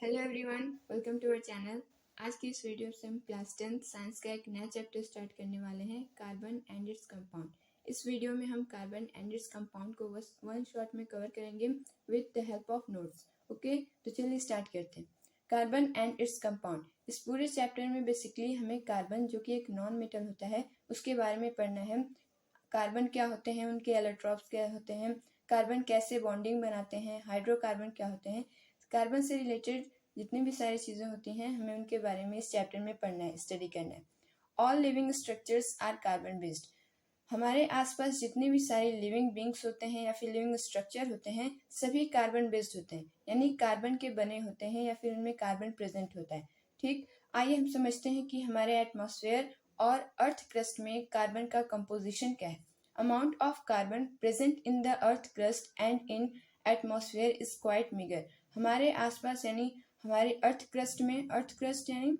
Hello everyone, welcome to our channel. आज की इस वीडियो से हम क्लास 10 साइंस का एक नया चैप्टर स्टार्ट करने वाले हैं, कार्बन एंड इट्स कंपाउंड। इस वीडियो में हम कार्बन एंड इट्स कंपाउंड को बस वन शॉट में कवर करेंगे with the help of notes. Okay, तो चलिए स्टार्ट करते हैं। कार्बन एंड इट्स कंपाउंड, इस पूरे चैप्टर में बेसिकली हमें कार्बन, जो कि एक नॉन मेटल होता है, उसके बारे में पढ़ना है। कार्बन क्या होते हैं, उनके एलोट्रॉप्स क्या होते हैं, कार्बन कैसे बॉन्डिंग बनाते हैं, हाइड्रोकार्बन क्या होते हैं, कार्बन से रिलेटेड जितनी भी सारी चीज़ें होती हैं हमें उनके बारे में इस चैप्टर में पढ़ना है, स्टडी करना है। All living structures are carbon based. हमारे आसपास जितने भी सारे लिविंग बींग्स होते हैं या फिर लिविंग स्ट्रक्चर होते हैं, सभी कार्बन बेस्ड होते हैं, यानी कार्बन के बने होते हैं या फिर उनमें कार्बन प्रेजेंट होता है। ठीक, आइए हम समझते हैं कि हमारे एटमॉस्फेयर और अर्थ क्रस्ट में कार्बन का कंपोजिशन क्या है। Amount of carbon present in the earth crust and in atmosphere is quite meagre. हमारे आसपास यानी हमारे अर्थ क्रस्ट में, अर्थ क्रस्ट यानी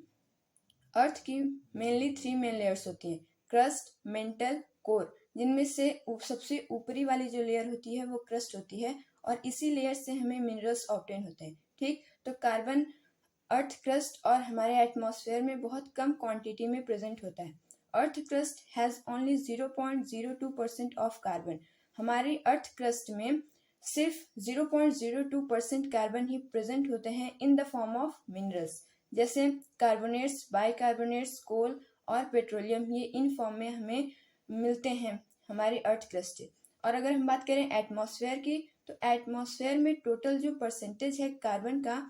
अर्थ की मेनली 3 मेन लेयर्स होती हैं, क्रस्ट, मेंटल, कोर, जिनमें से सबसे ऊपरी वाली जो लेयर होती है वो क्रस्ट होती है और इसी लेयर से हमें मिनरल्स ऑब्टेन होते हैं। ठीक, तो कार्बन अर्थ क्रस्ट और हमारे एटमॉस्फेयर में बहुत कम क्वांटिटी में प्रेजेंट होता है। Earth crust has only 0.02% of carbon. हमारी अर्थ क्रस्ट में सिर्फ 0.02% कार्बन ही प्रेजेंट होते हैं इन द फॉर्म ऑफ मिनरल्स, जैसे कार्बोनेट्स, बाइकार्बोनेट्स, कोल और पेट्रोलियम। ये इन फॉर्म में हमें मिलते हैं हमारे अर्थ क्रस्ट से। और अगर हम बात करें एटमॉस्फेयर की, तो एटमॉस्फेयर में टोटल जो परसेंटेज है कार्बन का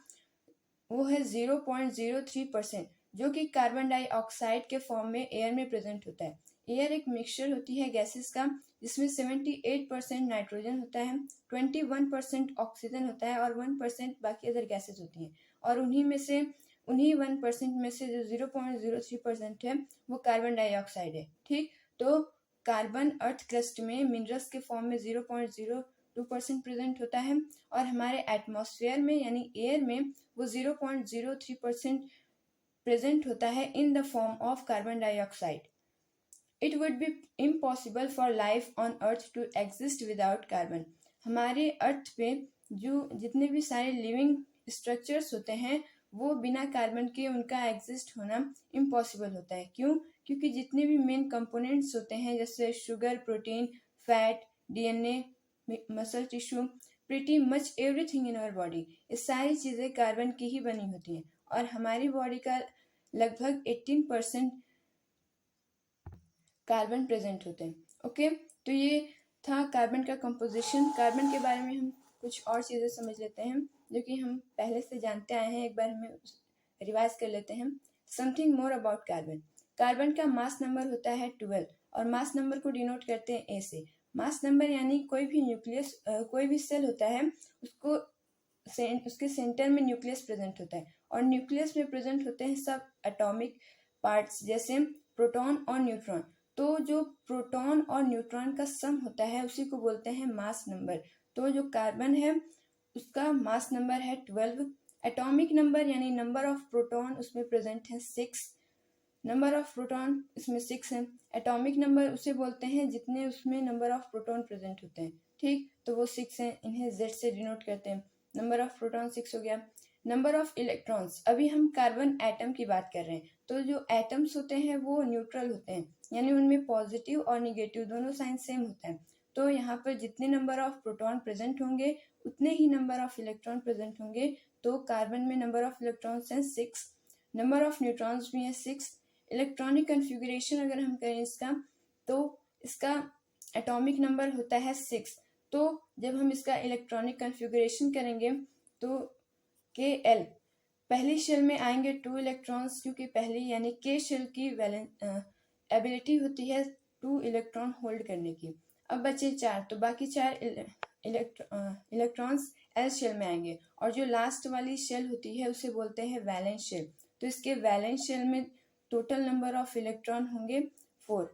वो है 0.03%, जो कि कार्बन डाइऑक्साइड के फॉर्म में एयर में प्रेजेंट होता है। एयर एक मिक्सचर होती है गैसेस का, जिसमें 78% नाइट्रोजन होता है, 21% ऑक्सीजन होता है और 1% बाकी अदर गैसेस होती हैं। और उन्हीं 1% में से जो 0.03% है वो कार्बन डाइऑक्साइड है। ठीक, तो कार्बन अर्थ क्रस्ट में मिनरल्स के फॉर्म में 0.02% प्रेजेंट होता है और हमारे एटमॉस्फेयर में यानी एयर में वो 0.03% प्रेजेंट होता है in the form of carbon dioxide. It would be impossible for life on earth to exist without carbon. हमारे अर्थ पे जो जितने भी सारे लिविंग स्ट्रक्चर्स होते हैं वो बिना कार्बन के उनका एग्जिस्ट होना इम्पॉसिबल होता है। क्यों? क्योंकि जितने भी मेन कंपोनेंट्स होते हैं जैसे sugar, protein, fat, DNA, muscle tissue, pretty much everything in our body, ये सारी चीज़ें कार्बन की ही बनी होती हैं और हमारी बॉडी का लगभग 18% कार्बन प्रेजेंट होते हैं। ओके, तो ये था कार्बन का कंपोजिशन। कार्बन के बारे में हम कुछ और चीज़ें समझ लेते हैं जो कि हम पहले से जानते आए हैं, एक बार हमें रिवाइज कर लेते हैं। Something more about carbon. Carbon का मास नंबर होता है 12 और मास नंबर को डिनोट करते हैं ए से। मास नंबर यानी कोई भी न्यूक्लियस, कोई भी सेल होता है उसको उसके सेंटर में न्यूक्लियस प्रेजेंट होता है और न्यूक्लियस में प्रेजेंट होते हैं सब एटॉमिक पार्ट्स जैसे प्रोटॉन और न्यूट्रॉन। तो जो प्रोटॉन और न्यूट्रॉन का सम होता है उसी को बोलते हैं मास नंबर। तो जो कार्बन है उसका मास नंबर है 12। एटॉमिक नंबर यानी नंबर ऑफ प्रोटॉन उसमें प्रेजेंट है 6। नंबर ऑफ प्रोटॉन इसमें 6 है। एटॉमिक नंबर उसे बोलते हैं जितने उसमें नंबर ऑफ प्रोटॉन प्रेजेंट होते हैं। ठीक, तो वो 6 हैं, इन्हें जेड से डिनोट करते हैं। नंबर ऑफ प्रोटॉन 6 हो गया। नंबर ऑफ इलेक्ट्रॉन्स, अभी हम कार्बन एटम की बात कर रहे हैं, तो जो एटम्स होते हैं वो न्यूट्रल होते हैं, यानी उनमें पॉजिटिव और निगेटिव दोनों साइन सेम होता है। तो यहाँ पर जितने नंबर ऑफ प्रोटॉन प्रेजेंट होंगे उतने ही नंबर ऑफ इलेक्ट्रॉन प्रेजेंट होंगे। तो कार्बन में नंबर ऑफ इलेक्ट्रॉन्स हैं 6, नंबर ऑफ न्यूट्रॉन्स भी हैं 6। इलेक्ट्रॉनिक कन्फिगरेशन अगर हम करें इसका, तो इसका एटॉमिक नंबर होता है 6। तो जब हम इसका इलेक्ट्रॉनिक कन्फिगरेशन करेंगे तो के एल, पहली शेल में आएंगे 2 इलेक्ट्रॉन्स, क्योंकि पहली यानी के शेल की एबिलिटी होती है 2 इलेक्ट्रॉन होल्ड करने की। अब बचे 4, तो बाकी 4 इलेक्ट्रॉन्स एल शेल में आएंगे और जो लास्ट वाली शेल होती है उसे बोलते हैं वैलेंस शेल। तो इसके वैलेंस शेल में टोटल नंबर ऑफ इलेक्ट्रॉन होंगे 4।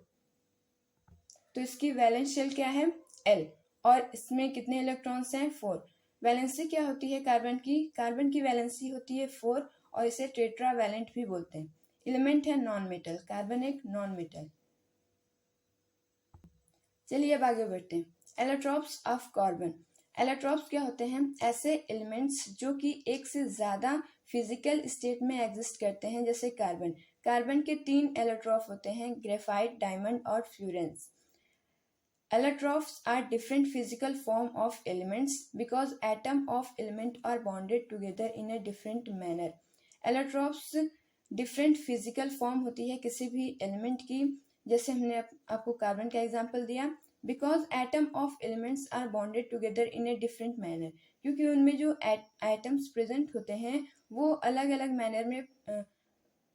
तो इसकी वैलेंस शेल क्या है? एल, और इसमें कितने इलेक्ट्रॉन्स हैं? 4। वैलेंसी क्या होती है कार्बन की? कार्बन की वैलेंसी होती है 4 और इसे टेट्रा वैलेंट भी बोलते हैं। एलिमेंट है नॉन मेटल, कार्बन एक नॉन मेटल। चलिए अब आगे बढ़ते हैं। Allotropes of carbon. एलोट्रॉप्स क्या होते हैं? ऐसे एलिमेंट्स जो कि एक से ज़्यादा फिजिकल स्टेट में एग्जिस्ट करते हैं, जैसे कार्बन। कार्बन के 3 एलोट्रॉप होते हैं, ग्रेफाइट, डायमंड और Florence. Allotropes are different physical form of elements because atom of element are bonded together in a different manner. Allotropes different physical form होती है किसी भी element की, जैसे हमने आपको कार्बन का एग्जांपल दिया। because atom of elements are bonded together in a different manner, क्योंकि उनमें जो atoms present होते हैं वो अलग अलग manner में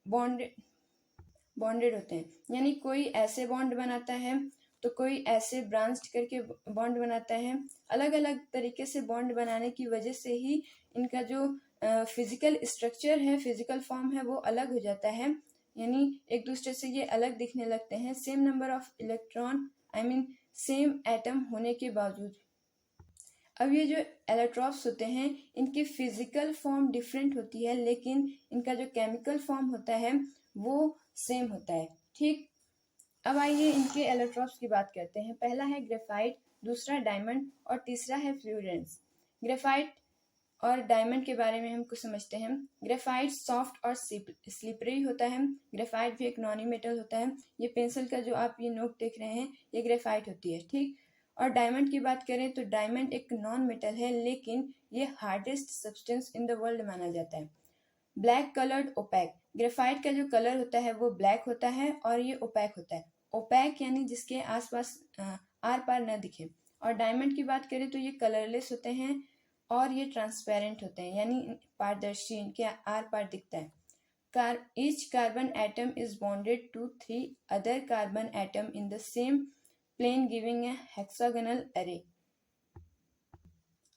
बॉन्डेड होते हैं। यानी कोई ऐसे बॉन्ड बनाता है तो कोई ऐसे ब्रांच करके बॉन्ड बनाता है। अलग अलग तरीके से बॉन्ड बनाने की वजह से ही इनका जो फिजिकल स्ट्रक्चर है, फिजिकल फॉर्म है, वो अलग हो जाता है। यानी एक दूसरे से ये अलग दिखने लगते हैं, same number of electron, I mean same atom होने के बावजूद। अब ये जो एलोट्रॉप्स होते हैं इनकी फिजिकल फॉर्म डिफरेंट होती है, लेकिन इनका जो केमिकल फॉर्म होता है वो सेम होता है। ठीक, अब आइए इनके एलोट्रॉप्स की बात करते हैं। पहला है ग्रेफाइट, दूसरा डायमंड और तीसरा है फ्लोरेंस। ग्रेफाइट और डायमंड के बारे में हम कुछ समझते हैं। ग्रेफाइट सॉफ्ट और स्लिपरी होता है। ग्रेफाइट भी एक नॉन मेटल होता है। ये पेंसिल का जो आप ये नोक देख रहे हैं ये ग्रेफाइट होती है। ठीक, और डायमंड की बात करें तो डायमंड एक नॉन मेटल है, लेकिन ये hardest substance in the world माना जाता है। ब्लैक कलर्ड ओपैक, ग्रेफाइट का जो कलर होता है वो ब्लैक होता है और ये ओपैक होता है। ओपैक यानी जिसके आसपास आर पार न दिखे। और डायमंड की बात करें तो ये कलरलेस होते हैं और ये ट्रांसपेरेंट होते हैं, यानी पारदर्शी, इनके आर पार दिखता है। Each carbon atom is bonded to 3 other carbon atom in the same plane giving a hexagonal array.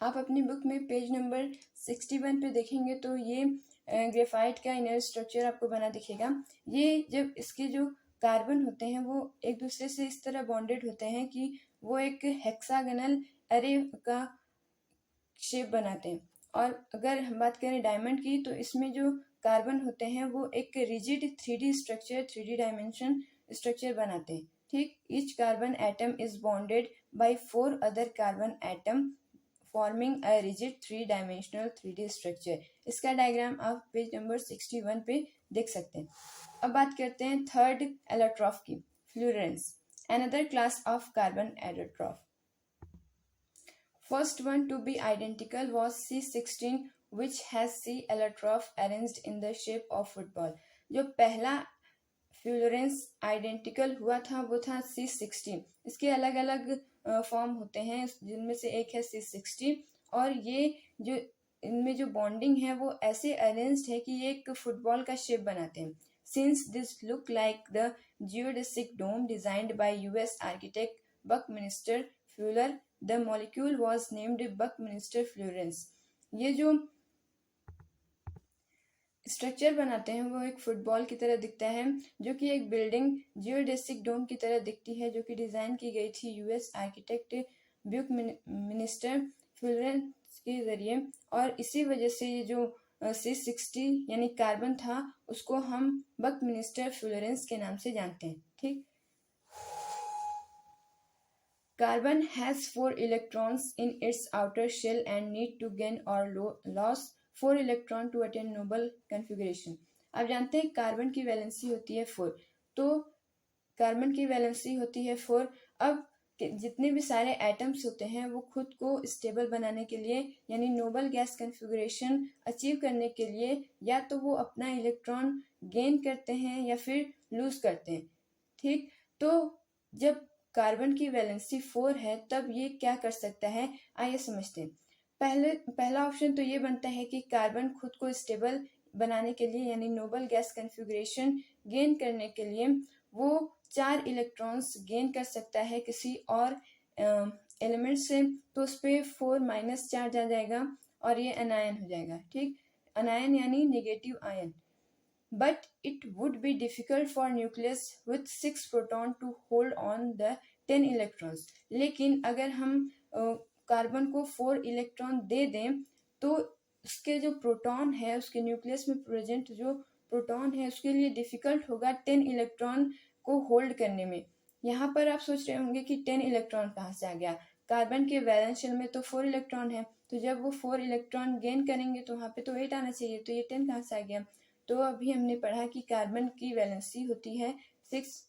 आप अपनी बुक में पेज नंबर 61 पे देखेंगे तो ये ग्रेफाइट का इनर स्ट्रक्चर आपको बना दिखेगा। ये जब इसके जो कार्बन होते हैं वो एक दूसरे से इस तरह बॉन्डेड होते हैं कि वो एक हेक्सागोनल अरे का शेप बनाते हैं। और अगर हम बात करें डायमंड की तो इसमें जो कार्बन होते हैं वो एक rigid 3D structure, 3D dimension structure बनाते हैं। ठीक, each carbon atom is bonded by 4 other carbon atom forming a rigid 3-dimensional 3D structure. इसका डायग्राम आप पेज नंबर 61 पे देख सकते हैं। अब बात करते हैं थर्ड एलोट्रॉप की, fullerenes, another class of carbon allotrope. First one to be identical was C16, which has C allotrope arranged in the shape of football. जो पहला फ्लोरेंस आइडेंटिकल हुआ था वो था C16। इसके अलग अलग फॉर्म होते हैं, जिनमें से एक है C16, और ये जो इनमें जो बॉन्डिंग है वो ऐसे अरेंज्ड है कि ये एक फुटबॉल का शेप बनाते हैं। Since this look like the geodesic dome designed by US architect Buckminster Fuller, the molecule was named Buckminster Fullers. ये जो स्ट्रक्चर बनाते हैं वो एक फुटबॉल की तरह दिखता है, जो कि एक बिल्डिंग जियोडेसिक डोम की तरह दिखती है, जो कि डिज़ाइन की गई थी यूएस आर्किटेक्ट बकमिंस्टर फ्लोरेंस के ज़रिए। और इसी वजह से ये जो C60 यानी कार्बन था उसको हम बकमिंस्टर फ्लोरेंस के नाम से जानते हैं। ठीक, Carbon has 4 electrons in its outer shell and need to gain or lose 4 electron to attain noble configuration. आप जानते हैं कार्बन की वैलेंसी होती है 4, तो कार्बन की वैलेंसी होती है 4। अब जितने भी सारे एटम्स होते हैं वो खुद को स्टेबल बनाने के लिए, यानी नोबल गैस कन्फिगरेशन अचीव करने के लिए, या तो वो अपना इलेक्ट्रॉन गेन करते हैं या फिर लूज करते हैं। ठीक, तो जब कार्बन की वैलेंसी 4 है तब ये क्या कर सकता है, आइए समझते हैं। पहला ऑप्शन तो ये बनता है कि कार्बन खुद को स्टेबल बनाने के लिए, यानी नोबल गैस कन्फिगरेशन गेन करने के लिए वो 4 इलेक्ट्रॉन्स गेन कर सकता है किसी और एलिमेंट से, तो उस पर 4 चार्ज आ जाएगा और ये अनायन हो जाएगा। ठीक, अनायन यानी negative ion. But it would be difficult for nucleus with 6 proton to hold on the 10 electrons. लेकिन अगर हम कार्बन को 4 इलेक्ट्रॉन दे दें तो उसके जो प्रोटॉन है, उसके न्यूक्लियस में प्रेजेंट जो प्रोटॉन है, उसके लिए डिफिकल्ट होगा 10 इलेक्ट्रॉन को होल्ड करने में। यहाँ पर आप सोच रहे होंगे कि 10 इलेक्ट्रॉन कहाँ से आ गया। कार्बन के वैलेंस शेल में तो 4 इलेक्ट्रॉन है, तो जब वो 4 इलेक्ट्रॉन गेन करेंगे तो वहाँ पे तो 8 आना चाहिए, तो ये 10 कहाँ से आ गया। तो अभी हमने पढ़ा कि कार्बन की वैलेंसी होती है 6,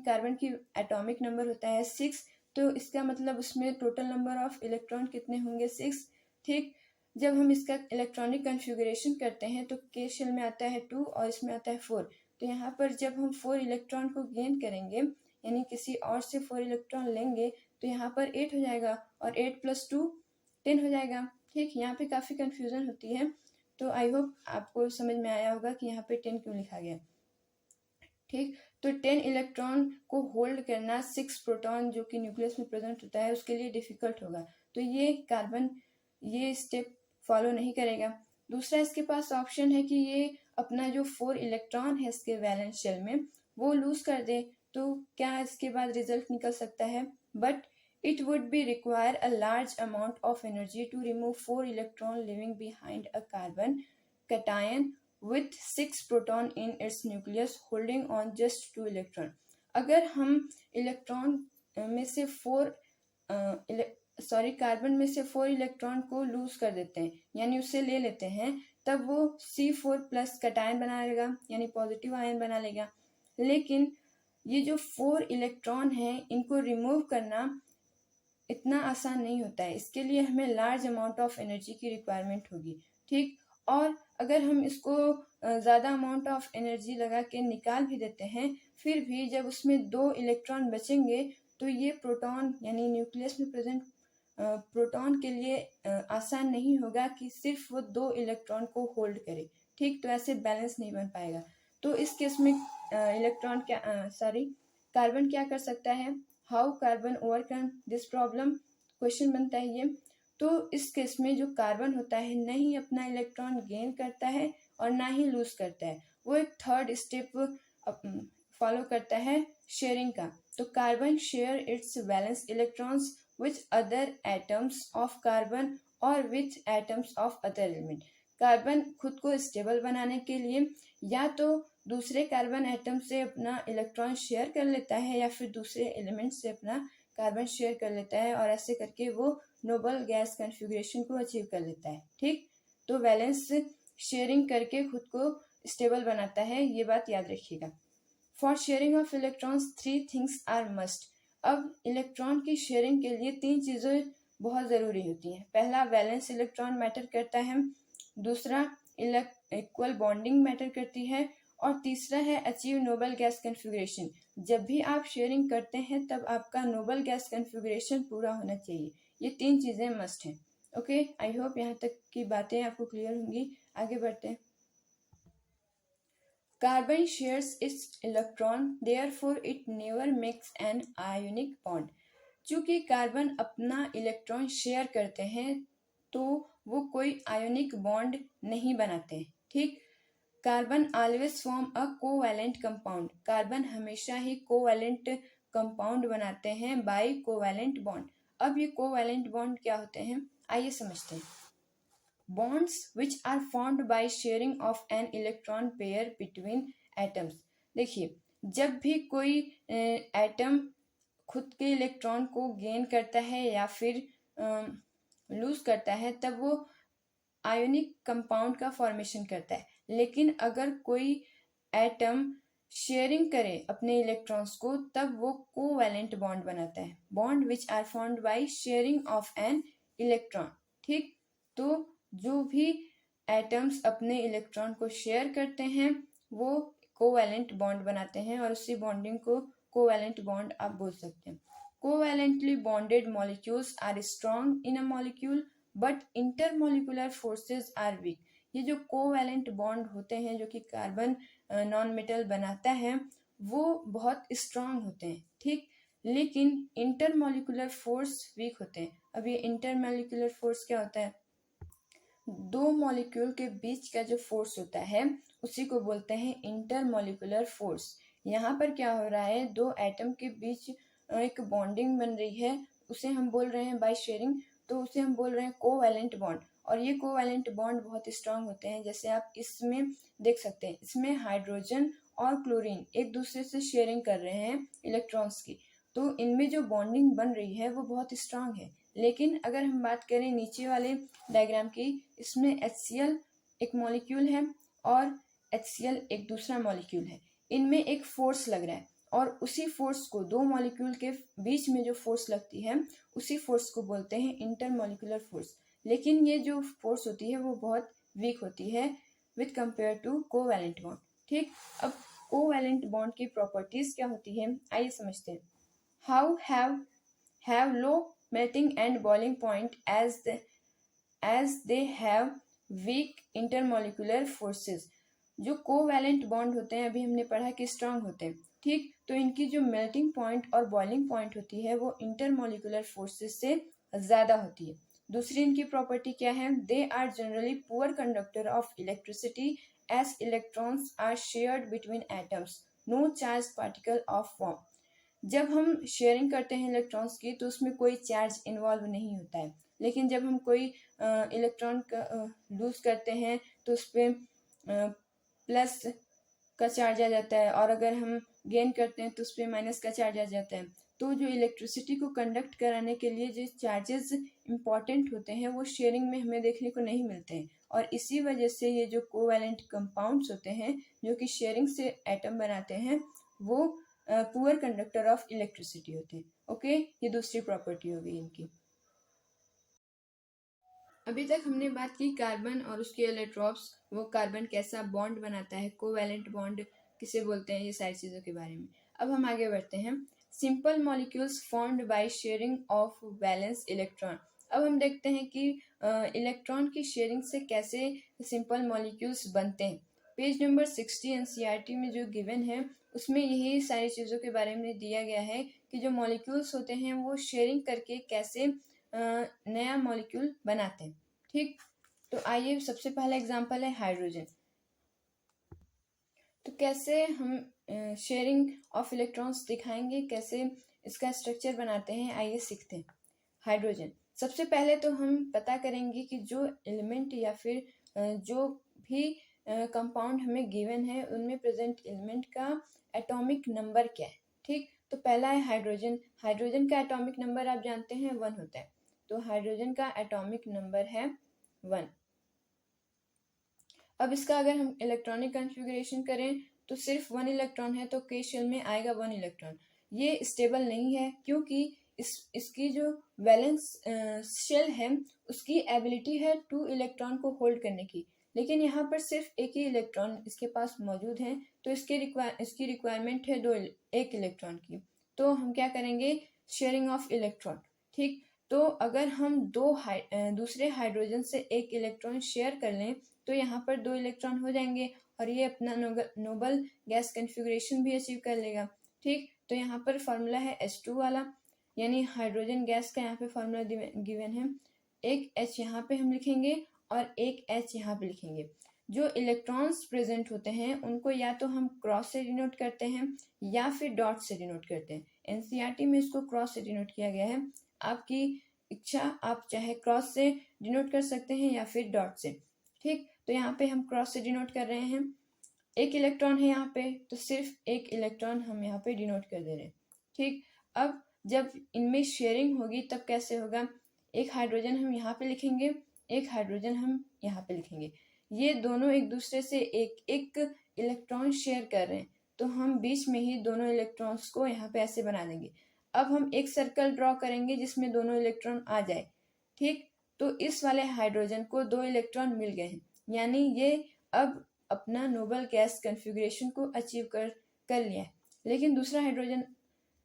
कार्बन की एटॉमिक नंबर होता है 6, तो इसका मतलब उसमें टोटल नंबर ऑफ इलेक्ट्रॉन कितने होंगे 6। ठीक, जब हम इसका इलेक्ट्रॉनिक कन्फिगरेशन करते हैं तो के शेल में आता है 2 और इसमें आता है 4। तो यहाँ पर जब हम 4 इलेक्ट्रॉन को गेन करेंगे यानी किसी और से 4 इलेक्ट्रॉन लेंगे तो यहाँ पर 8 हो जाएगा और 8 + 2 10 हो जाएगा। ठीक, यहाँ पे काफ़ी कन्फ्यूज़न होती है, तो आई होप आपको समझ में आया होगा कि यहाँ पे 10 क्यों लिखा गया। ठीक, तो 10 इलेक्ट्रॉन को होल्ड करना 6 प्रोटॉन जो कि न्यूक्लियस में प्रेजेंट होता है उसके लिए डिफ़िकल्ट होगा, तो ये कार्बन ये स्टेप फॉलो नहीं करेगा। दूसरा इसके पास ऑप्शन है कि ये अपना जो 4 इलेक्ट्रॉन है इसके वैलेंस शेल में वो लूज कर दे, तो क्या इसके बाद रिजल्ट निकल सकता है, but it would be require a large amount of energy to remove 4 electron leaving behind a carbon cation with 6 proton in its nucleus holding on just 2 electron। अगर हम इलेक्ट्रॉन में से 4 कार्बन में से 4 इलेक्ट्रॉन को लूज कर देते हैं यानी उससे ले लेते हैं, तब वो C4+ कटायन बना लेगा यानी पॉजिटिव आयन बना लेगा। लेकिन ये जो 4 इलेक्ट्रॉन हैं इनको रिमूव करना इतना आसान नहीं होता है, इसके लिए हमें लार्ज अमाउंट ऑफ एनर्जी की रिक्वायरमेंट होगी। ठीक, और अगर हम इसको ज़्यादा अमाउंट ऑफ एनर्जी लगा के निकाल भी देते हैं, फिर भी जब उसमें 2 इलेक्ट्रॉन बचेंगे तो ये प्रोटॉन यानी न्यूक्लियस में प्रेजेंट प्रोटॉन के लिए आसान नहीं होगा कि सिर्फ वो 2 इलेक्ट्रॉन को होल्ड करे। ठीक, तो ऐसे बैलेंस नहीं बन पाएगा। तो इस केस में कार्बन क्या कर सकता है, how carbon overcome this problem, question बनता है ये। तो इस केस में जो कार्बन होता है न ही अपना इलेक्ट्रॉन गेन करता है और ना ही लूज करता है, वो एक थर्ड स्टेप फॉलो करता है शेयरिंग का। तो carbon share its valence electrons with other atoms of carbon और with atoms of other element. Carbon खुद को स्टेबल बनाने के लिए या तो दूसरे कार्बन एटम से अपना इलेक्ट्रॉन शेयर कर लेता है या फिर दूसरे एलिमेंट से अपना कार्बन शेयर कर लेता है और ऐसे करके वो नोबल गैस कॉन्फ़िगरेशन को अचीव कर लेता है। ठीक, तो वैलेंस शेयरिंग करके खुद को स्टेबल बनाता है, ये बात याद रखिएगा। For sharing of electrons 3 things are must. अब इलेक्ट्रॉन की शेयरिंग के लिए 3 चीज़ें बहुत ज़रूरी होती हैं। पहला, वैलेंस इलेक्ट्रॉन मैटर करता है, दूसरा इक्वल बॉन्डिंग मैटर करती है और तीसरा है अचीव नोबल गैस कॉन्फ़िगरेशन। जब भी आप शेयरिंग करते हैं तब आपका नोबल गैस कॉन्फ़िगरेशन पूरा होना चाहिए। ये 3 चीज़ें मस्ट हैं। ओके, आई होप यहाँ तक की बातें आपको क्लियर होंगी। आगे बढ़ते हैं। Carbon shares it's electron, therefore it never makes an ionic bond. चूँकि कार्बन अपना इलेक्ट्रॉन शेयर करते हैं तो वो कोई आयोनिक बॉन्ड नहीं बनाते हैं। ठीक, carbon always form a covalent compound. Carbon हमेशा ही कोवैलेंट कंपाउंड बनाते हैं बाय कोवैलेंट बॉन्ड। अब ये कोवैलेंट बॉन्ड क्या होते हैं, आइए समझते हैं। Bonds which are formed by sharing of an electron pair between atoms. देखिए, जब भी कोई एटम खुद के इलेक्ट्रॉन को गेन करता है या फिर लूज करता है तब वो आयोनिक कंपाउंड का फॉर्मेशन करता है। लेकिन अगर कोई एटम शेयरिंग करे अपने इलेक्ट्रॉन्स को तब वो कोवैलेंट बॉन्ड बनाता है। Bond which are formed by sharing of an electron. ठीक, तो जो भी एटम्स अपने इलेक्ट्रॉन को शेयर करते हैं वो कोवैलेंट बॉन्ड बनाते हैं और उसी बॉन्डिंग को कोवैलेंट बॉन्ड आप बोल सकते हैं। Covalently bonded molecules are strong in a molecule but intermolecular forces are weak. ये जो कोवैलेंट बॉन्ड होते हैं जो कि कार्बन नॉन मेटल बनाता है वो बहुत स्ट्रांग होते हैं। ठीक, लेकिन इंटरमॉलिक्यूलर फोर्स वीक होते हैं। अब ये इंटरमॉलिक्यूलर फोर्स क्या होता है, 2 मॉलिक्यूल के बीच का जो फोर्स होता है उसी को बोलते हैं इंटरमॉलिक्यूलर फोर्स। यहाँ पर क्या हो रहा है, 2 एटम के बीच एक बॉन्डिंग बन रही है, उसे हम बोल रहे हैं बाय शेयरिंग, तो उसे हम बोल रहे हैं कोवैलेंट बॉन्ड। और ये कोवैलेंट बॉन्ड बहुत स्ट्रांग होते हैं, जैसे आप इसमें देख सकते हैं। इसमें हाइड्रोजन और क्लोरीन एक दूसरे से शेयरिंग कर रहे हैं इलेक्ट्रॉन्स की, तो इनमें जो बॉन्डिंग बन रही है वो बहुत स्ट्रांग है। लेकिन अगर हम बात करें नीचे वाले डायग्राम की, इसमें HCl एक मॉलिक्यूल है और HCl एक दूसरा मॉलिक्यूल है। इनमें एक फोर्स लग रहा है और उसी फोर्स को, दो मॉलिक्यूल के बीच में जो फोर्स लगती है उसी फोर्स को बोलते हैं इंटरमॉलिक्यूलर फोर्स। लेकिन ये जो फोर्स होती है वो बहुत वीक होती है with compare to covalent bond. ठीक, अब कोवैलेंट बॉन्ड की प्रॉपर्टीज क्या होती है आइए समझते हैं। How have low melting and boiling point as they have weak intermolecular forces। जो कोवैलेंट बॉन्ड होते हैं अभी हमने पढ़ा कि स्ट्रांग होते हैं। ठीक, तो इनकी जो मेल्टिंग पॉइंट और बॉइलिंग पॉइंट होती है वो इंटरमोलिकुलर फोर्सेस से ज़्यादा होती है। दूसरी इनकी प्रॉपर्टी क्या है, they are generally poor conductor of electricity as electrons are shared between atoms, no charge particle of form. जब हम शेयरिंग करते हैं इलेक्ट्रॉन्स की तो उसमें कोई चार्ज इन्वॉल्व नहीं होता है। लेकिन जब हम कोई इलेक्ट्रॉन का लूज करते हैं तो उस पर प्लस का चार्ज आ जाता है, और अगर हम गेन करते हैं तो उस पर माइनस का चार्ज आ जाता है। तो जो इलेक्ट्रिसिटी को कंडक्ट कराने के लिए जो चार्जेस इंपॉर्टेंट होते हैं वो शेयरिंग में हमें देखने को नहीं मिलते हैं, और इसी वजह से ये जो कोवैलेंट कंपाउंड्स होते हैं जो कि शेयरिंग से एटम बनाते हैं वो पुअर कंडक्टर ऑफ इलेक्ट्रिसिटी होते हैं। ओके, ये दूसरी प्रॉपर्टी हो गई इनकी। अभी तक हमने बात की कार्बन और उसके एलेट्रॉप्स, वो कार्बन कैसा बॉन्ड बनाता है, कोवैलेंट बॉन्ड किसे बोलते हैं, ये सारी चीज़ों के बारे में। अब हम आगे बढ़ते हैं। Simple molecules formed by sharing of valence electron. अब हम देखते हैं कि इलेक्ट्रॉन की शेयरिंग से कैसे सिंपल मॉलिक्यूल्स बनते हैं। पेज नंबर 60 एनसीईआरटी में जो गिवन है उसमें यही सारी चीज़ों के बारे में दिया गया है कि जो मॉलिक्यूल्स होते हैं वो शेयरिंग करके कैसे नया मॉलिक्यूल बनाते हैं। ठीक, तो आइए सबसे पहला एग्जांपल है हाइड्रोजन। तो कैसे हम शेयरिंग ऑफ इलेक्ट्रॉन्स दिखाएंगे, कैसे इसका स्ट्रक्चर बनाते हैं, आइए सीखते हैं। हाइड्रोजन, सबसे पहले तो हम पता करेंगे कि जो एलिमेंट या फिर जो भी कंपाउंड हमें गिवन है उनमें प्रेजेंट एलिमेंट का एटॉमिक नंबर क्या है। ठीक, तो पहला है हाइड्रोजन। हाइड्रोजन का एटॉमिक नंबर आप जानते हैं 1 होता है, तो हाइड्रोजन का एटॉमिक नंबर है 1। अब इसका अगर हम इलेक्ट्रॉनिक कॉन्फ़िगरेशन करें तो सिर्फ 1 इलेक्ट्रॉन है तो के शेल में आएगा 1 इलेक्ट्रॉन। ये स्टेबल नहीं है क्योंकि इसकी जो वैलेंस शेल है उसकी एबिलिटी है 2 इलेक्ट्रॉन को होल्ड करने की, लेकिन यहाँ पर सिर्फ एक ही इलेक्ट्रॉन इसके पास मौजूद है, तो इसकी रिक्वायरमेंट है 1 इलेक्ट्रॉन की। तो हम क्या करेंगे, शेयरिंग ऑफ इलेक्ट्रॉन। ठीक, तो अगर हम दूसरे हाइड्रोजन से 1 इलेक्ट्रॉन शेयर कर लें तो यहाँ पर 2 इलेक्ट्रॉन हो जाएंगे और ये अपना नोबल गैस कॉन्फ़िगरेशन भी अचीव कर लेगा। ठीक, तो यहाँ पर फॉर्मूला है H2 वाला, यानी हाइड्रोजन गैस का यहाँ पे फॉर्मूला गिवन है। एक H यहाँ पे हम लिखेंगे और एक H यहाँ पे लिखेंगे। जो इलेक्ट्रॉन्स प्रेजेंट होते हैं उनको या तो हम क्रॉस से डिनोट करते हैं या फिर डॉट से डिनोट करते हैं। एनसीईआरटी में इसको क्रॉस से डिनोट किया गया है, आपकी इच्छा, आप चाहे क्रॉस से डिनोट कर सकते हैं या फिर डॉट से। ठीक, तो यहाँ पे हम क्रॉस से डिनोट कर रहे हैं। 1 इलेक्ट्रॉन है यहाँ पे तो सिर्फ 1 इलेक्ट्रॉन हम यहाँ पे डिनोट कर दे रहे हैं। ठीक, अब जब इनमें शेयरिंग होगी तब कैसे होगा, एक हाइड्रोजन हम यहाँ पे लिखेंगे, एक हाइड्रोजन हम यहाँ पे लिखेंगे। ये दोनों एक दूसरे से एक एक इलेक्ट्रॉन शेयर कर रहे हैं, तो हम बीच में ही दोनों इलेक्ट्रॉन्स को यहाँ पे ऐसे बना देंगे। अब हम एक सर्कल ड्रॉ करेंगे जिसमें दोनों इलेक्ट्रॉन आ जाए। ठीक, तो इस वाले हाइड्रोजन को 2 इलेक्ट्रॉन मिल गए हैं, यानी ये अब अपना नोबल गैस कॉन्फ़िगरेशन को अचीव कर लिया है। लेकिन दूसरा हाइड्रोजन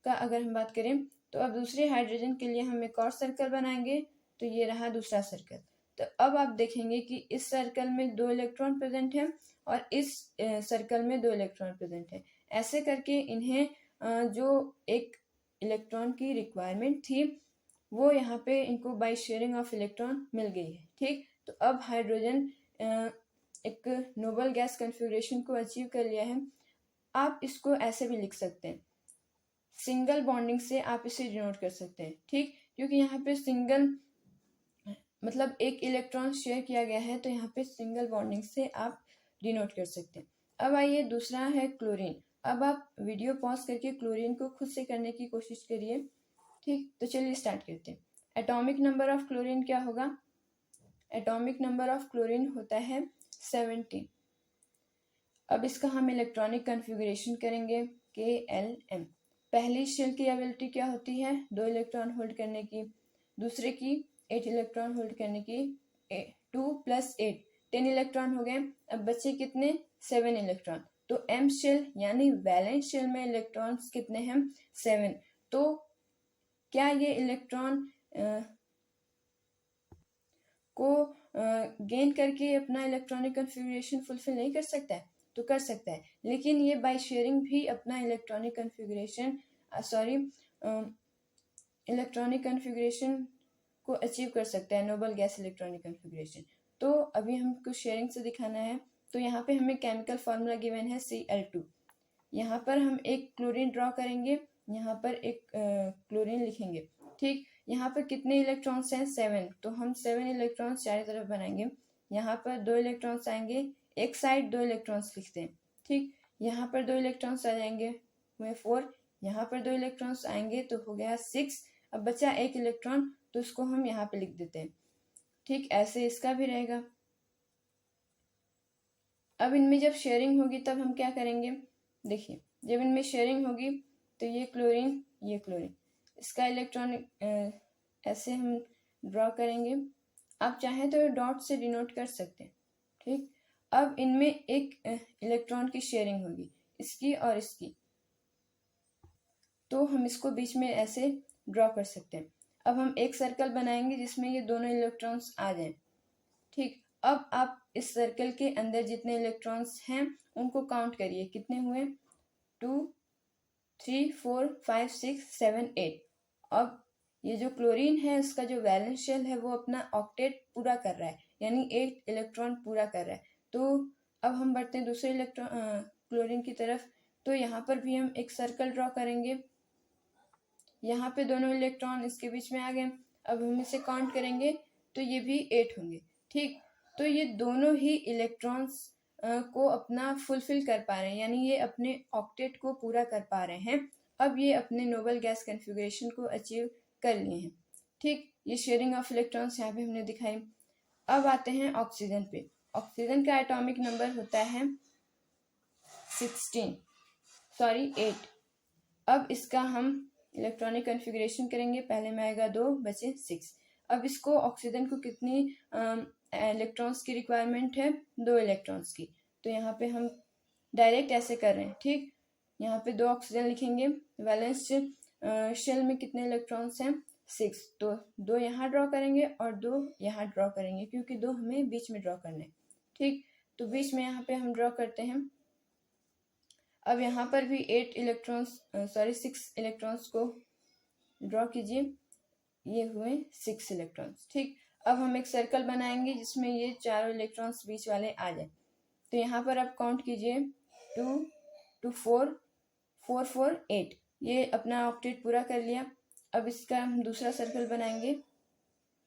का अगर हम बात करें तो अब दूसरे हाइड्रोजन के लिए हम एक और सर्कल बनाएंगे, तो ये रहा दूसरा सर्कल। तो अब आप देखेंगे कि इस सर्कल में 2 इलेक्ट्रॉन प्रेजेंट है और इस सर्कल में 2 इलेक्ट्रॉन प्रेजेंट है। ऐसे करके इन्हें जो एक इलेक्ट्रॉन की रिक्वायरमेंट थी वो यहाँ पे इनको बाय शेयरिंग ऑफ इलेक्ट्रॉन मिल गई है। ठीक, तो अब हाइड्रोजन एक नोबल गैस कॉन्फ़िगरेशन को अचीव कर लिया है। आप इसको ऐसे भी लिख सकते हैं, सिंगल बॉन्डिंग से आप इसे डिनोट कर सकते हैं। ठीक, क्योंकि यहाँ पे सिंगल मतलब 1 इलेक्ट्रॉन शेयर किया गया है तो यहाँ पे सिंगल बॉन्डिंग से आप डिनोट कर सकते हैं। अब आइए दूसरा है क्लोरीन। अब आप वीडियो पॉज करके क्लोरीन को खुद से करने की कोशिश करिए। ठीक, तो चलिए स्टार्ट करते हैं। एटॉमिक नंबर ऑफ क्लोरीन क्या होगा? एटॉमिक नंबर ऑफ क्लोरीन होता है 17। अब इसका हम इलेक्ट्रॉनिक कन्फिगरेशन करेंगे KLm। पहली शेल की एबिलिटी क्या होती है? 2 इलेक्ट्रॉन होल्ड करने की। दूसरे की 8 इलेक्ट्रॉन होल्ड करने की। 2 + 8 10 इलेक्ट्रॉन हो गए। अब बचे कितने? 7 इलेक्ट्रॉन। तो एम शेल यानी वैलेंस शेल में इलेक्ट्रॉन्स कितने हैं? 7। तो क्या ये इलेक्ट्रॉन को गेन करके अपना इलेक्ट्रॉनिक कन्फिगरेशन फुलफिल नहीं कर सकता है? तो कर सकता है, लेकिन ये बाय शेयरिंग भी अपना इलेक्ट्रॉनिक कन्फिगरेशन को अचीव कर सकता है, नोबल गैस इलेक्ट्रॉनिक कन्फिगरेशन। तो अभी हमको शेयरिंग से दिखाना है। तो यहाँ पे हमें केमिकल फार्मूला गिवन है Cl2। यहाँ पर हम एक क्लोरीन ड्रॉ करेंगे, यहाँ पर एक क्लोरीन लिखेंगे। ठीक, यहाँ पर कितने इलेक्ट्रॉन्स हैं? 7। तो हम 7 इलेक्ट्रॉन्स चारों तरफ बनाएंगे। यहाँ पर 2 इलेक्ट्रॉन्स आएंगे, एक साइड 2 इलेक्ट्रॉन्स लिखते हैं। ठीक, यहाँ पर 2 इलेक्ट्रॉन्स आ जाएंगे, हुए 4। यहाँ पर 2 इलेक्ट्रॉन्स आएंगे तो हो गया 6। अब बचा एक इलेक्ट्रॉन, तो उसको हम यहाँ पे लिख देते हैं। ठीक, ऐसे इसका भी रहेगा। अब इनमें जब शेयरिंग होगी तब हम क्या करेंगे? देखिए, जब इनमें शेयरिंग होगी तो ये क्लोरीन, इसका इलेक्ट्रॉनिक ऐसे हम ड्रॉ करेंगे। आप चाहें तो डॉट से डिनोट कर सकते हैं। ठीक, अब इनमें एक इलेक्ट्रॉन की शेयरिंग होगी, इसकी और इसकी। तो हम इसको बीच में ऐसे ड्रॉ कर सकते हैं। अब हम एक सर्कल बनाएंगे जिसमें ये दोनों इलेक्ट्रॉन्स आ जाएं। ठीक, अब आप इस सर्कल के अंदर जितने इलेक्ट्रॉन्स हैं उनको काउंट करिए, कितने हुए? 2 3 4 5 6 7 8। अब ये जो क्लोरीन है उसका जो वैलेंस शेल है वो अपना ऑक्टेट पूरा कर रहा है, यानी 8 इलेक्ट्रॉन पूरा कर रहा है। तो अब हम बढ़ते हैं दूसरे क्लोरीन की तरफ। तो यहाँ पर भी हम एक सर्कल ड्रॉ करेंगे। यहाँ पे दोनों इलेक्ट्रॉन इसके बीच में आ गए। अब हम इसे काउंट करेंगे तो ये भी 8 होंगे। ठीक, तो ये दोनों ही इलेक्ट्रॉन्स को अपना फुलफिल कर पा रहे हैं, यानी ये अपने ऑक्टेट को पूरा कर पा रहे हैं। अब ये अपने नोबल गैस कन्फिगरेशन को अचीव कर लिए हैं। ठीक, ये शेयरिंग ऑफ इलेक्ट्रॉन्स यहाँ पे हमने दिखाई। अब आते हैं ऑक्सीजन पे। ऑक्सीजन का एटॉमिक नंबर होता है 8। अब इसका हम इलेक्ट्रॉनिक कन्फिगरेशन करेंगे। पहले में आएगा 2, बचे 6। अब इसको ऑक्सीजन को कितनी इलेक्ट्रॉन्स की रिक्वायरमेंट है? 2 इलेक्ट्रॉन्स की। तो यहाँ पे हम डायरेक्ट ऐसे कर रहे हैं। ठीक, यहाँ पे 2 ऑक्सीजन लिखेंगे। वैलेंस शेल में कितने इलेक्ट्रॉन्स हैं? 6। तो 2 यहाँ ड्रॉ करेंगे और 2 यहाँ ड्रॉ करेंगे, क्योंकि 2 हमें बीच में ड्रॉ करना है। ठीक, तो बीच में यहाँ पे हम ड्रॉ करते हैं। अब यहाँ पर भी 6 इलेक्ट्रॉन्स को ड्रॉ कीजिए। ये हुए 6 इलेक्ट्रॉन्स। ठीक, अब हम एक सर्कल बनाएंगे जिसमें ये चारों इलेक्ट्रॉन्स बीच वाले आ जाए। तो यहाँ पर आप काउंट कीजिए, 2 2 4 4 4 8। ये अपना ऑक्टेट पूरा कर लिया। अब इसका हम दूसरा सर्कल बनाएंगे।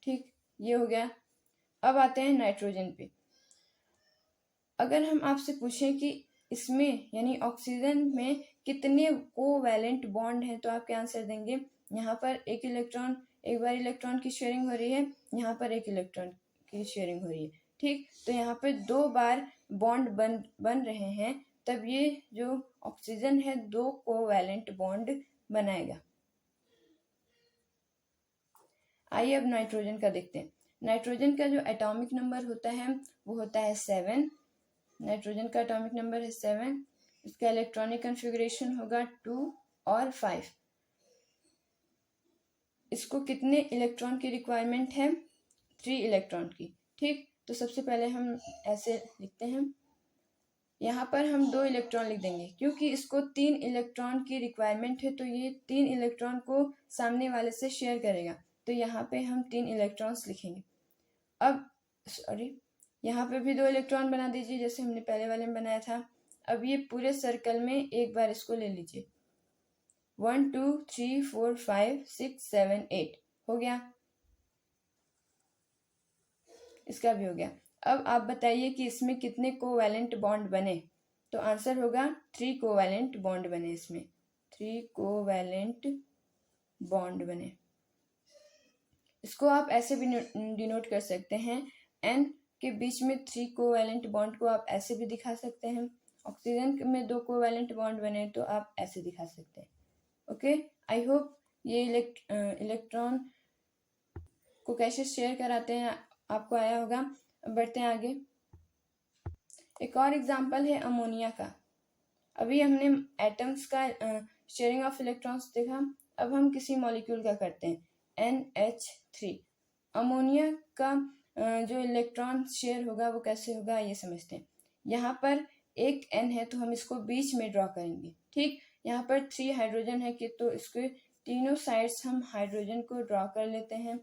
ठीक, ये हो गया। अब आते हैं नाइट्रोजन पे। अगर हम आपसे पूछें कि इसमें यानी ऑक्सीजन में कितने कोवैलेंट बॉन्ड हैं, तो आप क्या आंसर देंगे? यहाँ पर एक बार इलेक्ट्रॉन की शेयरिंग हो रही है, यहाँ पर एक इलेक्ट्रॉन की शेयरिंग हो रही है। ठीक, तो यहाँ पे 2 बार बॉन्ड बन रहे हैं, तब ये जो ऑक्सीजन है 2 कोवैलेंट बॉन्ड बनाएगा। आइए अब नाइट्रोजन का देखते हैं। नाइट्रोजन का जो एटॉमिक नंबर होता है वो होता है 7। नाइट्रोजन का एटॉमिक नंबर है 7। इसका इलेक्ट्रॉनिक कन्फिगरेशन होगा 2 और 5। इसको कितने इलेक्ट्रॉन की रिक्वायरमेंट है? 3 इलेक्ट्रॉन की। ठीक, तो सबसे पहले हम ऐसे लिखते हैं। यहाँ पर हम 2 इलेक्ट्रॉन लिख देंगे, क्योंकि इसको 3 इलेक्ट्रॉन की रिक्वायरमेंट है, तो ये 3 इलेक्ट्रॉन को सामने वाले से शेयर करेगा। तो यहाँ पे हम 3 इलेक्ट्रॉन्स लिखेंगे। अब यहाँ पे भी 2 इलेक्ट्रॉन बना दीजिए, जैसे हमने पहले वाले में बनाया था। अब ये पूरे सर्कल में एक बार इसको ले लीजिए। 1 2 3 4 5 6 7 8 हो गया। इसका भी हो गया। अब आप बताइए कि इसमें कितने कोवैलेंट बॉन्ड बने? तो आंसर होगा 3 कोवैलेंट बॉन्ड बने, इसमें 3 कोवैलेंट बॉन्ड बने। इसको आप ऐसे भी डिनोट कर सकते हैं, N के बीच में 3 कोवैलेंट बॉन्ड को आप ऐसे भी दिखा सकते हैं। ऑक्सीजन में 2 कोवैलेंट बॉन्ड बने तो आप ऐसे दिखा सकते हैं। ओके, आई होप ये इलेक्ट्रॉन को कैसे शेयर कराते हैं आपको आया होगा। बढ़ते हैं आगे। एक और एग्जांपल है अमोनिया का। अभी हमने एटम्स का शेयरिंग ऑफ इलेक्ट्रॉन्स देखा, अब हम किसी मॉलिक्यूल का करते हैं, NH3। अमोनिया का जो इलेक्ट्रॉन शेयर होगा वो कैसे होगा ये समझते हैं। यहाँ पर एक N है तो हम इसको बीच में ड्रॉ करेंगे, ठीक। यहाँ पर 3 हाइड्रोजन है कि तो इसके तीनों साइड्स हम हाइड्रोजन को ड्रॉ कर लेते हैं।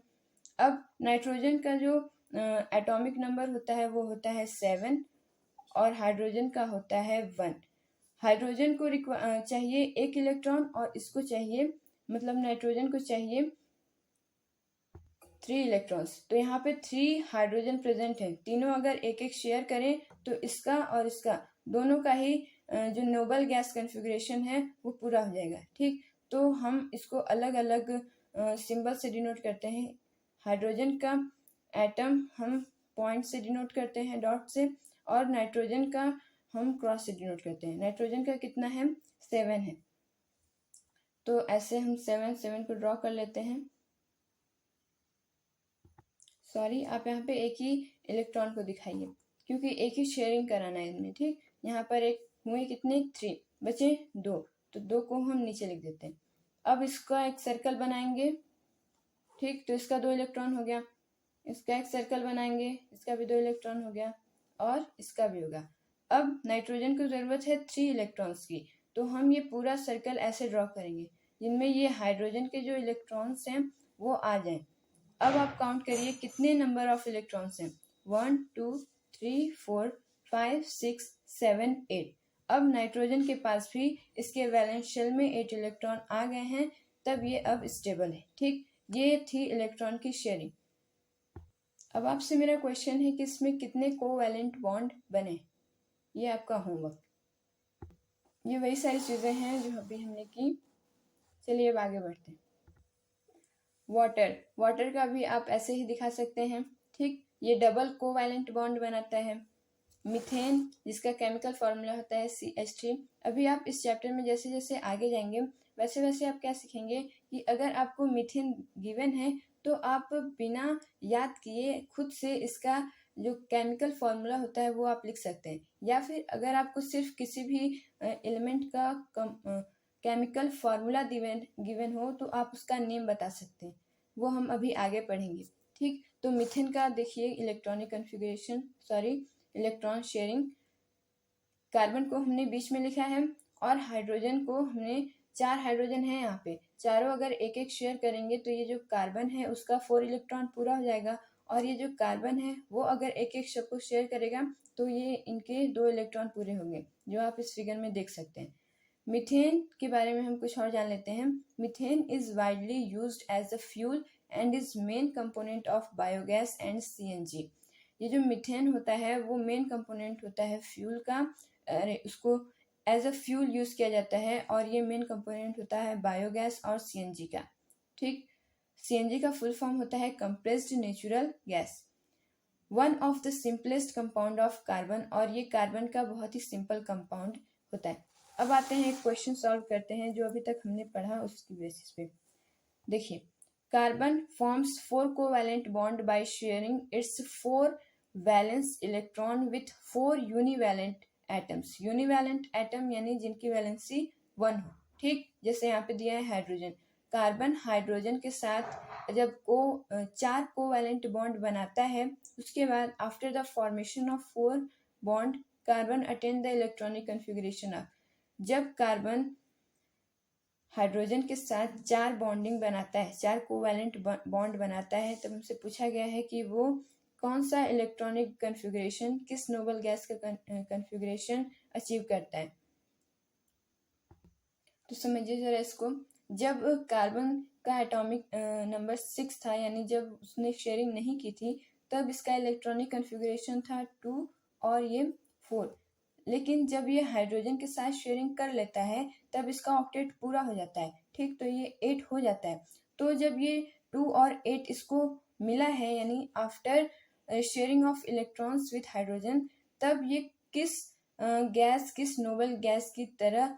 अब नाइट्रोजन का जो एटॉमिक नंबर होता है वो होता है 7 और हाइड्रोजन का होता है 1। हाइड्रोजन को चाहिए 1 इलेक्ट्रॉन और इसको चाहिए, मतलब नाइट्रोजन को चाहिए 3 इलेक्ट्रॉन्स। तो यहाँ पे 3 हाइड्रोजन प्रेजेंट है, तीनों अगर एक एक शेयर करें तो इसका और इसका दोनों का ही जो नोबल गैस कॉन्फ़िगरेशन है वो पूरा हो जाएगा, ठीक। तो हम इसको अलग अलग सिंबल से डिनोट करते हैं। हाइड्रोजन का एटम हम पॉइंट से डिनोट करते हैं, डॉट से, और नाइट्रोजन का हम क्रॉस से डिनोट करते हैं। नाइट्रोजन का कितना है, 7 है, तो ऐसे हम 7 को ड्रॉ कर लेते हैं। सॉरी, आप यहाँ पे एक ही इलेक्ट्रॉन को दिखाइए क्योंकि एक ही शेयरिंग कराना है इनमें, ठीक। यहाँ पर एक हुए कितने, 3 बचे 2, तो 2 को हम नीचे लिख देते हैं। अब इसका एक सर्कल बनाएंगे, ठीक, तो इसका 2 इलेक्ट्रॉन हो गया। इसका एक सर्कल बनाएंगे, इसका भी 2 इलेक्ट्रॉन हो गया और इसका भी होगा। अब नाइट्रोजन को जरूरत है 3 इलेक्ट्रॉन्स की, तो हम ये पूरा सर्कल ऐसे ड्रॉ करेंगे जिनमें ये हाइड्रोजन के जो इलेक्ट्रॉन्स हैं वो आ जाएं। अब आप काउंट करिए कितने नंबर ऑफ इलेक्ट्रॉन्स हैं, 1 2 3 4 5 6 7 8। अब नाइट्रोजन के पास भी इसके वैलेंस शेल में 8 इलेक्ट्रॉन आ गए हैं, तब ये अब स्टेबल है, ठीक। ये थी इलेक्ट्रॉन की शेयरिंग। अब आपसे मेरा क्वेश्चन है कि इसमें कितने कोवैलेंट बॉन्ड बने, ये आपका होमवर्क। ये वही सारी चीज़ें हैं जो अभी हमने की। चलिए अब आगे बढ़ते हैं। वाटर का भी आप ऐसे ही दिखा सकते हैं, ठीक। ये डबल कोवैलेंट बॉन्ड बनाता है। मीथेन जिसका केमिकल फॉर्मूला होता है CH3। अभी आप इस चैप्टर में जैसे जैसे आगे जाएंगे वैसे वैसे आप क्या सीखेंगे कि अगर आपको मीथेन गिवन है तो आप बिना याद किए खुद से इसका जो केमिकल फॉर्मूला होता है वो आप लिख सकते हैं, या फिर अगर आपको सिर्फ किसी भी एलिमेंट का केमिकल फॉर्मूला गिवन हो तो आप उसका नेम बता सकते हैं, वो हम अभी आगे पढ़ेंगे, ठीक। तो मीथेन का देखिए electronic configuration, sorry electron sharing. Carbon को हमने बीच में लिखा है और हाइड्रोजन को हमने 4 हाइड्रोजन है यहाँ पे, चारों अगर एक एक शेयर करेंगे तो ये जो कार्बन है उसका 4 इलेक्ट्रॉन पूरा हो जाएगा, और ये जो कार्बन है वो अगर एक एक सबको शेयर करेगा तो ये इनके 2 इलेक्ट्रॉन पूरे होंगे, जो आप इस फिगर में देख सकते हैं। मीथेन के बारे में हम कुछ और जान लेते हैं। Methane is widely used as a fuel and is main component of biogas and CNG। ये जो मीथेन होता है वो मेन कंपोनेंट होता है फ्यूल का, उसको एज अ फ्यूल यूज किया जाता है, और ये मेन कंपोनेंट होता है बायोगैस और CNG का, ठीक। CNG का फुल फॉर्म होता है compressed natural gas. One of the simplest compound of carbon, और ये कार्बन का बहुत ही सिंपल कंपाउंड होता है। अब आते हैं एक क्वेश्चन सॉल्व करते हैं जो अभी तक हमने पढ़ा उसकी बेसिस पे। देखिए, carbon forms 4 covalent bond by sharing its 4 valence electron with 4 univalent atoms. Univalent atom यानी जिनकी वैलेंसी 1 हो, ठीक। जैसे यहाँ पे दिया है हाइड्रोजन। कार्बन हाइड्रोजन के साथ जब 4 कोवैलेंट बॉन्ड बनाता है उसके बाद after the formation of 4 bond carbon attain the electronic configuration of. जब कार्बन हाइड्रोजन के साथ 4 बॉन्डिंग बनाता है, 4 कोवैलेंट बॉन्ड बनाता है, तब हमसे पूछा गया है कि वो कौन सा इलेक्ट्रॉनिक कॉन्फ़िगरेशन, किस नोबल गैस का कॉन्फ़िगरेशन अचीव करता है। तो समझिए जरा इसको। जब कार्बन का एटॉमिक नंबर 6 था, यानी जब उसने शेयरिंग नहीं की थी, तब इसका इलेक्ट्रॉनिक कॉन्फ़िगरेशन था 2 और ये 4। लेकिन जब ये हाइड्रोजन के साथ शेयरिंग कर लेता है तब इसका ऑक्टेट पूरा हो जाता है, ठीक। तो ये 8 हो जाता है। तो जब ये 2 और 8 इसको मिला है, यानी after sharing of electrons with hydrogen, तब ये किस गैस, किस नोबल गैस की तरह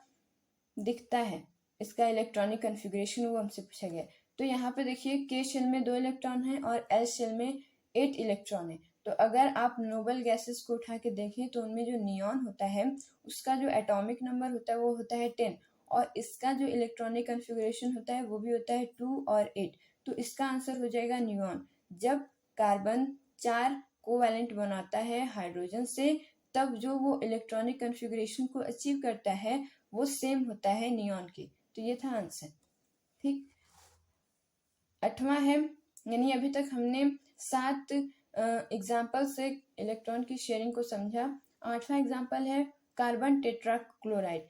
दिखता है, इसका इलेक्ट्रॉनिक कन्फिग्रेशन वो हमसे पूछा गया। तो यहाँ पे देखिए के शेल में 2 इलेक्ट्रॉन है और एस शेल में 8 इलेक्ट्रॉन है। तो अगर आप नोबल गैसेस को उठा के देखें तो उनमें जो नियॉन होता है उसका जो एटॉमिक नंबर होता है वो होता है 10, और इसका जो इलेक्ट्रॉनिक कन्फिग्रेशन होता है वो भी होता है 2 और 8। तो इसका आंसर हो जाएगा नियॉन। जब कार्बन 4 कोवैलेंट बनाता है हाइड्रोजन से, तब जो वो इलेक्ट्रॉनिक कन्फिग्रेशन को अचीव करता है वो सेम होता है नियॉन के। तो ये था आंसर, ठीक। 8वां है, यानी अभी तक हमने 7 एग्जाम्पल से इलेक्ट्रॉन की शेयरिंग को समझा। 8वां एग्जाम्पल है कार्बन टेट्राक्लोराइड।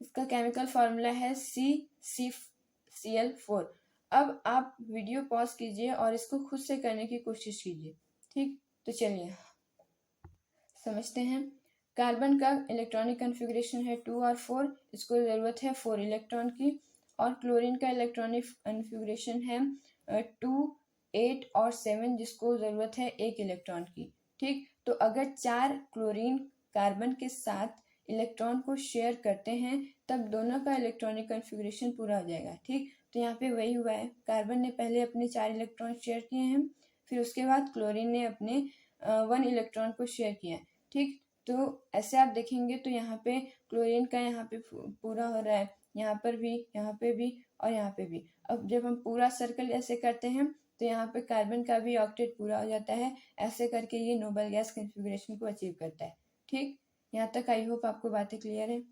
इसका केमिकल फॉर्मूला है CCl4। अब आप वीडियो पॉज कीजिए और इसको खुद से करने की कोशिश कीजिए, ठीक। तो चलिए समझते हैं। कार्बन का इलेक्ट्रॉनिक कन्फिग्रेशन है 2 और 4, इसको ज़रूरत है 4 इलेक्ट्रॉन की। और क्लोरीन का इलेक्ट्रॉनिक कन्फिग्रेशन है 2, 8 और 7, जिसको ज़रूरत है 1 इलेक्ट्रॉन की, ठीक। तो अगर 4 क्लोरीन कार्बन के साथ इलेक्ट्रॉन को शेयर करते हैं तब दोनों का इलेक्ट्रॉनिक कन्फिग्रेशन पूरा हो जाएगा, ठीक। तो यहाँ पे वही हुआ है, कार्बन ने पहले अपने 4 इलेक्ट्रॉन शेयर किए हैं, फिर उसके बाद क्लोरीन ने अपने 1 इलेक्ट्रॉन को शेयर किया, ठीक। तो ऐसे आप देखेंगे तो यहाँ पे क्लोरीन का यहाँ पे पूरा हो रहा है, यहाँ पर भी, यहाँ पे भी और यहाँ पे भी। अब जब हम पूरा सर्कल ऐसे करते हैं तो यहाँ पे कार्बन का भी ऑक्टेट पूरा हो जाता है। ऐसे करके ये नोबल गैस कन्फिग्रेशन को अचीव करता है, ठीक। यहाँ तक आई होप आपको बातें क्लियर है।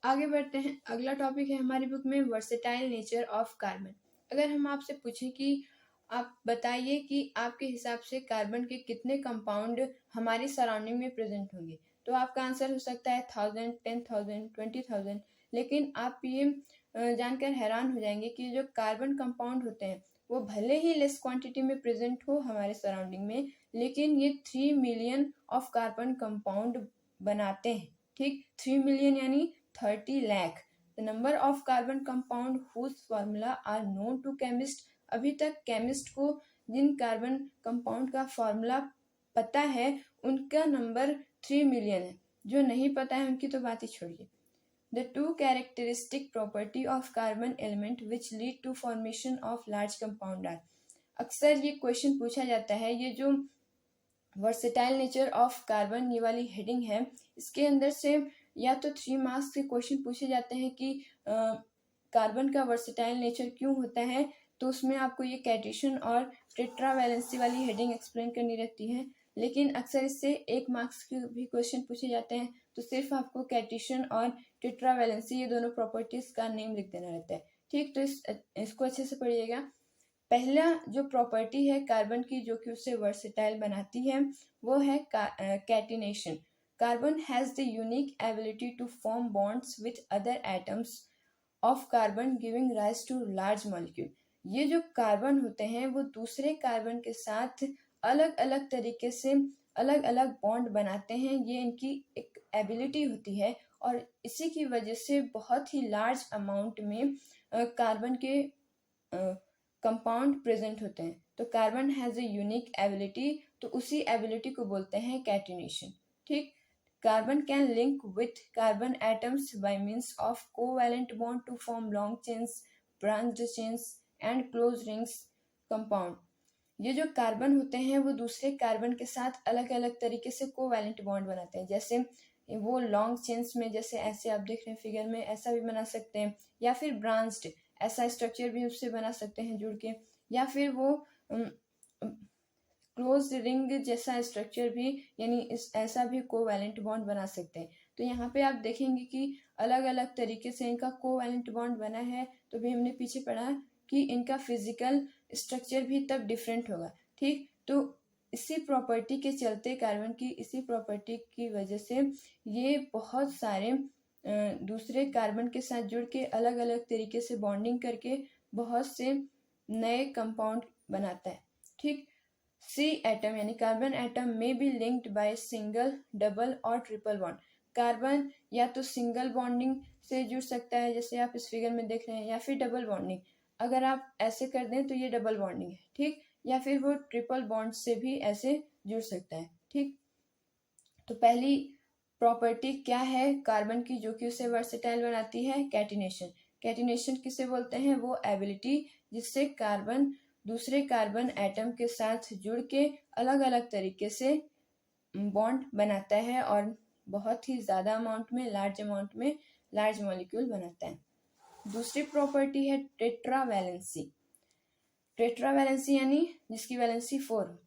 आगे बढ़ते हैं। अगला टॉपिक है हमारी बुक में वर्सेटाइल नेचर ऑफ कार्बन। अगर हम आपसे पूछें कि आप बताइए कि आपके हिसाब से कार्बन के कितने कंपाउंड हमारी सराउंडिंग में प्रेजेंट होंगे, तो आपका आंसर हो सकता है 1000, 10,000, 20,000। लेकिन आप ये जानकर हैरान हो जाएंगे कि जो कार्बन कंपाउंड होते हैं वो भले ही लेस क्वांटिटी में प्रेजेंट हो हमारे सराउंडिंग में, लेकिन ये 3 मिलियन ऑफ कार्बन कंपाउंड बनाते हैं, ठीक। 3 मिलियन यानी 30 lakh। The number of carbon compound whose formula are known to chemist। अभी तक केमिस्ट को जिन कार्बन कंपाउंड का फॉर्मूला पता है उनका नंबर 3 मिलियन है। जो नहीं पता है उनकी तो बात ही छोड़िए। The two characteristic property of carbon element which lead to formation of large compound are। अक्सर ये क्वेश्चन पूछा जाता है, ये जो वर्सेटाइल नेचर ऑफ कार्बन ये वाली हेडिंग है, इसके अंदर से या तो 3 मार्क्स के क्वेश्चन पूछे जाते हैं कि कार्बन का वर्सेटाइल नेचर क्यों होता है, तो उसमें आपको ये कैटिशन और टेट्रावैलेंसी वाली हेडिंग एक्सप्लेन करनी रहती है। लेकिन अक्सर इससे 1 मार्क्स के भी क्वेश्चन पूछे जाते हैं, तो सिर्फ आपको कैटिशन और टेट्रावैलेंसी ये दोनों प्रॉपर्टीज का नेम लिख देना रहता है, ठीक। तो इसको अच्छे से पढ़िएगा। पहला जो प्रॉपर्टी है कार्बन की जो कि उसे वर्सेटाइल बनाती है वो है catenation. Carbon has the unique ability to form bonds with other atoms of carbon giving rise to large molecule. ये जो कार्बन होते हैं वो दूसरे कार्बन के साथ अलग अलग तरीके से अलग अलग बॉन्ड बनाते हैं, ये इनकी एक एबिलिटी होती है। और इसी की वजह से बहुत ही लार्ज अमाउंट में कार्बन के कंपाउंड प्रेजेंट होते हैं। तो carbon has a unique ability, तो उसी एबिलिटी को बोलते हैं कैटिनेशन, ठीक। Carbon can link with carbon atoms by means of covalent bond to form long chains, branched chains and close rings compound। ये जो कार्बन होते हैं वो दूसरे कार्बन के साथ अलग अलग तरीके से कोवैलेंट बॉन्ड बनाते हैं। जैसे वो लॉन्ग चेन्स में, जैसे ऐसे आप देख रहे हैं फिगर में, ऐसा भी बना सकते हैं, या फिर ब्रांच्ड ऐसा स्ट्रक्चर भी उससे बना सकते हैं जुड़ के, या फिर वो क्लोज रिंग जैसा स्ट्रक्चर भी, यानी इस ऐसा भी कोवैलेंट बॉन्ड बना सकते हैं। तो यहाँ पे आप देखेंगे कि अलग अलग तरीके से इनका कोवैलेंट बॉन्ड बना है। तो भी हमने पीछे पढ़ा कि इनका फिजिकल स्ट्रक्चर भी तब डिफरेंट होगा, ठीक। तो इसी प्रॉपर्टी के चलते, कार्बन की इसी प्रॉपर्टी की वजह से ये बहुत सारे दूसरे कार्बन के साथ जुड़ के अलग अलग तरीके से बॉन्डिंग करके बहुत से नए कंपाउंड बनाता है, ठीक। सी एटम यानी कार्बन एटम में be linked by single, double और ट्रिपल बॉन्ड। कार्बन या तो सिंगल बॉन्डिंग से जुड़ सकता है, जैसे आप इस फिगर में देख रहे हैं, या फिर डबल बॉन्डिंग। अगर आप ऐसे कर दें तो ये डबल बॉन्डिंग है, ठीक। या फिर वो ट्रिपल बॉन्ड से भी ऐसे जुड़ सकता है, ठीक। तो पहली प्रॉपर्टी क्या है कार्बन की जो कि उसे वर्सेटाइल बनाती है? कैटिनेशन। कैटिनेशन किसे बोलते हैं? वो एबिलिटी जिससे कार्बन दूसरे कार्बन एटम के साथ जुड़ के अलग अलग तरीके से बॉन्ड बनाता है और बहुत ही ज़्यादा अमाउंट में, लार्ज अमाउंट में लार्ज मॉलिक्यूल बनाता है। दूसरी प्रॉपर्टी है टेट्रावैलेंसी। टेट्रावैलेंसी यानी जिसकी वैलेंसी 4।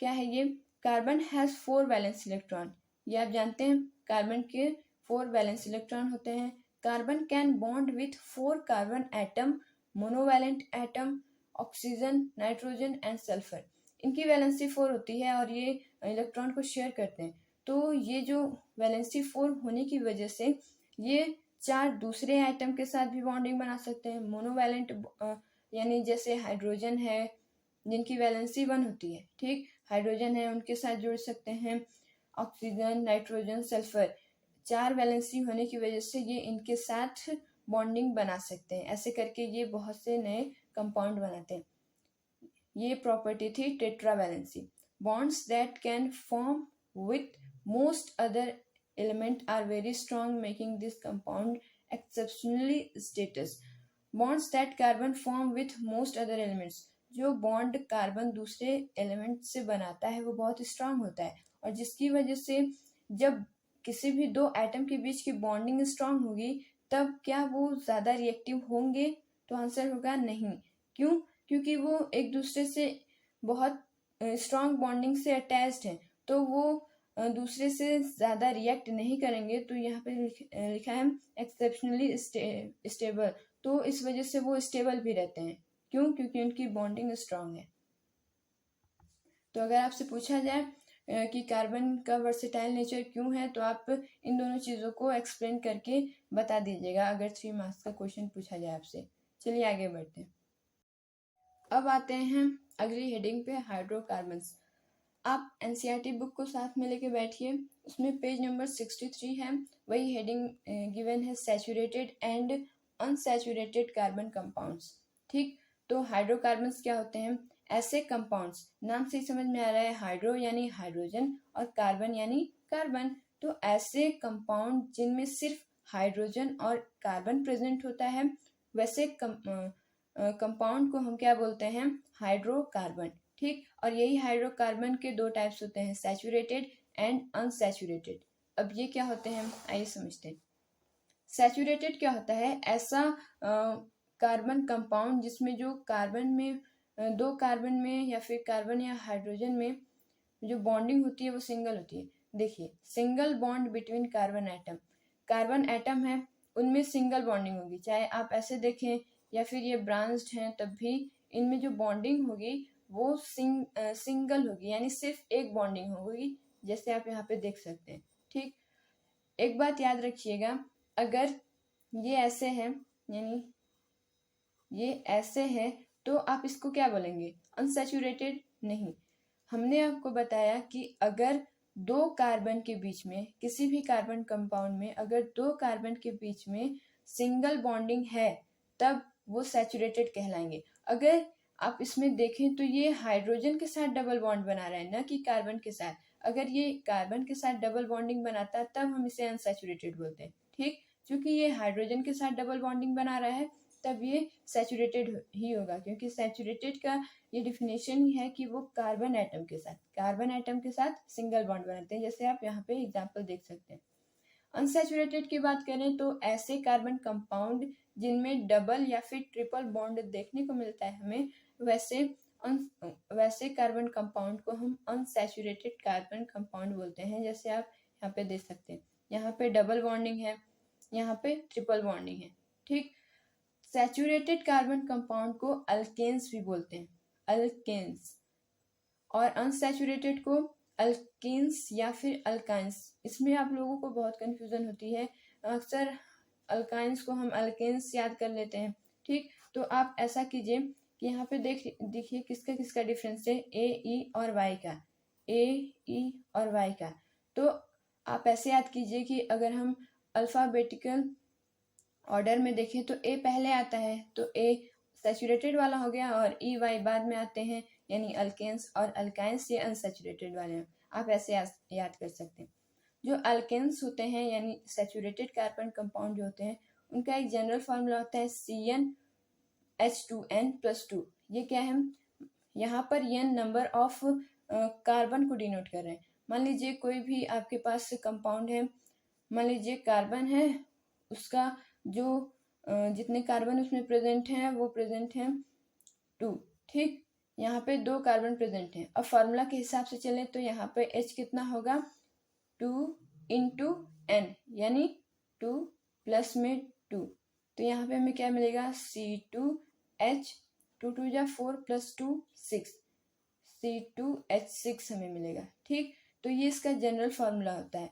क्या है ये? Carbon has 4 valence electron. ये आप जानते हैं कार्बन के 4 वैलेंस इलेक्ट्रॉन होते हैं। Carbon can bond with 4 carbon atom, monovalent atom, oxygen, nitrogen and sulphur. इनकी वैलेंसी 4 होती है और ये इलेक्ट्रॉन को शेयर करते हैं। तो ये जो वैलेंसी 4 होने की वजह से ये 4 दूसरे एटम के साथ भी बॉन्डिंग बना सकते हैं। मोनोवैलेंट यानी जैसे हाइड्रोजन है जिनकी वैलेंसी 1 होती है, ठीक। हाइड्रोजन है उनके साथ जुड़ सकते हैं। ऑक्सीजन, नाइट्रोजन, सल्फर, 4 वैलेंसी होने की वजह से ये इनके साथ बॉन्डिंग बना सकते हैं। ऐसे करके ये बहुत से नए कंपाउंड बनाते हैं। ये प्रॉपर्टी थी tetravalency. Bonds that can form with most other element are very strong, making this compound exceptionally status. Bonds that carbon form with most other elements, जो बॉन्ड कार्बन दूसरे एलिमेंट से बनाता है वो बहुत स्ट्रांग होता है और जिसकी वजह से जब किसी भी दो एटम के बीच की बॉन्डिंग स्ट्रांग होगी तब क्या वो ज़्यादा रिएक्टिव होंगे? तो आंसर होगा नहीं। क्यों? क्योंकि वो एक दूसरे से बहुत स्ट्रांग बॉन्डिंग से अटैच्ड हैं, तो वो दूसरे से ज़्यादा रिएक्ट नहीं करेंगे। तो यहाँ पे लिखा है एक्सेप्शनली स्टेबल, तो इस वजह से वो स्टेबल भी रहते हैं। क्यों? क्योंकि उनकी बॉन्डिंग स्ट्रांग है। तो अगर आपसे पूछा जाए कि कार्बन का वर्सेटाइल नेचर क्यों है, तो आप इन दोनों चीज़ों को एक्सप्लेन करके बता दीजिएगा अगर 3 मार्क्स का क्वेश्चन पूछा जाए आपसे। चलिए आगे बढ़ते हैं। अब आते हैं अगली हेडिंग पे, हाइड्रोकार्बन्स। आप एनसीईआरटी बुक को साथ में लेके बैठिए, उसमें पेज नंबर 63 है, वही हेडिंग गिवन है saturated and unsaturated carbon compounds, ठीक। तो हाइड्रोकार्बन्स क्या होते हैं? ऐसे कंपाउंड्स, नाम से ही समझ में आ रहा है, हाइड्रो यानी हाइड्रोजन और कार्बन यानी कार्बन। तो ऐसे कंपाउंड जिनमें सिर्फ हाइड्रोजन और कार्बन प्रेजेंट होता है, वैसे कंपाउंड को हम क्या बोलते हैं? हाइड्रोकार्बन, ठीक। और यही हाइड्रोकार्बन के 2 टाइप्स होते हैं, सैचुरेटेड एंड अनसैचुरेटेड। अब ये क्या होते हैं, आइए समझते हैं। सैचुरेटेड क्या होता है? ऐसा कार्बन कंपाउंड जिसमें जो कार्बन में 2 कार्बन में या फिर कार्बन या हाइड्रोजन में जो बॉन्डिंग होती है वो सिंगल होती है। देखिए, single bond between carbon atom है उनमें सिंगल बॉन्डिंग होगी, चाहे आप ऐसे देखें या फिर ये ब्रांच्ड हैं तब भी इनमें जो बॉन्डिंग होगी वो सिंगल होगी, यानी सिर्फ एक बॉन्डिंग होगी, जैसे आप यहाँ पे देख सकते हैं, ठीक। एक बात याद रखिएगा, अगर ये ऐसे है यानी ये ऐसे है तो आप इसको क्या बोलेंगे? अनसैचुरेटेड नहीं। हमने आपको बताया कि अगर 2 कार्बन के बीच में, किसी भी कार्बन कंपाउंड में अगर 2 कार्बन के बीच में सिंगल बॉन्डिंग है तब वो सैचुरेटेड कहलाएंगे। अगर आप इसमें देखें तो ये हाइड्रोजन के साथ डबल बॉन्ड बना रहा है, ना कि कार्बन के साथ। अगर ये कार्बन के साथ डबल बॉन्डिंग बनाता है तब हम इसे अनसैचुरेटेड बोलते हैं, ठीक। क्योंकि ये हाइड्रोजन के साथ डबल बॉन्डिंग बना रहा है तब ये सैचुरेटेड ही होगा, क्योंकि सैचुरेटेड का ये डिफिनेशन ही है कि वो कार्बन एटम के साथ सिंगल बॉन्ड बनाते हैं, जैसे आप यहाँ पे एग्जांपल देख सकते हैं। अनसैचुरेटेड की बात करें तो ऐसे कार्बन कंपाउंड जिनमें डबल या फिर ट्रिपल बॉन्ड देखने को मिलता है हमें, वैसे कार्बन कंपाउंड को हम अनसैचुरेटेड कार्बन कंपाउंड बोलते हैं। जैसे आप यहाँ पे देख सकते हैं, यहाँ पे डबल बॉन्डिंग है, यहाँ पे ट्रिपल बॉन्डिंग है, ठीक। सैचुरेटेड कार्बन कंपाउंड को अल्केन्स भी बोलते हैं, अल्केन्स। और अनसैचुरेटेड को अल्कीन्स या फिर अल्काइंस। इसमें आप लोगों को बहुत कन्फ्यूजन होती है, अक्सर अल्काइंस को हम अल्केन्स याद कर लेते हैं, ठीक। तो आप ऐसा कीजिए कि यहाँ पे देखिए किसका किसका डिफरेंस है, ए ई और वाई का, ए ई और वाई का। तो आप ऐसे याद कीजिए कि अगर हम अल्फ़ाबेटिकल ऑर्डर में देखें तो ए पहले आता है, तो ए सैचुरेटेड वाला हो गया और ई वाई बाद में आते हैं, यानी अल्केन्स और अल्काइंस ये अनसैचुरेटेड वाले हैं। आप ऐसे याद कर सकते हैं। जो अल्केन्स होते हैं यानी सैचुरेटेड कार्बन कंपाउंड जो होते हैं, उनका एक जनरल फार्मूला होता है CnH2n+2। ये क्या है, यहाँ पर n नंबर ऑफ कार्बन को डिनोट कर रहे हैं। मान लीजिए कोई भी आपके पास कंपाउंड है, मान लीजिए कार्बन है, उसका जो जितने कार्बन उसमें प्रेजेंट हैं वो प्रेजेंट हैं 2, ठीक। यहाँ पे 2 कार्बन प्रेजेंट हैं। अब फार्मूला के हिसाब से चले तो यहाँ पे H कितना होगा, 2 × n, यानी 2 प्लस में 2। तो यहाँ पे हमें क्या मिलेगा, C2H, 2 2 जा 4 + 2 6, C2H6 हमें मिलेगा, ठीक। तो ये इसका जनरल फार्मूला होता है।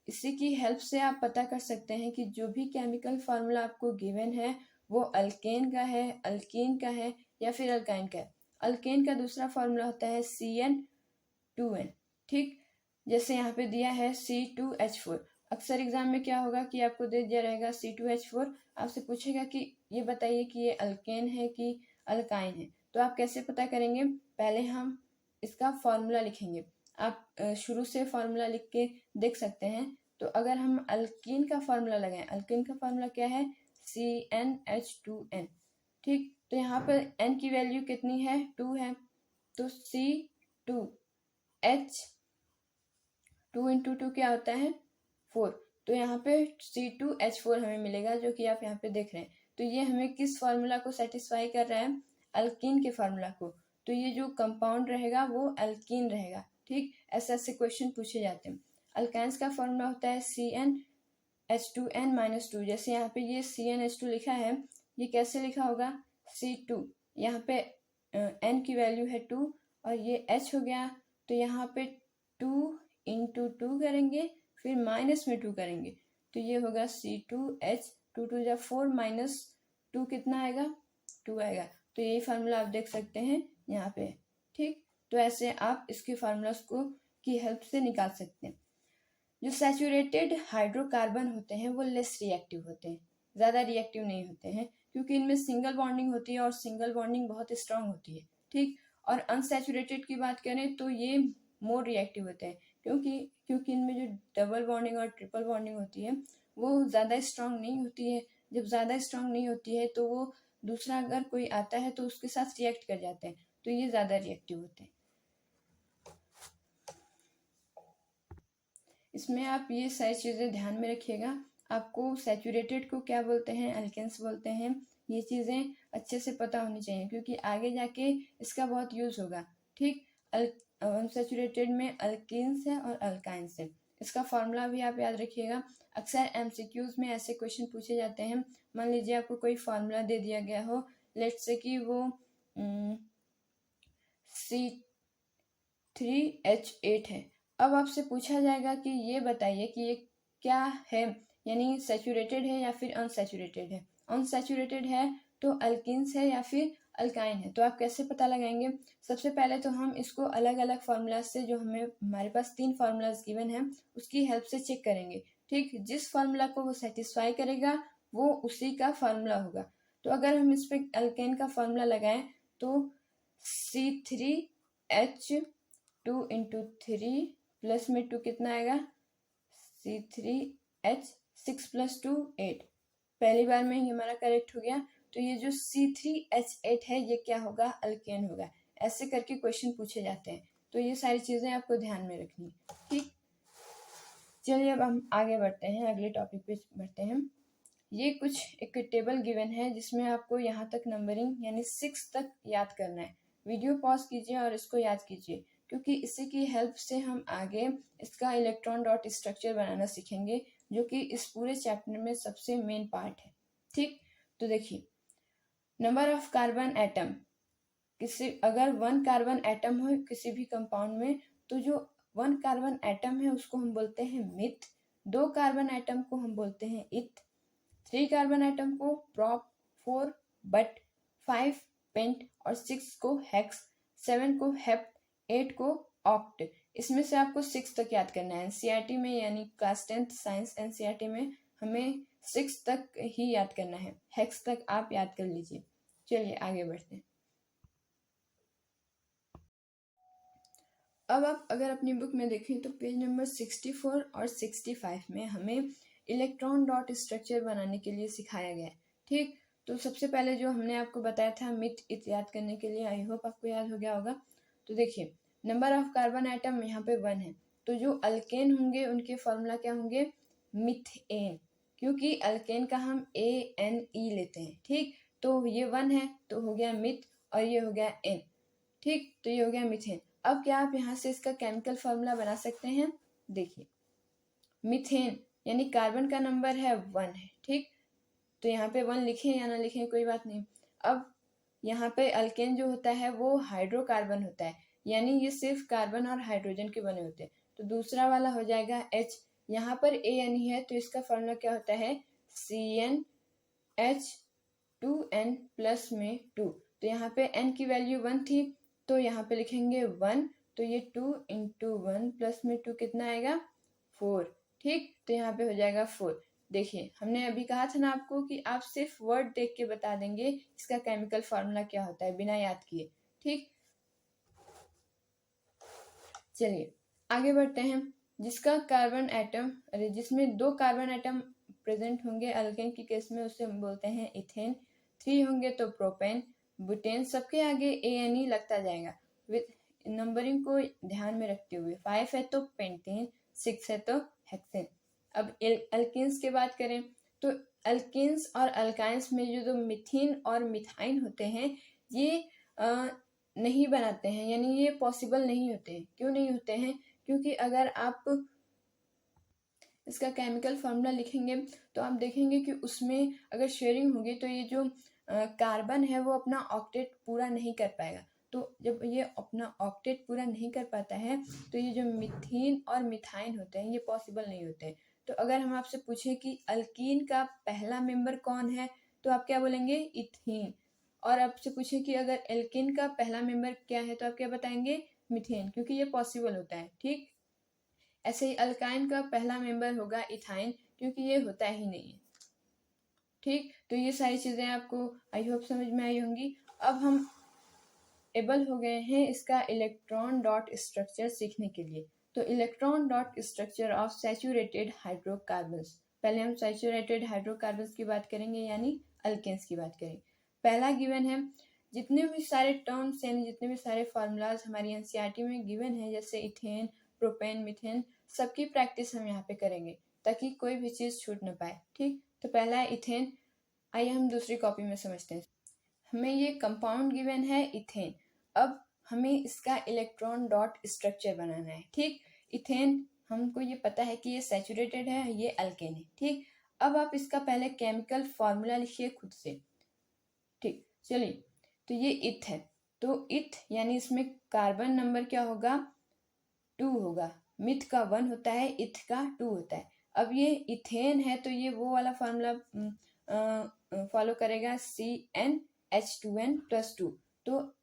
इसी की हेल्प से आप पता कर सकते हैं कि जो भी केमिकल फार्मूला आपको गिवन है वो अल्केन का है, अल्कीन का है या फिर अल्काइन का है। अल्केन का दूसरा फार्मूला होता है CN2N, ठीक। जैसे यहाँ पे दिया है C2H4। अक्सर एग्जाम में क्या होगा कि आपको दे दिया रहेगा C2H4, आपसे पूछेगा कि ये बताइए कि ये अल्केन है कि अल्काइन है। तो आप कैसे पता करेंगे, पहले हम इसका फॉर्मूला लिखेंगे। आप शुरू से फॉर्मूला लिख के देख सकते हैं। तो अगर हम अल्कीन का फॉर्मूला लगाएं, अल्कीन का फॉर्मूला क्या है, CnH2n, ठीक। तो यहाँ पर n की वैल्यू कितनी है, 2 है, तो C2H 2 × 2 क्या होता है, 4। तो यहाँ पे C2H4 हमें मिलेगा, जो कि आप यहाँ पे देख रहे हैं। तो ये हमें किस फार्मूला को सेटिस्फाई कर रहा है, अल्कीन के फार्मूला को। तो ये जो कंपाउंड रहेगा वो अल्कीन रहेगा, ठीक। ऐसे ऐसे क्वेश्चन पूछे जाते हैं। अल्काइंस का फार्मूला होता है CnH2n-2। जैसे यहाँ पे ये CnH2 लिखा है, ये कैसे लिखा होगा, C2, यहाँ पे n की वैल्यू है 2 और ये H हो गया, तो यहाँ पे 2 × 2 करेंगे, फिर माइनस में 2 करेंगे, तो ये होगा C2H, 2 2 जा 4 -2 कितना आएगा, 2 आएगा। तो यही फार्मूला आप देख सकते हैं यहाँ पे, ठीक। तो ऐसे आप इसके फार्मूलास को की हेल्प से निकाल सकते हैं। जो सैचुरेटेड हाइड्रोकार्बन होते हैं वो लेस रिएक्टिव होते हैं, ज़्यादा रिएक्टिव नहीं होते हैं, क्योंकि इनमें सिंगल बॉन्डिंग होती है और सिंगल बॉन्डिंग बहुत स्ट्रांग होती है, ठीक। और अनसैचुरेटेड की बात करें तो ये मोर रिएक्टिव होते हैं, क्योंकि इनमें जो डबल बॉन्डिंग और ट्रिपल बॉन्डिंग होती है वो ज़्यादा स्ट्रांग नहीं होती है। जब ज़्यादा स्ट्रांग नहीं होती है तो वो दूसरा अगर कोई आता है तो उसके साथ रिएक्ट कर जाते हैं, तो ये ज़्यादा रिएक्टिव होते हैं। इसमें आप ये सारी चीज़ें ध्यान में रखिएगा। आपको सैचुरेटेड को क्या बोलते हैं, अल्केन्स बोलते हैं, ये चीज़ें अच्छे से पता होनी चाहिए, क्योंकि आगे जाके इसका बहुत यूज़ होगा, ठीक। अनसैचुरेटेड में अल्कीन्स है और अल्काइंस है। इसका फॉर्मूला भी आप याद रखिएगा। अक्सर MCQs में ऐसे क्वेश्चन पूछे जाते हैं। मान लीजिए आपको कोई फार्मूला दे दिया गया हो, लेट्स से कि वो C3H8 है। अब आपसे पूछा जाएगा कि ये बताइए कि ये क्या है, यानी सैचुरेटेड है या फिर अनसैचुरेटेड है। अनसैचुरेटेड है तो अल्किन्स है या फिर अल्काइन है। तो आप कैसे पता लगाएंगे, सबसे पहले तो हम इसको अलग अलग फार्मूला से, जो हमारे पास 3 फार्मूलाज गिवन है, उसकी हेल्प से चेक करेंगे, ठीक। जिस फार्मूला को वो सेटिस्फाई करेगा वो उसी का फार्मूला होगा। तो अगर हम इस पर अल्केन का फार्मूला लगाएं तो C3H 2 × 3 प्लस में 2 कितना आएगा, C3H6 + 2 8। पहली बार में ही हमारा करेक्ट हो गया। तो ये जो C3H8 है ये क्या होगा, अल्केन होगा। ऐसे करके क्वेश्चन पूछे जाते हैं, तो ये सारी चीज़ें आपको ध्यान में रखनी, ठीक। चलिए अब हम आगे बढ़ते हैं, अगले टॉपिक पे बढ़ते हैं। ये कुछ एक टेबल गिवन है जिसमें आपको यहाँ तक नंबरिंग यानी 6 तक याद करना है। वीडियो पॉज कीजिए और इसको याद कीजिए, क्योंकि इसी की हेल्प से हम आगे इसका इलेक्ट्रॉन डॉट स्ट्रक्चर बनाना सीखेंगे, जो कि इस पूरे चैप्टर में सबसे मेन पार्ट है, ठीक। तो देखिए, नंबर ऑफ कार्बन एटम, अगर 1 कार्बन एटम हो किसी भी कंपाउंड में, तो जो 1 कार्बन एटम है उसको हम बोलते हैं मिथ, 2 कार्बन एटम को हम बोलते हैं इथ, 3 कार्बन एटम को प्रॉप, 4 बट, 5 पेंट और 6 को हेक्स, 7 को हेप्ट, 8 को ऑक्ट। इसमें से आपको 6 तक याद करना है। एनसीईआरटी में यानी क्लास 10th साइंस एनसीईआरटी में हमें 6 तक ही याद करना है, हेक्स तक आप याद कर लीजिए। चलिए आगे बढ़ते हैं। अब आप अगर अपनी बुक में देखें तो पेज नंबर 64 और 65 में हमें इलेक्ट्रॉन डॉट स्ट्रक्चर बनाने के लिए सिखाया गया है। ठीक, तो सबसे पहले जो हमने आपको बताया था मिथ इथ याद करने के लिए, आई होप आपको याद हो गया होगा। तो देखिए, नंबर ऑफ कार्बन आइटम यहाँ पे 1 है, तो जो अल्केन होंगे उनके फॉर्मूला क्या होंगे, मिथेन, क्योंकि अल्केन का हम ANE लेते हैं। ठीक, तो ये 1 है तो हो गया मिथ और ये हो गया एन। ठीक, तो ये हो गया मिथेन। अब क्या आप यहाँ से इसका केमिकल फॉर्मूला बना सकते हैं। देखिए, मीथेन यानी कार्बन का नंबर है 1 है। ठीक, तो यहाँ पे 1 लिखें या ना लिखें कोई बात नहीं। अब यहाँ पे अल्केन जो होता है वो हाइड्रोकार्बन होता है, यानी ये सिर्फ कार्बन और हाइड्रोजन के बने होते हैं। तो दूसरा वाला हो जाएगा H, यहाँ पर ANE है तो इसका फॉर्मूला क्या होता है, CnH2n प्लस में 2। तो यहाँ पे n की वैल्यू 1 थी तो यहाँ पे लिखेंगे 1, तो ये 2 इंटू 1 प्लस में 2 कितना आएगा, 4। ठीक, तो यहाँ पे हो जाएगा 4। देखिए, हमने अभी कहा था ना आपको कि आप सिर्फ वर्ड देख के बता देंगे इसका केमिकल फॉर्मूला क्या होता है बिना याद किए। ठीक, चलिए आगे बढ़ते हैं। जिसका कार्बन एटम, अरे जिसमें 2 कार्बन एटम प्रेजेंट होंगे अल्केन की केस में, उसे हम बोलते हैं इथेन। 3 होंगे तो प्रोपेन, बुटेन, सबके आगे ANE लगता जाएगा विथ नंबरिंग को ध्यान में रखते हुए। 5 है तो पेंटेन, 6 है तो हेक्सेन। अब अल्केन्स की बात करें तो अल्केन्स और अल्काइंस में जो मिथीन और मिथाइन होते हैं ये नहीं बनाते हैं, यानी ये पॉसिबल नहीं होते हैं। क्यों नहीं होते हैं, क्योंकि अगर आप इसका केमिकल फॉर्मूला लिखेंगे तो आप देखेंगे कि उसमें अगर शेयरिंग होगी तो ये जो कार्बन है वो अपना ऑक्टेट पूरा नहीं कर पाएगा। तो जब ये अपना ऑक्टेट पूरा नहीं कर पाता है तो ये जो मिथीन और मिथाइन होते हैं ये पॉसिबल नहीं होते हैं। तो अगर हम आपसे पूछें कि अल्कीन का पहला मेंबर कौन है तो आप क्या बोलेंगे, इथीन। और आपसे पूछे कि अगर एल्केन का पहला मेंबर क्या है तो आप क्या बताएंगे, मीथेन, क्योंकि ये पॉसिबल होता है। ठीक, ऐसे ही अल्काइन का पहला मेंबर होगा इथाइन, क्योंकि ये होता ही नहीं है। ठीक, तो ये सारी चीज़ें आपको आई होप समझ में आई होंगी। अब हम एबल हो गए हैं इसका इलेक्ट्रॉन डॉट स्ट्रक्चर सीखने के लिए। तो electron dot structure of saturated hydrocarbons, पहले हम सैचुरेटेड हाइड्रोकार्बन्स की बात करेंगे यानी अल्केन्स की बात करेंगे। पहला गिवन है, जितने भी सारे टर्म्स यानी जितने भी सारे फार्मूलाज हमारी एनसीईआरटी में गिवन है, जैसे इथेन, प्रोपेन, मीथेन, सबकी प्रैक्टिस हम यहाँ पे करेंगे ताकि कोई भी चीज़ छूट ना पाए। ठीक, तो पहला है इथेन। आइए हम दूसरी कॉपी में समझते हैं। हमें ये कंपाउंड गिवन है इथेन। अब हमें इसका इलेक्ट्रॉन डॉट स्ट्रक्चर बनाना है। ठीक, इथेन हमको ये पता है कि ये सैचुरेटेड है, ये अल्केन है। ठीक, अब आप इसका पहले केमिकल फॉर्मूला लिखिए खुद से। ठीक, चलिए, तो ये इथ है, तो इथ यानी इसमें कार्बन नंबर क्या होगा, 2 होगा। मिथ का 1 होता है, इथ का 2 होता है। अब ये इथेन है तो ये वो वाला फॉर्मूला फॉलो करेगा, CnH2n प्लस 2। तो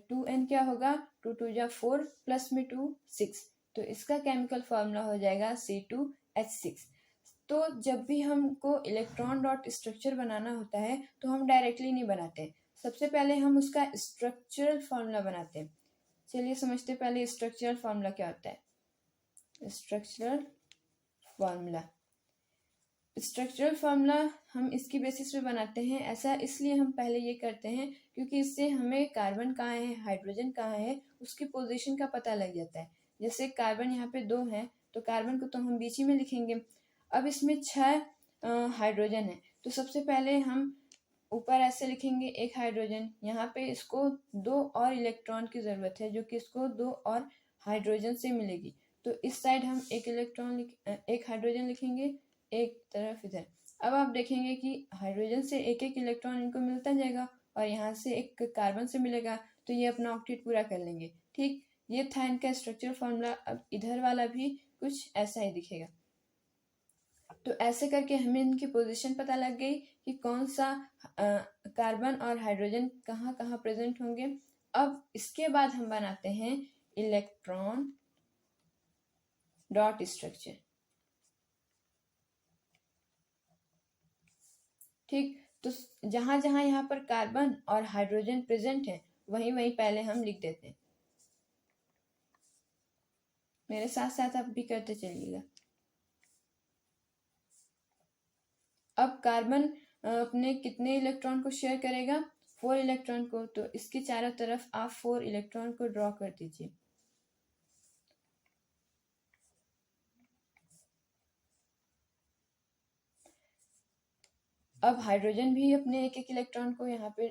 2n क्या होगा, 2 2 जा 4 प्लस में 2 6। तो इसका केमिकल फॉर्मूला हो जाएगा C2H6। तो जब भी हमको इलेक्ट्रॉन डॉट स्ट्रक्चर बनाना होता है तो हम डायरेक्टली नहीं बनाते, सबसे पहले हम उसका स्ट्रक्चरल फॉर्मूला बनाते हैं। चलिए समझते पहले स्ट्रक्चरल फॉर्मूला क्या होता है। स्ट्रक्चरल फॉर्मूला, स्ट्रक्चरल फार्मूला हम इसकी बेसिस पे बनाते हैं। ऐसा इसलिए हम पहले ये करते हैं क्योंकि इससे हमें कार्बन कहाँ है, हाइड्रोजन कहाँ है, उसकी पोजीशन का पता लग जाता है। जैसे कार्बन यहाँ पे 2 है तो कार्बन को तो हम बीच ही में लिखेंगे। अब इसमें 6 हाइड्रोजन है तो सबसे पहले हम ऊपर ऐसे लिखेंगे 1 हाइड्रोजन, यहाँ पे इसको 2 और इलेक्ट्रॉन की ज़रूरत है जो कि इसको 2 और हाइड्रोजन से मिलेगी। तो इस साइड हम 1 हाइड्रोजन लिखेंगे, एक तरफ इधर। अब आप देखेंगे कि हाइड्रोजन से 1 इलेक्ट्रॉन इनको मिलता जाएगा और यहाँ से एक कार्बन से मिलेगा, तो ये अपना ऑक्टेट पूरा कर लेंगे। ठीक, ये था इनका स्ट्रक्चर फॉर्मूला। अब इधर वाला भी कुछ ऐसा ही दिखेगा। तो ऐसे करके हमें इनकी पोजीशन पता लग गई कि कौन सा कार्बन और हाइड्रोजन कहाँ कहाँ प्रेजेंट होंगे। अब इसके बाद हम बनाते हैं इलेक्ट्रॉन डॉट स्ट्रक्चर। ठीक, तो जहां जहां यहाँ पर कार्बन और हाइड्रोजन प्रेजेंट है वहीं वहीं पहले हम लिख देते हैं। मेरे साथ साथ आप भी करते चलिएगा। अब कार्बन अपने कितने इलेक्ट्रॉन को शेयर करेगा? 4 इलेक्ट्रॉन को। तो इसके चारों तरफ आप 4 इलेक्ट्रॉन को ड्रॉ कर दीजिए। अब हाइड्रोजन भी अपने एक एक इलेक्ट्रॉन को यहाँ पे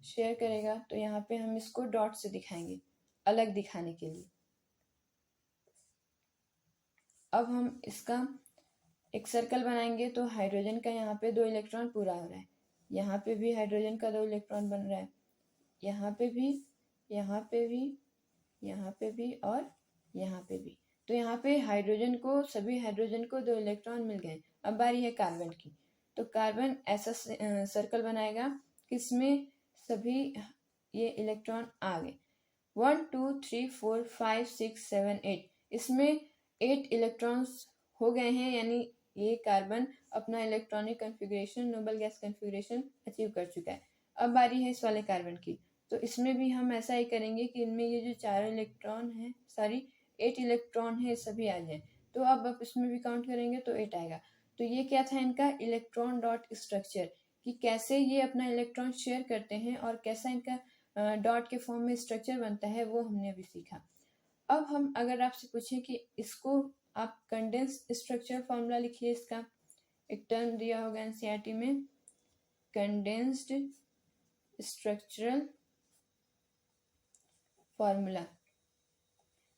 शेयर करेगा, तो यहाँ पे हम इसको डॉट से दिखाएंगे अलग दिखाने के लिए। अब हम इसका एक सर्कल बनाएंगे, तो हाइड्रोजन का यहाँ पे 2 इलेक्ट्रॉन पूरा हो रहा है, यहाँ पे भी हाइड्रोजन का 2 इलेक्ट्रॉन बन रहा है, यहाँ पे भी, यहाँ पे भी, यहाँ पे भी और यहाँ पे भी। तो यहाँ पे हाइड्रोजन को, सभी हाइड्रोजन को 2 इलेक्ट्रॉन मिल गए। अब बारी है कार्बन की। तो कार्बन ऐसा सर्कल बनाएगा किसमें सभी ये इलेक्ट्रॉन आ गए। 1 2 3 4 5 6 7 8, इसमें 8 इलेक्ट्रॉन्स हो गए हैं, यानी ये कार्बन अपना electronic configuration, noble gas configuration achieve कर चुका है। अब बारी है इस वाले कार्बन की। तो इसमें भी हम ऐसा ही करेंगे कि इनमें ये जो 4 इलेक्ट्रॉन है, सॉरी 8 इलेक्ट्रॉन है, सभी आ जाए। तो अब आप इसमें भी काउंट करेंगे तो 8 आएगा। तो ये क्या था इनका इलेक्ट्रॉन डॉट स्ट्रक्चर, कि कैसे ये अपना इलेक्ट्रॉन शेयर करते हैं और कैसा इनका डॉट के फॉर्म में स्ट्रक्चर बनता है, वो हमने अभी सीखा। अब हम अगर आपसे पूछें कि इसको आप कंडेंस स्ट्रक्चर फॉर्मूला लिखिए, इसका एक टर्म दिया होगा एनसीईआरटी में, condensed structural formula.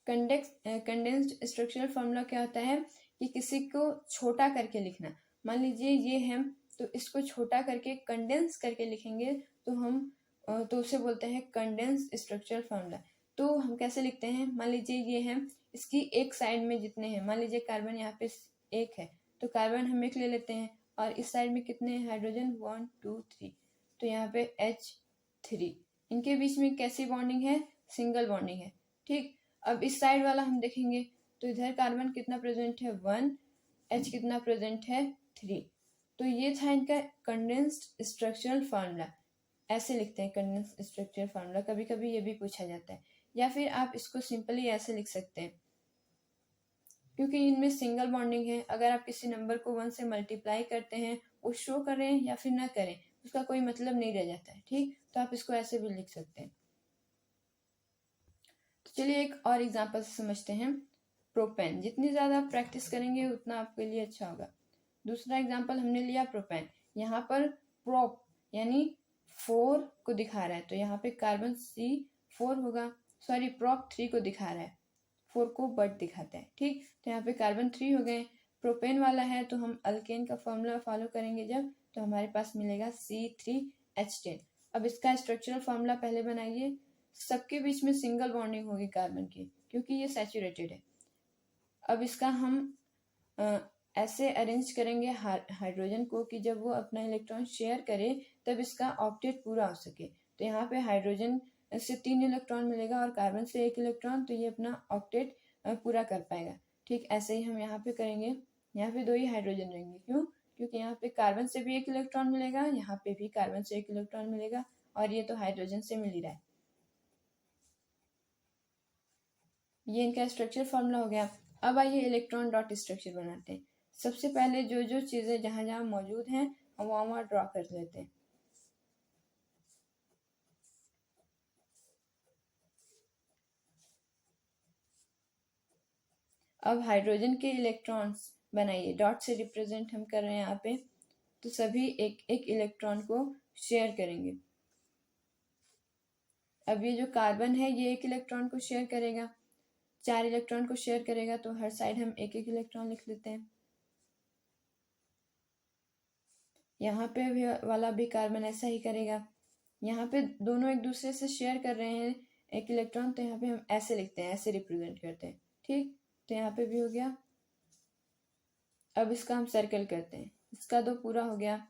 Condensed structural formula क्या होता है कि किसी को छोटा करके लिखना। मान लीजिए ये है, तो इसको छोटा करके कंडेंस करके लिखेंगे तो हम तो उसे बोलते हैं कंडेंस स्ट्रक्चरल फॉर्मूला। तो हम कैसे लिखते हैं, मान लीजिए ये है, इसकी एक साइड में जितने हैं, मान लीजिए कार्बन यहाँ पे 1 है, तो कार्बन हम 1 ले लेते हैं, और इस साइड में कितने हैं हाइड्रोजन, 1 2 3, तो यहाँ पे H3। इनके बीच में कैसी बॉन्डिंग है, सिंगल बॉन्डिंग है। ठीक, अब इस साइड वाला हम देखेंगे तो इधर कार्बन कितना प्रेजेंट है, 1, H कितना प्रेजेंट है, 3। तो ये था इनका कंडेंस्ड स्ट्रक्चरल फार्मूला। ऐसे लिखते हैं कंडेंस्ड स्ट्रक्चरल फार्मूला, कभी कभी ये भी पूछा जाता है। या फिर आप इसको सिंपली ऐसे लिख सकते हैं, क्योंकि इनमें सिंगल बॉन्डिंग है। अगर आप किसी नंबर को 1 से मल्टीप्लाई करते हैं, वो शो करें या फिर ना करें, उसका कोई मतलब नहीं रह जाता है। ठीक, तो आप इसको ऐसे भी लिख सकते हैं। तो चलिए एक और एग्जांपल से समझते हैं प्रोपेन। जितनी ज़्यादा आप प्रैक्टिस करेंगे उतना आपके लिए अच्छा होगा। दूसरा एग्जांपल हमने लिया प्रोपेन। यहाँ पर प्रोप यानी 4 को दिखा रहा है, तो यहाँ पे कार्बन C4 होगा, सॉरी प्रोप 3 को दिखा रहा है, 4 को बट दिखाता है। ठीक, तो यहाँ पे कार्बन 3 हो गए। प्रोपेन वाला है तो हम अल्केन का फॉर्मूला फॉलो करेंगे जब, तो हमारे पास मिलेगा C3H10। अब इसका स्ट्रक्चरल फॉर्मूला पहले बनाइए। सबके बीच में सिंगल बॉन्डिंग होगी कार्बन की, क्योंकि ये सैचुरेटेड है। अब इसका हम ऐसे अरेंज करेंगे हाइड्रोजन को कि जब वो अपना इलेक्ट्रॉन शेयर करे तब इसका ऑक्टेट पूरा हो सके। तो यहाँ पे हाइड्रोजन से 3 इलेक्ट्रॉन मिलेगा और कार्बन से 1 इलेक्ट्रॉन, तो ये अपना ऑक्टेट पूरा कर पाएगा। ठीक, ऐसे ही हम यहाँ पे करेंगे। यहाँ पे 2 ही हाइड्रोजन रहेंगे, क्यों, क्योंकि यहाँ पे कार्बन से भी 1 इलेक्ट्रॉन मिलेगा, यहाँ पे भी कार्बन से 1 इलेक्ट्रॉन मिलेगा, और ये तो हाइड्रोजन से मिल ही रहा है। ये इनका स्ट्रक्चर फॉर्मूला हो गया। अब आइए इलेक्ट्रॉन डॉट स्ट्रक्चर बनाते हैं। सबसे पहले जो जो चीज़ें जहाँ जहाँ मौजूद हैं हम वहाँ वहाँ ड्रॉ कर लेते हैं। अब हाइड्रोजन के इलेक्ट्रॉन्स बनाइए, डॉट से रिप्रेजेंट हम कर रहे हैं यहाँ पे, तो सभी एक एक इलेक्ट्रॉन को शेयर करेंगे। अब ये जो कार्बन है ये 1 इलेक्ट्रॉन को शेयर करेगा, 4 इलेक्ट्रॉन को शेयर करेगा, तो हर साइड हम एक एक इलेक्ट्रॉन लिख लेते हैं। यहाँ पे भी वाला भी कार्बन ऐसा ही करेगा। यहाँ पे दोनों एक दूसरे से शेयर कर रहे हैं 1 इलेक्ट्रॉन, तो यहाँ पे हम ऐसे लिखते हैं, ऐसे रिप्रेजेंट करते हैं। ठीक, तो यहाँ पे भी हो गया। अब इसका हम सर्कल करते हैं। इसका तो पूरा हो गया,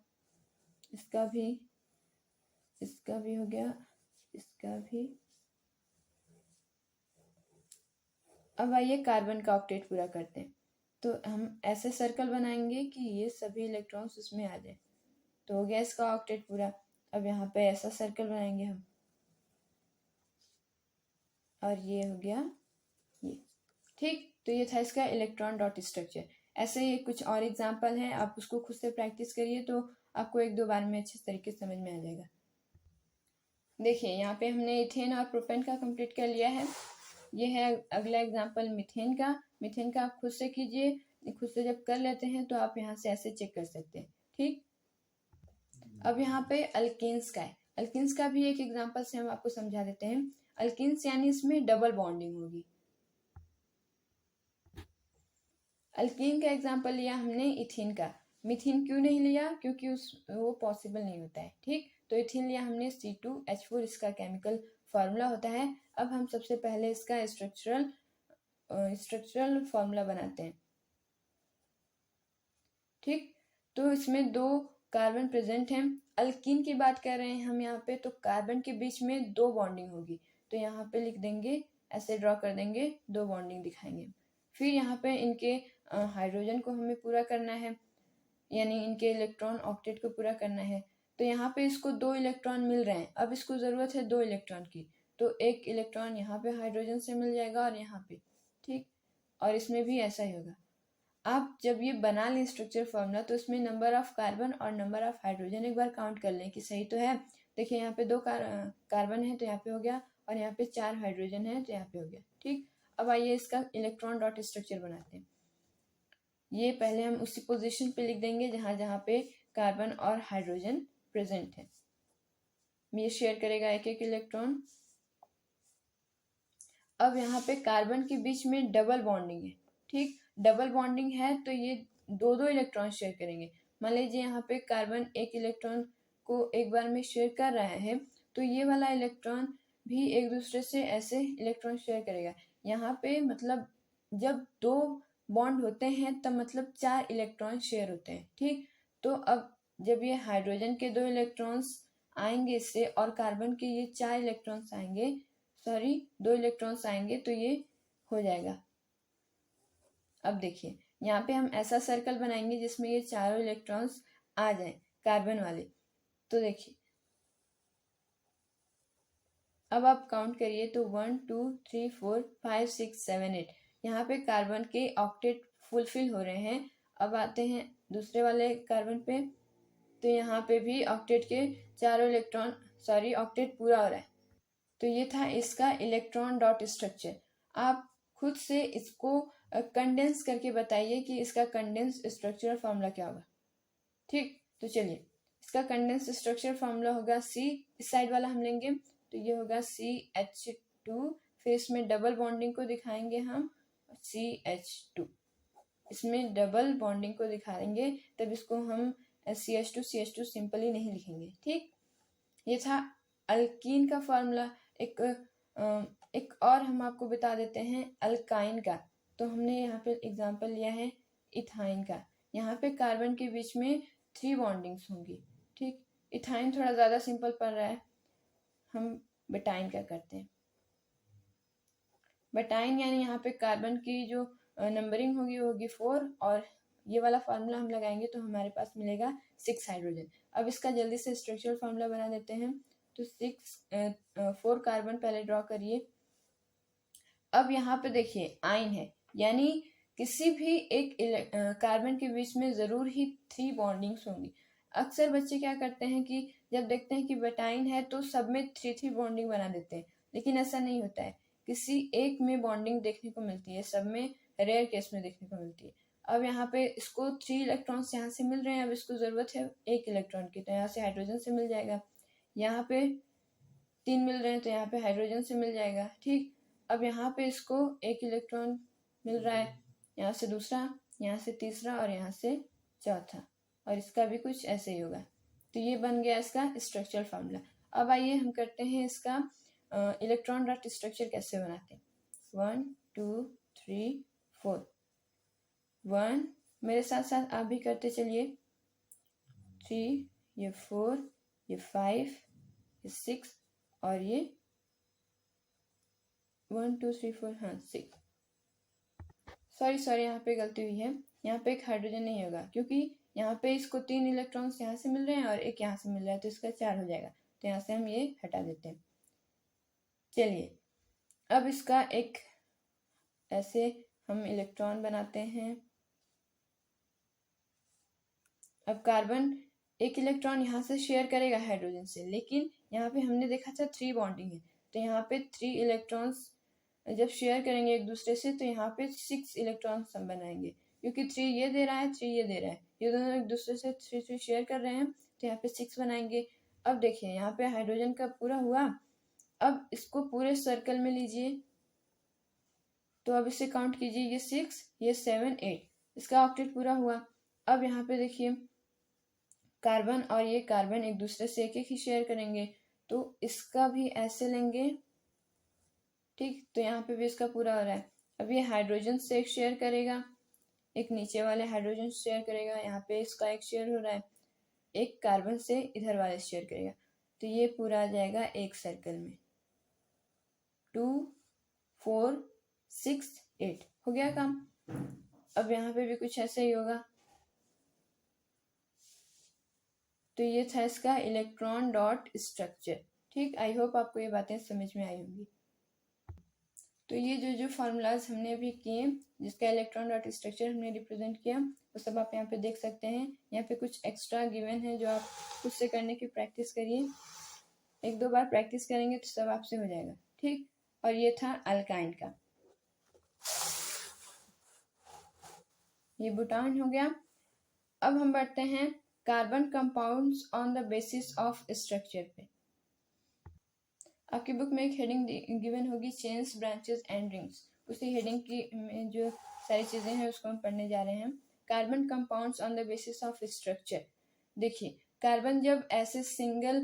इसका भी हो गया, इसका भी। अब आइए कार्बन का ऑक्टेट पूरा करते हैं। तो हम ऐसे सर्कल बनाएंगे कि ये सभी इलेक्ट्रॉन्स उसमें आ जाए। तो हो गया इसका ऑक्टेट पूरा। अब यहाँ पे ऐसा सर्कल बनाएंगे हम, और ये हो गया ये। ठीक, तो ये था इसका इलेक्ट्रॉन डॉट स्ट्रक्चर। ऐसे ही कुछ और एग्जाम्पल हैं, आप उसको खुद से प्रैक्टिस करिए तो आपको एक दो बार में अच्छे तरीके से समझ में आ जाएगा। देखिए यहाँ पे हमने इथेन और प्रोपेन का कंप्लीट कर लिया है। ये है अगला एग्जाम्पल मिथेन का। मिथेन का आप खुद से कीजिए, खुद से जब कर लेते हैं तो आप यहाँ से ऐसे चेक कर सकते हैं। ठीक, अब यहाँ पे अल्केन्स का है। अल्केन्स का भी एक एग्जाम्पल से हम आपको समझा देते हैं। अल्केन्स यानी इसमें डबल बॉन्डिंग होगी। अल्कीन का एग्जाम्पल लिया हमने इथीन का। मिथीन क्यों नहीं लिया? क्योंकि वो पॉसिबल नहीं होता है। ठीक, तो इथीन लिया हमने C2H4, इसका केमिकल फार्मूला होता है। अब हम सबसे पहले इसका स्ट्रक्चरल फार्मूला बनाते हैं। ठीक, तो इसमें 2 कार्बन प्रेजेंट हैं। अल्कीन की बात कर रहे हैं हम यहाँ पे, तो कार्बन के बीच में 2 बॉन्डिंग होगी। तो यहाँ पे लिख देंगे, ऐसे ड्रॉ कर देंगे, 2 बॉन्डिंग दिखाएंगे। फिर यहाँ पे इनके हाइड्रोजन को हमें पूरा करना है, यानी इनके इलेक्ट्रॉन ऑक्टेट को पूरा करना है। तो यहाँ पे इसको 2 इलेक्ट्रॉन मिल रहे हैं। अब इसको ज़रूरत है 2 इलेक्ट्रॉन की, तो 1 इलेक्ट्रॉन यहाँ पे हाइड्रोजन से मिल जाएगा और यहाँ पे। ठीक, और इसमें भी ऐसा ही होगा। आप जब ये बना लें स्ट्रक्चर फॉर्मूला, तो इसमें नंबर ऑफ कार्बन और नंबर ऑफ हाइड्रोजन एक बार काउंट कर लें कि सही तो है। देखिए यहाँ पे 2 कार्बन है तो यहाँ पे हो गया, और यहाँ पे 4 हाइड्रोजन है तो यहाँ पे हो गया। ठीक, अब आइए इसका इलेक्ट्रॉन डॉट स्ट्रक्चर बनाते हैं। ये पहले हम उसी पोजीशन पे लिख देंगे जहाँ जहाँ पे कार्बन और हाइड्रोजन प्रेजेंट है। ये शेयर करेगा एक एक इलेक्ट्रॉन। अब यहाँ पे कार्बन के बीच में डबल बॉन्डिंग है। ठीक, डबल बॉन्डिंग है तो ये 2 इलेक्ट्रॉन शेयर करेंगे। मान लीजिए यहाँ पे कार्बन 1 इलेक्ट्रॉन को एक बार में शेयर कर रहा है, तो ये वाला इलेक्ट्रॉन भी एक दूसरे से ऐसे इलेक्ट्रॉन शेयर करेगा। यहाँ पे मतलब जब 2 बॉन्ड होते हैं तब मतलब 4 इलेक्ट्रॉन शेयर होते हैं। ठीक, तो अब जब ये हाइड्रोजन के 2 इलेक्ट्रॉन्स आएंगे इससे, और कार्बन के ये 4 इलेक्ट्रॉन्स आएंगे, 2 इलेक्ट्रॉन्स आएंगे, तो ये हो जाएगा। अब देखिए यहाँ पे हम ऐसा सर्कल बनाएंगे जिसमें ये चारों इलेक्ट्रॉन्स आ जाएं, कार्बन वाले। तो देखिए अब आप काउंट करिए तो 1 2 3 4 5 6 7 8 यहाँ पे कार्बन के ऑक्टेट फुलफिल हो रहे हैं। अब आते हैं दूसरे वाले कार्बन पे, तो यहाँ पे भी ऑक्टेट के चारों इलेक्ट्रॉन ऑक्टेट पूरा हो रहा है। तो ये था इसका इलेक्ट्रॉन डॉट स्ट्रक्चर। आप खुद से इसको कंडेंस करके बताइए कि इसका कंडेंस स्ट्रक्चरल फार्मूला क्या होगा। ठीक, तो चलिए इसका कंडेंस स्ट्रक्चर फार्मूला होगा C, इस साइड वाला हम लेंगे तो ये होगा CH2, फिर इसमें डबल बॉन्डिंग को दिखाएंगे हम CH2, इसमें डबल बॉन्डिंग को दिखाएंगे, तब इसको हम CH2 सिंपली नहीं लिखेंगे। ठीक, ये था अल्कीन का फार्मूला। एक और हम आपको बता देते हैं अल्काइन का। तो हमने यहाँ पे एग्जांपल लिया है इथाइन का। यहाँ पे कार्बन के बीच में 3 बॉन्डिंग्स होंगी। ठीक, इथाइन थोड़ा ज़्यादा सिंपल पड़ रहा है, हम बेटाइन का करते हैं। बेटाइन यानी यहाँ पे कार्बन की जो नंबरिंग होगी वो होगी 4, और ये वाला फार्मूला हम लगाएंगे तो हमारे पास मिलेगा 6 हाइड्रोजन। अब इसका जल्दी से स्ट्रक्चरल फार्मूला बना देते हैं। तो 4 कार्बन पहले ड्रॉ करिए। अब यहाँ पे देखिए आइन है, यानी किसी भी एक कार्बन के बीच में ज़रूर ही 3 बॉन्डिंग्स होंगी। अक्सर बच्चे क्या करते हैं कि जब देखते हैं कि बेटाइन है तो सब में 3 बॉन्डिंग बना देते हैं, लेकिन ऐसा नहीं होता है। किसी एक में बॉन्डिंग देखने को मिलती है, सब में रेयर केस में देखने को मिलती है। अब यहाँ पे इसको 3 इलेक्ट्रॉन्स यहाँ से मिल रहे हैं, अब इसको ज़रूरत है 1 इलेक्ट्रॉन की, तो यहाँ से हाइड्रोजन से मिल जाएगा। यहाँ पे 3 मिल रहे हैं तो यहाँ पे हाइड्रोजन से मिल जाएगा। ठीक, अब यहाँ पे इसको 1 इलेक्ट्रॉन मिल रहा है, यहाँ से दूसरा, यहाँ से तीसरा और यहाँ से चौथा, और इसका भी कुछ ऐसे ही होगा। तो ये बन गया इसका स्ट्रक्चरल फार्मूला। अब आइए हम करते हैं इसका इलेक्ट्रॉन डॉट स्ट्रक्चर कैसे बनाते हैं। 1 2 3 4, 1 मेरे साथ साथ आप भी करते चलिए। 3, ये 4, ये 5, ये 6 और ये 1 2 3 4, हाँ 6। सॉरी यहाँ पे गलती हुई है, यहाँ पे एक हाइड्रोजन नहीं होगा क्योंकि यहाँ पे इसको 3 इलेक्ट्रॉन्स यहाँ से मिल रहे हैं और एक यहाँ से मिल रहा है, तो इसका 4 हो जाएगा। तो यहाँ से हम ये हटा देते हैं। चलिए अब इसका एक ऐसे हम इलेक्ट्रॉन बनाते हैं। अब कार्बन एक इलेक्ट्रॉन यहाँ से शेयर करेगा हाइड्रोजन से, लेकिन यहाँ पे हमने देखा था 3 बॉन्डिंग है, तो यहाँ पे 3 इलेक्ट्रॉन्स जब शेयर करेंगे एक दूसरे से तो यहाँ पे 6 इलेक्ट्रॉन्स हम बनाएंगे, क्योंकि 3 ये दे रहा है, 3 ये दे रहा है, ये दोनों एक दूसरे से 3 शेयर कर रहे हैं, तो यहाँ पे 6 बनाएंगे। अब देखिए यहाँ पे हाइड्रोजन का पूरा हुआ। अब इसको पूरे सर्कल में लीजिए, तो अब इसे काउंट कीजिए, ये 6, ये 7, 8, इसका ऑक्टेट पूरा हुआ। अब यहाँ पे देखिए कार्बन और ये कार्बन एक दूसरे से एक ही शेयर करेंगे, तो इसका भी ऐसे लेंगे, ठीक। तो यहाँ पे भी इसका पूरा हो रहा है। अब ये हाइड्रोजन से एक शेयर करेगा, एक नीचे वाले हाइड्रोजन शेयर करेगा, यहाँ पे इसका एक शेयर हो रहा है, एक कार्बन से इधर वाले शेयर करेगा, तो ये पूरा आ जाएगा एक सर्कल में। 2 4 6 8 हो गया काम। अब यहाँ पे भी कुछ ऐसा ही होगा। तो ये था इसका इलेक्ट्रॉन डॉट स्ट्रक्चर, ठीक। आई होप आपको ये बातें समझ में आई होंगी। तो ये जो फार्मूलाज हमने अभी किए, जिसका इलेक्ट्रॉन डॉट स्ट्रक्चर हमने रिप्रेजेंट किया, वो सब आप यहाँ पे देख सकते हैं। यहाँ पे कुछ एक्स्ट्रा गिवन है जो आप खुद से करने की प्रैक्टिस करिए, 1-2 बार प्रैक्टिस करेंगे तो सब आपसे हो जाएगा, ठीक। और ये था अल्काइन का, ये बुटान हो गया। अब हम बढ़ते हैं carbon compounds on the basis of structure पे। आपकी बुक में एक हेडिंग गिवन होगी, चेन्स, ब्रांचेस एंड रिंग्स। उसी हेडिंग की में जो सारी चीजें हैं उसको हम पढ़ने जा रहे हैं। Carbon compounds on the basis of structure. देखिए कार्बन जब ऐसे सिंगल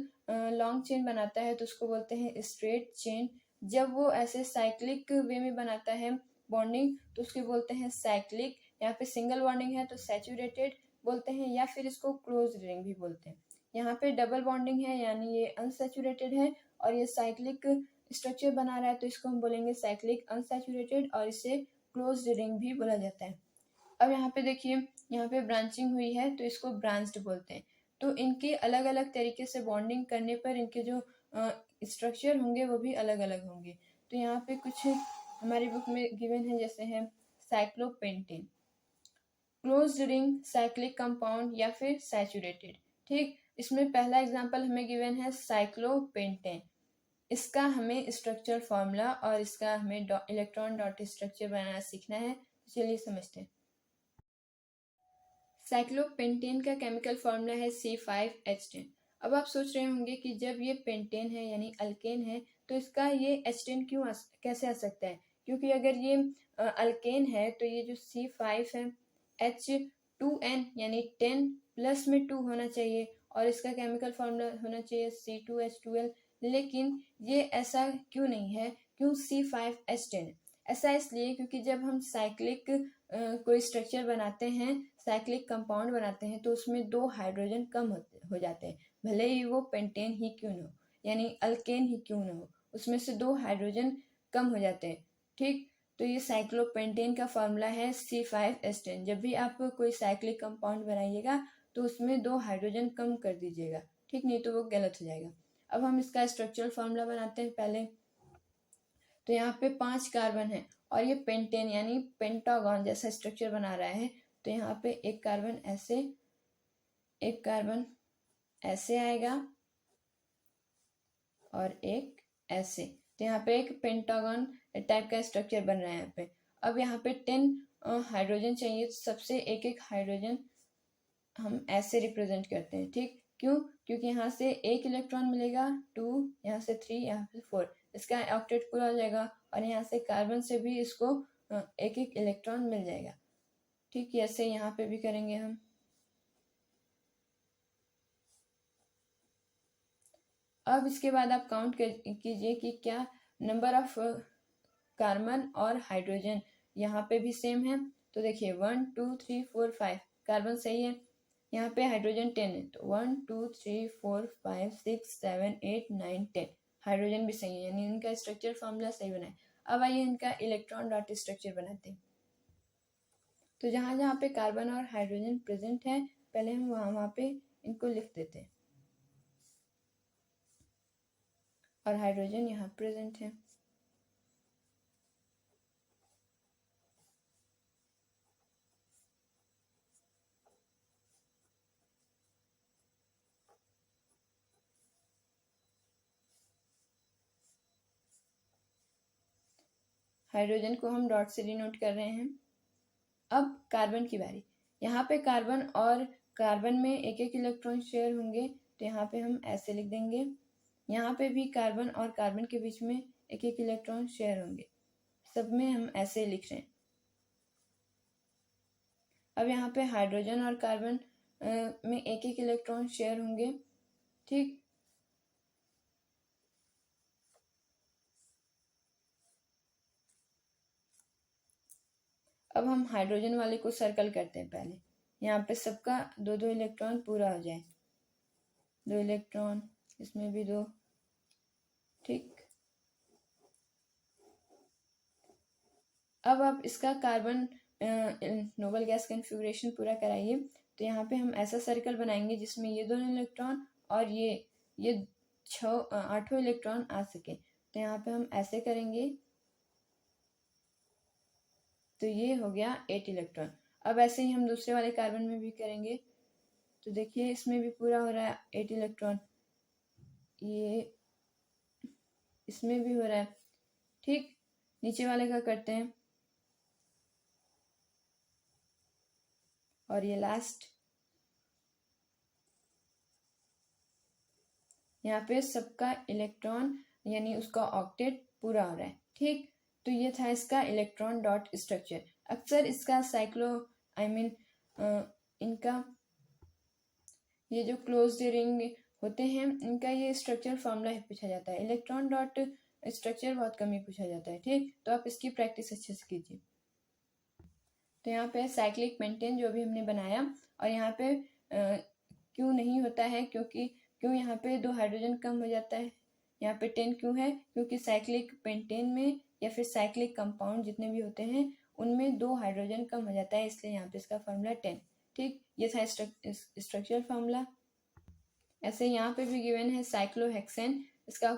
लॉन्ग चेन बनाता है तो उसको बोलते हैं स्ट्रेट चेन। जब वो ऐसे साइक्लिक वे में बनाता है बॉन्डिंग तो उसके बोलते हैं साइक्लिक। यहाँ पे सिंगल बॉन्डिंग है तो सैचुरेटेड बोलते हैं, या फिर इसको क्लोज रिंग भी बोलते हैं। यहाँ पे डबल बॉन्डिंग है यानी ये अनसैचुरेटेड है, और ये साइक्लिक स्ट्रक्चर बना रहा है तो इसको हम बोलेंगे साइक्लिक अनसैचुरेटेड, और इसे क्लोज्ड रिंग भी बोला जाता है। अब यहाँ पे देखिए, यहाँ पे ब्रांचिंग हुई है तो इसको ब्रांच्ड बोलते हैं। तो इनके अलग अलग तरीके से बॉन्डिंग करने पर इनके जो स्ट्रक्चर होंगे वो भी अलग अलग होंगे। तो यहाँ पे कुछ हमारी बुक में गिवन है, जैसे है cyclopentane, closed ring, cyclic compound या फिर सैचुरेटेड, ठीक। इसमें पहला एग्जांपल हमें गिवन है साइक्लोपेंटेन। इसका हमें स्ट्रक्चर फॉर्मूला और इसका हमें इलेक्ट्रॉन डॉट स्ट्रक्चर बनाना सीखना है। चलिए समझते हैं। साइक्लोपेंटेन का केमिकल फॉर्मूला है C5H10। अब आप सोच रहे होंगे कि जब ये पेंटेन है यानी अल्केन है तो इसका ये H10 कैसे आ सकता है, क्योंकि अगर ये अल्केन है तो ये जो C5 है H2N यानी 10 प्लस में 2 होना चाहिए, और इसका केमिकल फॉर्मूला होना चाहिए C2H12। लेकिन ये ऐसा क्यों नहीं है, क्यों C5H10? ऐसा इसलिए क्योंकि जब हम साइक्लिक कोई स्ट्रक्चर बनाते हैं, साइक्लिक कंपाउंड बनाते हैं, तो उसमें 2 हाइड्रोजन कम हो जाते हैं, भले ही वो पेंटेन ही क्यों न हो, यानी अल्केन ही क्यों न हो, उसमें से 2 हाइड्रोजन कम हो जाते हैं, ठीक। तो ये साइक्लोपेंटेन का फॉर्मूला है C5H10। जब भी आप कोई साइक्लिक कंपाउंड बनाइएगा तो उसमें 2 हाइड्रोजन कम कर दीजिएगा, ठीक, नहीं तो वो गलत हो जाएगा। अब हम इसका स्ट्रक्चरल फॉर्मूला बनाते हैं पहले। तो यहाँ पे 5 कार्बन है और ये पेंटेन यानी पेंटागन जैसा स्ट्रक्चर बना रहा है, तो यहाँ पे एक कार्बन ऐसे आएगा और एक ऐसे, तो यहाँ पे एक पेंटागन टाइप का स्ट्रक्चर बन रहा है यहाँ पे। अब यहाँ पे 10 हाइड्रोजन चाहिए, तो सबसे एक एक हाइड्रोजन हम ऐसे रिप्रेजेंट करते हैं, ठीक। क्यों? क्योंकि यहाँ से एक इलेक्ट्रॉन मिलेगा 2, यहाँ से 3, यहाँ से 4, इसका ऑक्टेट पूरा हो जाएगा, और यहाँ से कार्बन से भी इसको एक एक इलेक्ट्रॉन मिल जाएगा, ठीक। ऐसे यहाँ पे भी करेंगे हम। अब इसके बाद आप काउंट कीजिए कि क्या नंबर ऑफ कार्बन और हाइड्रोजन यहाँ पे भी सेम है। तो देखिए 1 2 3 4 5 कार्बन सही है। यहाँ पे हाइड्रोजन 10 है, तो 1 2 3 4 5 6 7 8 9 10 हाइड्रोजन भी सही है, यानी इनका स्ट्रक्चर फॉर्मूला सही बना है। अब आइए इनका इलेक्ट्रॉन डॉट स्ट्रक्चर बनाते हैं। तो जहाँ जहाँ पे कार्बन और हाइड्रोजन प्रेजेंट है, पहले हम वहाँ पे इनको लिख देते हैं, और हाइड्रोजन यहाँ प्रेजेंट है। हाइड्रोजन को हम डॉट से डिनोट कर रहे हैं। अब कार्बन की बारी। यहाँ पे कार्बन और कार्बन में एक एक इलेक्ट्रॉन शेयर होंगे, तो यहाँ पे हम ऐसे लिख देंगे। यहाँ पे भी कार्बन और कार्बन के बीच में एक एक इलेक्ट्रॉन शेयर होंगे, सब में हम ऐसे लिख रहे हैं। अब यहाँ पे हाइड्रोजन और कार्बन में एक एक इलेक्ट्रॉन शेयर होंगे, ठीक। अब हम हाइड्रोजन वाले को सर्कल करते हैं पहले, यहाँ पे सबका दो दो इलेक्ट्रॉन पूरा हो जाए। 2 इलेक्ट्रॉन, इसमें भी 2, ठीक। अब आप इसका कार्बन नोबल गैस कन्फिग्रेशन पूरा कराइए। तो यहाँ पे हम ऐसा सर्कल बनाएंगे जिसमें ये दोनों इलेक्ट्रॉन और ये 8 इलेक्ट्रॉन आ सके। तो यहाँ पे हम ऐसे करेंगे, तो ये हो गया 8 इलेक्ट्रॉन। अब ऐसे ही हम दूसरे वाले कार्बन में भी करेंगे, तो देखिए इसमें भी पूरा हो रहा है 8 इलेक्ट्रॉन, ये इसमें भी हो रहा है, ठीक। नीचे वाले का करते हैं, और ये लास्ट, यहाँ पे सबका इलेक्ट्रॉन यानी उसका ऑक्टेट पूरा हो रहा है, ठीक। तो ये था इसका इलेक्ट्रॉन डॉट स्ट्रक्चर। अक्सर इसका इनका ये जो क्लोज्ड रिंग होते हैं, इनका ये स्ट्रक्चर फॉर्मूला पूछा जाता है। इलेक्ट्रॉन डॉट स्ट्रक्चर बहुत कम ही पूछा जाता है, ठीक। तो आप इसकी प्रैक्टिस अच्छे से कीजिए। तो यहाँ पे साइक्लिक पेंटेन जो भी हमने बनाया, और यहाँ पे क्यों नहीं होता है, क्यों यहाँ पे 2 हाइड्रोजन कम हो जाता है। यहाँ पे 10 क्यों है, क्योंकि साइक्लिक पेंटेन में या फिर साइक्लिक कंपाउंड जितने भी होते हैं उनमें 2 हाइड्रोजन कम हो जाता है, इसलिए यहाँ पे इसका फॉर्मूला 10, ठीक। ये था स्ट्रक्चर फॉर्मूला। ऐसे यहाँ पे भी गिवन है साइक्लोहेक्सेन, इसका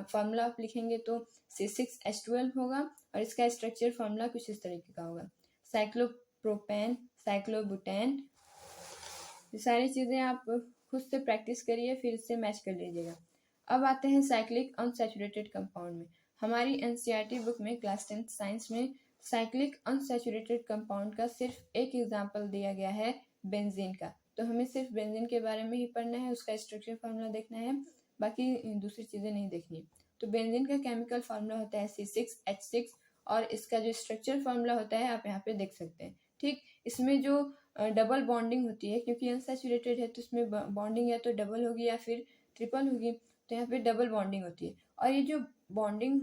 फॉर्मूला आप लिखेंगे तो C6H12 होगा, और इसका स्ट्रक्चर फॉर्मूला कुछ इस तरीके का होगा, साइक्लोप्रोपेन, साइक्लोबुटेन। ये सारी चीज़ें आप खुद से प्रैक्टिस करिए, फिर इससे मैच कर लीजिएगा। अब आते हैं साइक्लिक अनसैचुरेटेड कंपाउंड में। हमारी एनसीईआरटी बुक में क्लास 10th साइंस में साइक्लिक अनसैचुरेटेड कंपाउंड का सिर्फ एक एग्जाम्पल दिया गया है, बेंजीन का। तो हमें सिर्फ बेंजीन के बारे में ही पढ़ना है, उसका स्ट्रक्चर फार्मूला देखना है, बाकी दूसरी चीज़ें नहीं देखनी। तो बेंजीन का केमिकल फार्मूला होता है C6H6, और इसका जो स्ट्रक्चर फार्मूला होता है आप यहाँ पे देख सकते हैं, ठीक। इसमें जो डबल बॉन्डिंग होती है, क्योंकि अनसैचुरेटेड है तो इसमें बॉन्डिंग या तो डबल होगी या फिर ट्रिपल होगी, तो यहाँ पे डबल बॉन्डिंग होती है। और ये जो बॉन्डिंग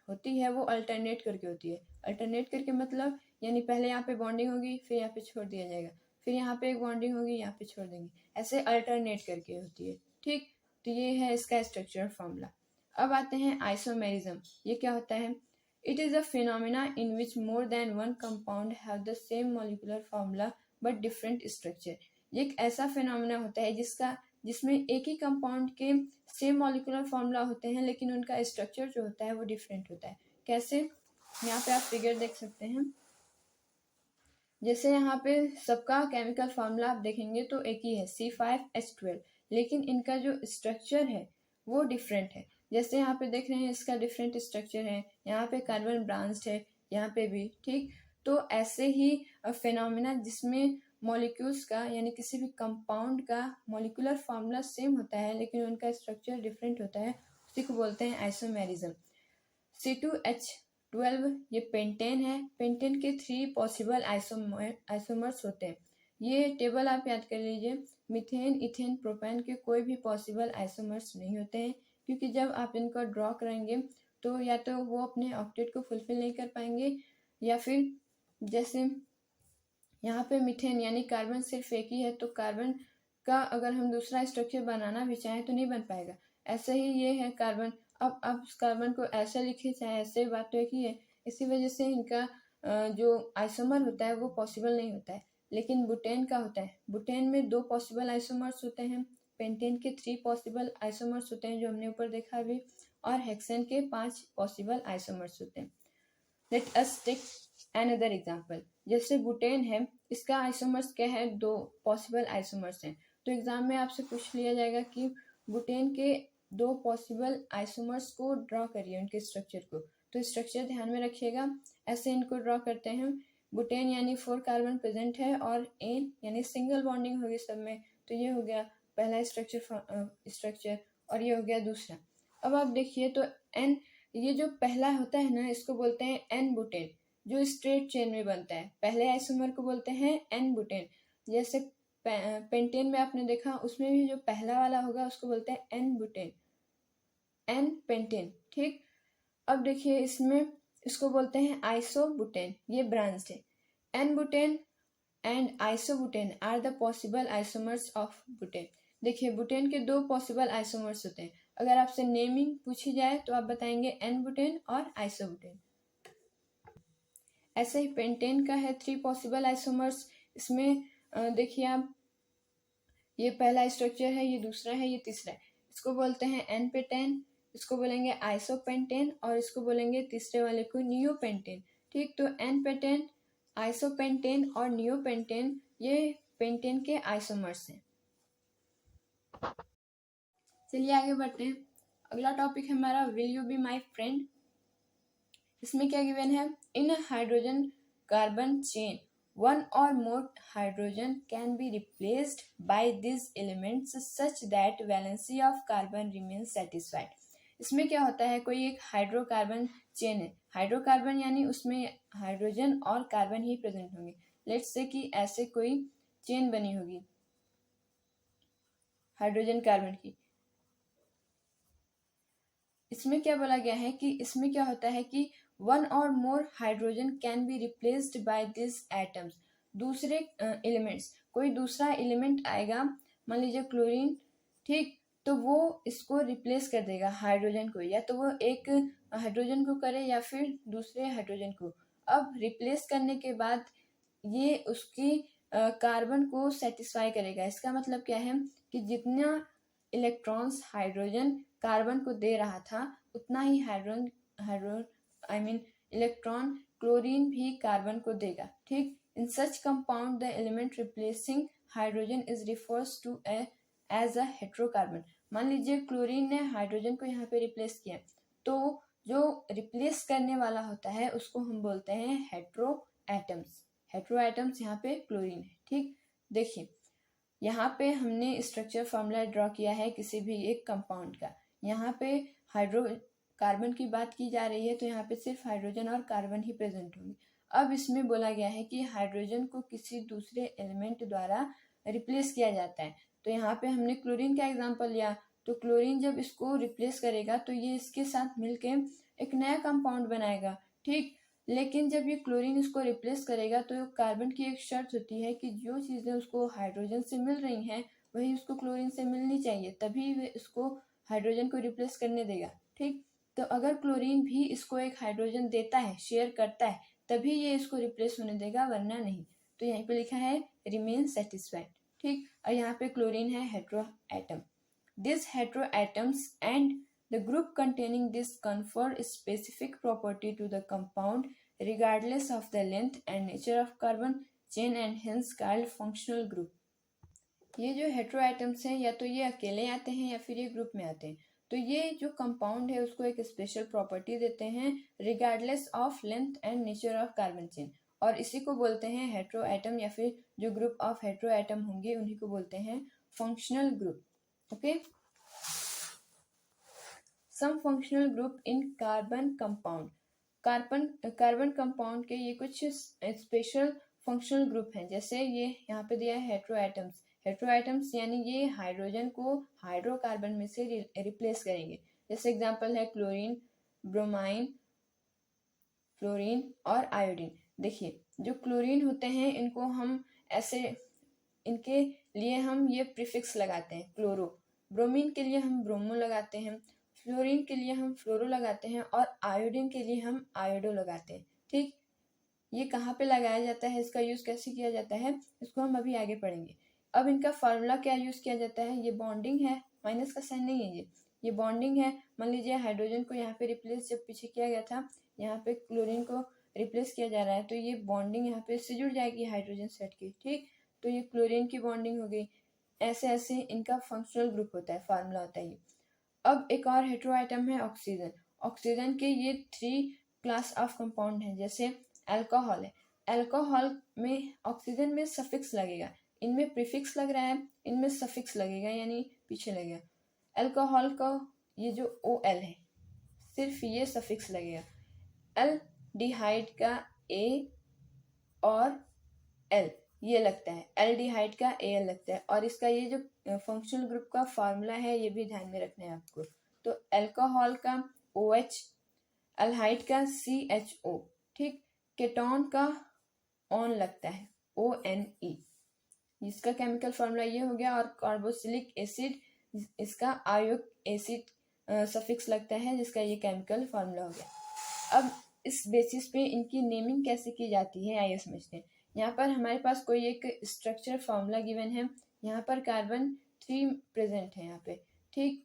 होती है वो अल्टरनेट करके होती है। अल्टरनेट करके मतलब यानी पहले यहाँ पे बॉन्डिंग होगी, फिर यहाँ पे छोड़ दिया जाएगा, फिर यहाँ पे एक बॉन्डिंग होगी, यहाँ पे छोड़ देंगे, ऐसे अल्टरनेट करके होती है, ठीक। तो ये है इसका स्ट्रक्चर फॉर्मूला। अब आते हैं आइसोमेरिज्म। ये क्या होता है? It is a phenomena in which more than one compound have the same molecular formula but different structure. ये एक ऐसा फिनोमिना होता है जिसमें एक ही कंपाउंड के सेम मॉलिक्यूलर फॉर्मूला होते हैं, लेकिन उनका स्ट्रक्चर जो होता है वो डिफरेंट होता है। कैसे? यहाँ पे आप फिगर देख सकते हैं। जैसे यहाँ पे सबका केमिकल फार्मूला आप देखेंगे तो एक ही है, C5H12, लेकिन इनका जो स्ट्रक्चर है वो डिफरेंट है। जैसे यहाँ पे देख रहे हैं इसका डिफरेंट स्ट्रक्चर है, यहाँ पे कार्बन ब्रांच्ड है, यहाँ पे भी, ठीक। तो ऐसे ही फिनोमिना जिसमें मॉलिक्यूल्स का यानी किसी भी कंपाउंड का मॉलिक्यूलर फार्मूला सेम होता है लेकिन उनका स्ट्रक्चर डिफरेंट होता है, उसी को बोलते हैं आइसोमेरिज्म। C2H12 ये पेंटेन है। पेंटेन के 3 पॉसिबल आइसोमर्स होते हैं। ये टेबल आप याद कर लीजिए। मीथेन, इथेन, प्रोपेन के कोई भी पॉसिबल आइसोमर्स नहीं होते हैं, क्योंकि जब आप इनको ड्रॉ करेंगे तो या तो वो अपने ऑक्टेट को फुलफिल नहीं कर पाएंगे, या फिर जैसे यहाँ पे मीथेन यानी कार्बन सिर्फ एक ही है, तो कार्बन का अगर हम दूसरा स्ट्रक्चर बनाना भी चाहें तो नहीं बन पाएगा। ऐसे ही ये है कार्बन, अब आप कार्बन को ऐसे लिखे चाहे ऐसे, बात तो एक ही है। इसी वजह से इनका जो आइसोमर होता है वो पॉसिबल नहीं होता है। लेकिन बुटेन का होता है। बुटेन में 2 पॉसिबल आइसोमर्स होते हैं, पेंटेन के 3 पॉसिबल आइसोमर्स होते हैं जो हमने ऊपर देखा अभी, और हेक्सेन के 5 पॉसिबल आइसोमर्स होते हैं। Let us take another example. जैसे बुटेन है, इसका आइसोमर्स क्या है, 2 पॉसिबल आइसोमर्स हैं। तो एग्जाम में आपसे पूछ लिया जाएगा कि बुटेन के 2 पॉसिबल आइसोमर्स को ड्रॉ करिए, उनके स्ट्रक्चर को। तो स्ट्रक्चर ध्यान में रखिएगा, ऐसे इनको ड्रॉ करते हैं। बुटेन यानी 4 कार्बन प्रेजेंट है और एन यानी सिंगल बॉन्डिंग होगी सब में, तो ये हो गया पहला स्ट्रक्चर और ये हो गया दूसरा। अब आप देखिए तो एन, ये जो पहला होता है ना, इसको बोलते हैं एन बुटेन, जो स्ट्रेट चेन में बनता है। पहले आइसोमर को बोलते हैं एन बुटेन। जैसे पेंटेन में आपने देखा, उसमें भी जो पहला वाला होगा उसको बोलते हैं एन बुटेन, एन पेंटेन। ठीक, अब देखिए इसमें इसको बोलते हैं आइसोबुटेन, ये ब्रांच है। N butane and isobutane are the possible isomers of butane. देखिए बुटेन के 2 पॉसिबल आइसोमर्स होते हैं। अगर आपसे नेमिंग पूछी जाए तो आप बताएंगे एन बुटेन और आइसोबुटेन। ऐसे ही पेंटेन का है 3 पॉसिबल आइसोमर्स। इसमें देखिए आप, ये पहला स्ट्रक्चर है, ये दूसरा है, ये तीसरा है। इसको बोलते हैं एन पेटेन, इसको बोलेंगे आइसोपेंटेन और इसको बोलेंगे तीसरे वाले को नियोपेंटेन। ठीक, तो एन पेटेन, आइसोपेंटेन और नियोपेंटेन ये पेंटेन के आइसोमर्स हैं। चलिए आगे बढ़ते हैं। अगला टॉपिक है हमारा will you be my friend. इसमें क्या गिवन है, in hydrogen carbon chain one or more hydrogen can be replaced by these elements such that valency of carbon remains satisfied। इसमें क्या होता है, कोई एक हाइड्रोकार्बन चेन है। हाइड्रोकार्बन यानी उसमें हाइड्रोजन और कार्बन ही प्रेजेंट होंगे। लेट्स से कि ऐसे कोई चेन बनी होगी हाइड्रोजन कार्बन की। इसमें क्या बोला गया है कि इसमें क्या होता है कि वन और more hydrogen can be replaced by this atoms. दूसरे एलिमेंट्स, कोई दूसरा एलिमेंट आएगा, मान लीजिए क्लोरीन, ठीक, तो वो इसको रिप्लेस कर देगा हाइड्रोजन को, या तो वो एक हाइड्रोजन को करे या फिर दूसरे हाइड्रोजन को। अब रिप्लेस करने के बाद ये उसकी कार्बन को सेटिस्फाई करेगा। इसका मतलब क्या है कि जितना इलेक्ट्रॉन्स हाइड्रोजन कार्बन को दे रहा था, उतना ही इलेक्ट्रॉन क्लोरीन भी कार्बन को देगा। ठीक, in such compound the element replacing hydrogen is refers to as a heterocarbon. मान लीजिए क्लोरीन ने हाइड्रोजन को यहाँ पे रिप्लेस किया, तो जो रिप्लेस करने वाला होता है उसको हम बोलते हैं हेट्रो एटम्स। हेट्रो एटम्स यहाँ पे क्लोरीन है। ठीक, देखिए यहाँ पे हमने स्ट्रक्चर फॉर्मूला ड्रॉ किया है किसी भी एक कंपाउंड का। यहाँ पे कार्बन की बात की जा रही है, तो यहाँ पे सिर्फ हाइड्रोजन और कार्बन ही प्रेजेंट होंगे। अब इसमें बोला गया है कि हाइड्रोजन को किसी दूसरे एलिमेंट द्वारा रिप्लेस किया जाता है। तो यहाँ पे हमने क्लोरीन का एग्जांपल लिया, तो क्लोरीन जब इसको रिप्लेस करेगा तो ये इसके साथ मिलके एक नया कंपाउंड बनाएगा। ठीक, लेकिन जब ये क्लोरीन इसको रिप्लेस करेगा तो कार्बन की एक शर्त होती है कि जो चीज़ें उसको हाइड्रोजन से मिल रही हैं वही उसको क्लोरीन से मिलनी चाहिए, तभी वे इसको हाइड्रोजन को रिप्लेस करने देगा। ठीक, तो अगर क्लोरीन भी इसको एक हाइड्रोजन देता है, शेयर करता है, तभी ये इसको रिप्लेस होने देगा, वरना नहीं। तो यहाँ पे लिखा है रिमेन सेटिस्फाइड। ठीक, और यहाँ पे क्लोरीन है hetero atom. This hetero atoms and the group containing this confer specific property to the compound regardless of the length and nature of carbon chain and hence called functional group। ये जो hetero atoms हैं, या तो ये अकेले आते हैं या फिर ये ग्रुप में आते हैं। तो ये जो कंपाउंड है उसको एक स्पेशल प्रॉपर्टी देते हैं regardless of length and nature of carbon chain, और इसी को बोलते हैं हेट्रो एटम, या फिर जो ग्रुप ऑफ हेट्रो एटम होंगे उन्हीं को बोलते हैं functional group. Okay, some functional group in carbon compound. Carbon compound के ये कुछ स्पेशल फंक्शनल ग्रुप हैं। जैसे ये यहाँ पे दिया है हेट्रो एटम्स। हेट्रो एटम्स यानी ये हाइड्रोजन को हाइड्रोकार्बन में से रिप्लेस करेंगे। जैसे एग्जांपल है क्लोरीन, ब्रोमाइन, फ्लोरीन और आयोडीन। देखिए जो क्लोरीन होते हैं इनको हम ऐसे, इनके लिए हम ये प्रीफिक्स लगाते हैं क्लोरो। ब्रोमीन के लिए हम ब्रोमो लगाते हैं, फ्लोरीन के लिए हम फ्लोरो लगाते हैं और आयोडीन के लिए हम आयोडो लगाते हैं। ठीक, ये कहाँ पे लगाया जाता है, इसका यूज़ कैसे किया जाता है, इसको हम अभी आगे पढ़ेंगे। अब इनका फार्मूला क्या यूज़ किया जाता है, ये बॉन्डिंग है, माइनस का साइन नहीं है, ये बॉन्डिंग है। मान लीजिए हाइड्रोजन को यहाँ पे रिप्लेस जब पीछे किया गया था, यहाँ पे क्लोरीन को रिप्लेस किया जा रहा है, तो ये बॉन्डिंग यहाँ पे इससे जुड़ जाएगी हाइड्रोजन सेट की। ठीक, तो ये क्लोरीन की बॉन्डिंग हो गई। ऐसे ऐसे इनका फंक्शनल ग्रुप होता है, फार्मूला होता है ये। अब एक और हेटेरो आइटम है ऑक्सीजन। ऑक्सीजन के ये 3 क्लास ऑफ कंपाउंड हैं। जैसे अल्कोहल है, अल्कोहल में ऑक्सीजन में सफिक्स लगेगा, इनमें प्रीफिक्स लग रहा है, इनमें सफिक्स लगेगा यानी पीछे लगेगा। अल्कोहल का ये जो OL है सिर्फ ये सफिक्स लगेगा। एल्डिहाइड का A और L ये लगता है, एल्डिहाइड का Al लगता है। और इसका ये जो फंक्शनल ग्रुप का फार्मूला है ये भी ध्यान में रखना है आपको। तो अल्कोहल का OH, एल्हाइड का CHO, ठीक, केटोन का ऑन लगता है ONE, इसका केमिकल फार्मूला ये हो गया। और कार्बोक्सिलिक एसिड, इसका आयोक एसिड सफिक्स लगता है, जिसका ये केमिकल फार्मूला हो गया। अब इस बेसिस पे इनकी नेमिंग कैसे की जाती है आइए समझते हैं। यहाँ पर हमारे पास कोई एक स्ट्रक्चर फार्मूला गिवन है, यहाँ पर कार्बन 3 प्रेजेंट है यहाँ पे। ठीक,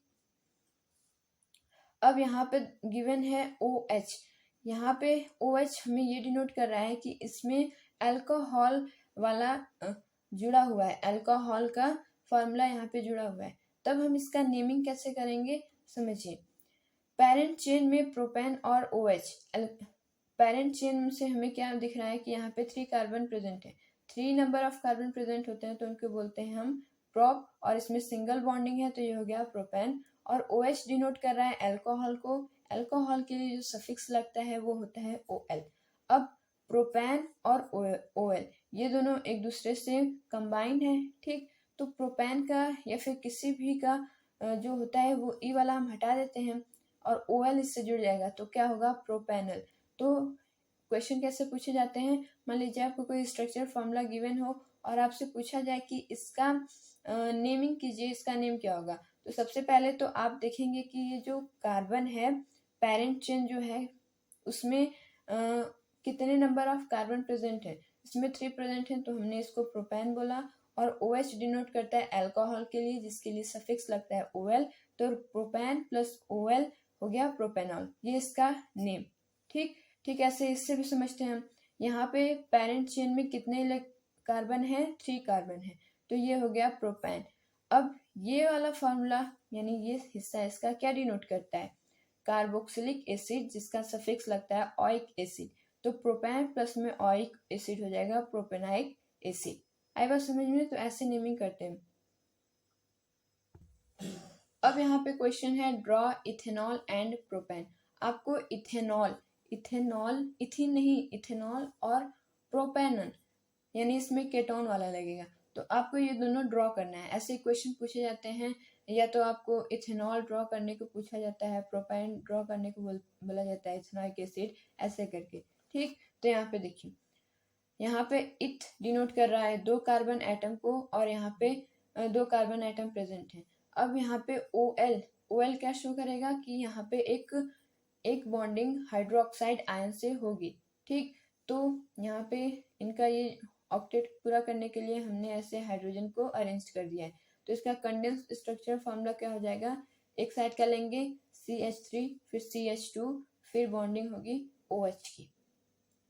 अब यहाँ पे गिवन है OH, यहाँ पे OH हमें ये डिनोट कर रहा है कि इसमें अल्कोहल वाला जुड़ा हुआ है, अल्कोहल का फार्मूला यहाँ पे जुड़ा हुआ है। तब हम इसका नेमिंग कैसे करेंगे समझिए। पेरेंट चेन में प्रोपेन और OH, पेरेंट चेन से हमें क्या दिख रहा है कि यहाँ पे 3 कार्बन प्रेजेंट है, 3 नंबर ऑफ कार्बन प्रेजेंट होते हैं तो उनको बोलते हैं हम प्रोप। और इसमें सिंगल बॉन्डिंग है तो ये हो गया प्रोपेन। और OH डिनोट कर रहा है अल्कोहल को, अल्कोहल के लिए जो सफिक्स लगता है वो होता है OL। अब प्रोपेन और OL ये दोनों एक दूसरे से कंबाइन है। ठीक, तो प्रोपेन का या फिर किसी भी का जो होता है वो ई वाला हम हटा देते हैं और OL इससे जुड़ जाएगा तो क्या होगा प्रोपेनल। तो क्वेश्चन कैसे पूछे जाते हैं, मान लीजिए आपको कोई स्ट्रक्चर फॉर्मूला गिवन हो और आपसे पूछा जाए कि इसका नेमिंग कीजिए, इसका नेम क्या होगा। तो सबसे पहले तो आप देखेंगे कि ये जो कार्बन है पेरेंट चेन जो है उसमें कितने नंबर ऑफ कार्बन प्रेजेंट है, इसमें 3 प्रेजेंट है तो हमने इसको प्रोपेन बोला। और OH डिनोट करता है अल्कोहल के लिए जिसके लिए सफिक्स लगता है OL, तो प्रोपेन प्लस OL हो गया प्रोपेनॉल, ये इसका नेम। ठीक ठीक, ऐसे इससे भी समझते हैं हम। यहाँ पे पेरेंट चेन में कितने कार्बन है, 3 कार्बन है तो ये हो गया प्रोपेन। अब ये वाला फार्मूला यानी ये हिस्सा इसका क्या डिनोट करता है, कार्बोक्सिलिक एसिड जिसका सफिक्स लगता है ऑइक एसिड, तो प्रोपेन प्लस में ऑइक एसिड हो जाएगा प्रोपेनाइक एसिड। आई बात समझ में, तो ऐसे नेमिंग करते हैं। अब यहाँ पे क्वेश्चन है ड्रॉ इथेनॉल एंड प्रोपेन। आपको इथेनॉल, इथेनॉल इथिन नहीं इथेनॉल और प्रोपेनॉल यानी इसमें केटोन वाला लगेगा तो आपको ये दोनों ड्रॉ करना है। ऐसे क्वेश्चन पूछे जाते हैं, या तो आपको इथेनॉल ड्रॉ करने को पूछा जाता है, प्रोपेन ड्रॉ करने को बोला जाता है, इथेनॉइक एसिड ऐसे करके। ठीक, तो यहाँ पे देखिए, यहाँ पे इथ डिनोट कर रहा है 2 कार्बन एटम को और यहाँ पे 2 कार्बन एटम प्रेजेंट है। अब यहाँ पे OL क्या शो करेगा कि यहाँ पे एक बॉन्डिंग हाइड्रोक्साइड आयन से होगी। ठीक, तो यहाँ पे इनका ये ऑक्टेट पूरा करने के लिए हमने ऐसे हाइड्रोजन को अरेंज कर दिया है। तो इसका कंडेंस स्ट्रक्चर फॉर्मूला क्या हो जाएगा, एक साइड का लेंगे CH3 फिर CH2 फिर बॉन्डिंग होगी OH की।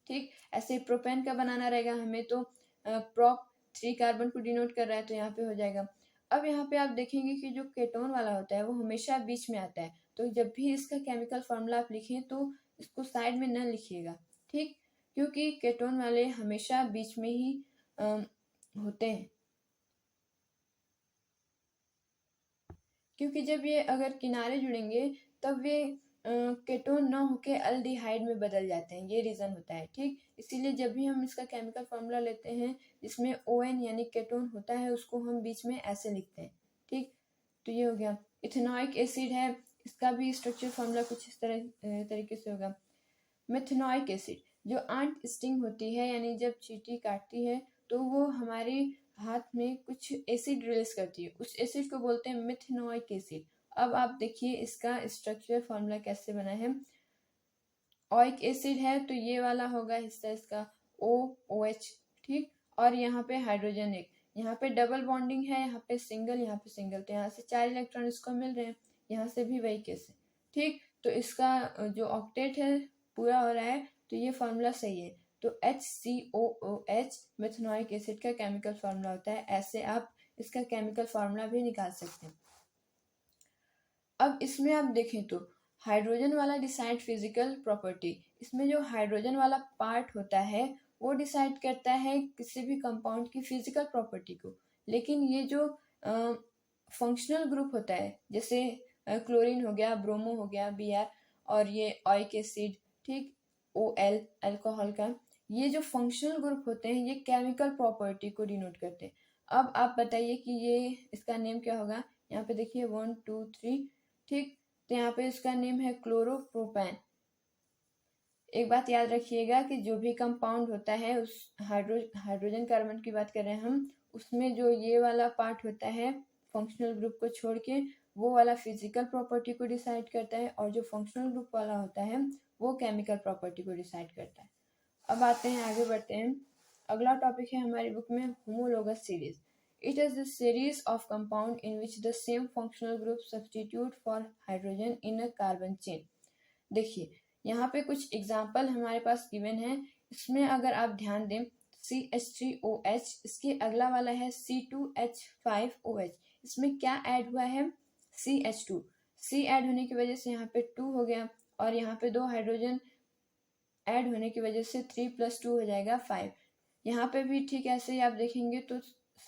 ठीक, ऐसे प्रोपेन का बनाना रहेगा हमें तो प्रोप 3 कार्बन को डिनोट कर रहा है तो यहाँ पे हो जाएगा। अब यहाँ पे आप देखेंगे कि जो केटोन वाला होता है वो हमेशा बीच में आता है, तो जब भी इसका केमिकल फार्मूला आप लिखें तो इसको साइड में न लिखिएगा। ठीक, क्योंकि केटोन वाले हमेशा बीच में ही होते हैं, क्योंकि जब ये अगर किनारे जुड़ेंगे तब वे केटोन ना होके अल्डिहाइड में बदल जाते हैं, ये रीज़न होता है। ठीक, इसीलिए जब भी हम इसका केमिकल फार्मूला लेते हैं जिसमें ON यानी केटोन होता है उसको हम बीच में ऐसे लिखते हैं। ठीक, तो ये हो गया। इथेनॉइक एसिड है, इसका भी स्ट्रक्चर फार्मूला कुछ इस तरह तरीके से होगा। मेथेनॉइक एसिड, जो आंट स्टिंग होती है, यानी जब चींटी काटती है तो वो हमारे हाथ में कुछ एसिड रिलीज करती है, उस एसिड को बोलते हैं मिथेनोइक एसिड। अब आप देखिए इसका स्ट्रक्चर फॉर्मूला कैसे बना है। ऑइक एसिड है तो ये वाला होगा हिस्सा इसका OOH, ठीक। और यहाँ पे हाइड्रोजन एक, यहाँ पे डबल बॉन्डिंग है, यहाँ पे सिंगल, तो यहाँ से 4 इलेक्ट्रॉन इसको मिल रहे हैं, यहाँ से भी वही केस है, ठीक। तो इसका जो ऑक्टेट है पूरा हो रहा है, तो ये फॉर्मूला सही है। तो HCOOH मेथनोइक एसिड का केमिकल फार्मूला होता है। ऐसे आप इसका केमिकल फार्मूला भी निकाल सकते हैं। अब इसमें आप देखें तो हाइड्रोजन वाला डिसाइड फिजिकल प्रॉपर्टी, इसमें जो हाइड्रोजन वाला पार्ट होता है वो डिसाइड करता है किसी भी कंपाउंड की फिजिकल प्रॉपर्टी को। लेकिन ये जो फंक्शनल ग्रुप होता है, जैसे क्लोरीन हो गया, ब्रोमो हो गया Br, और ये ऑइक एसिड, ठीक, OL अल्कोहल का, ये जो फंक्शनल ग्रुप होते हैं ये केमिकल प्रॉपर्टी को डिनोट करते हैं। अब आप बताइए कि ये इसका नेम क्या होगा। यहाँ पे देखिए 1 2 3, ठीक। तो यहाँ पे इसका नेम है क्लोरोप्रोपेन। एक बात याद रखिएगा कि जो भी कंपाउंड होता है, उस हाइड्रोजन कार्बन की बात कर रहे हैं हम, उसमें जो ये वाला पार्ट होता है फंक्शनल ग्रुप को छोड़ के, वो वाला फिजिकल प्रॉपर्टी को डिसाइड करता है, और जो फंक्शनल ग्रुप वाला होता है वो केमिकल प्रॉपर्टी को डिसाइड करता है। अब आते हैं, आगे बढ़ते हैं। अगला टॉपिक है हमारी बुक में homologous series. It is the series of compound in which the same functional group substitute for hydrogen in a carbon chain। देखिए यहाँ पे कुछ एग्जाम्पल हमारे पास गिवन है। इसमें अगर आप ध्यान दें, CH3OH, इसके अगला वाला है C2H5OH। इसमें क्या ऐड हुआ है, CH2। C ऐड होने की वजह से यहाँ पे 2 हो गया, और यहाँ पे 2 हाइड्रोजन ऐड होने की वजह से 3 + 2 हो जाएगा 5। यहाँ पे भी ठीक ऐसे ही आप देखेंगे तो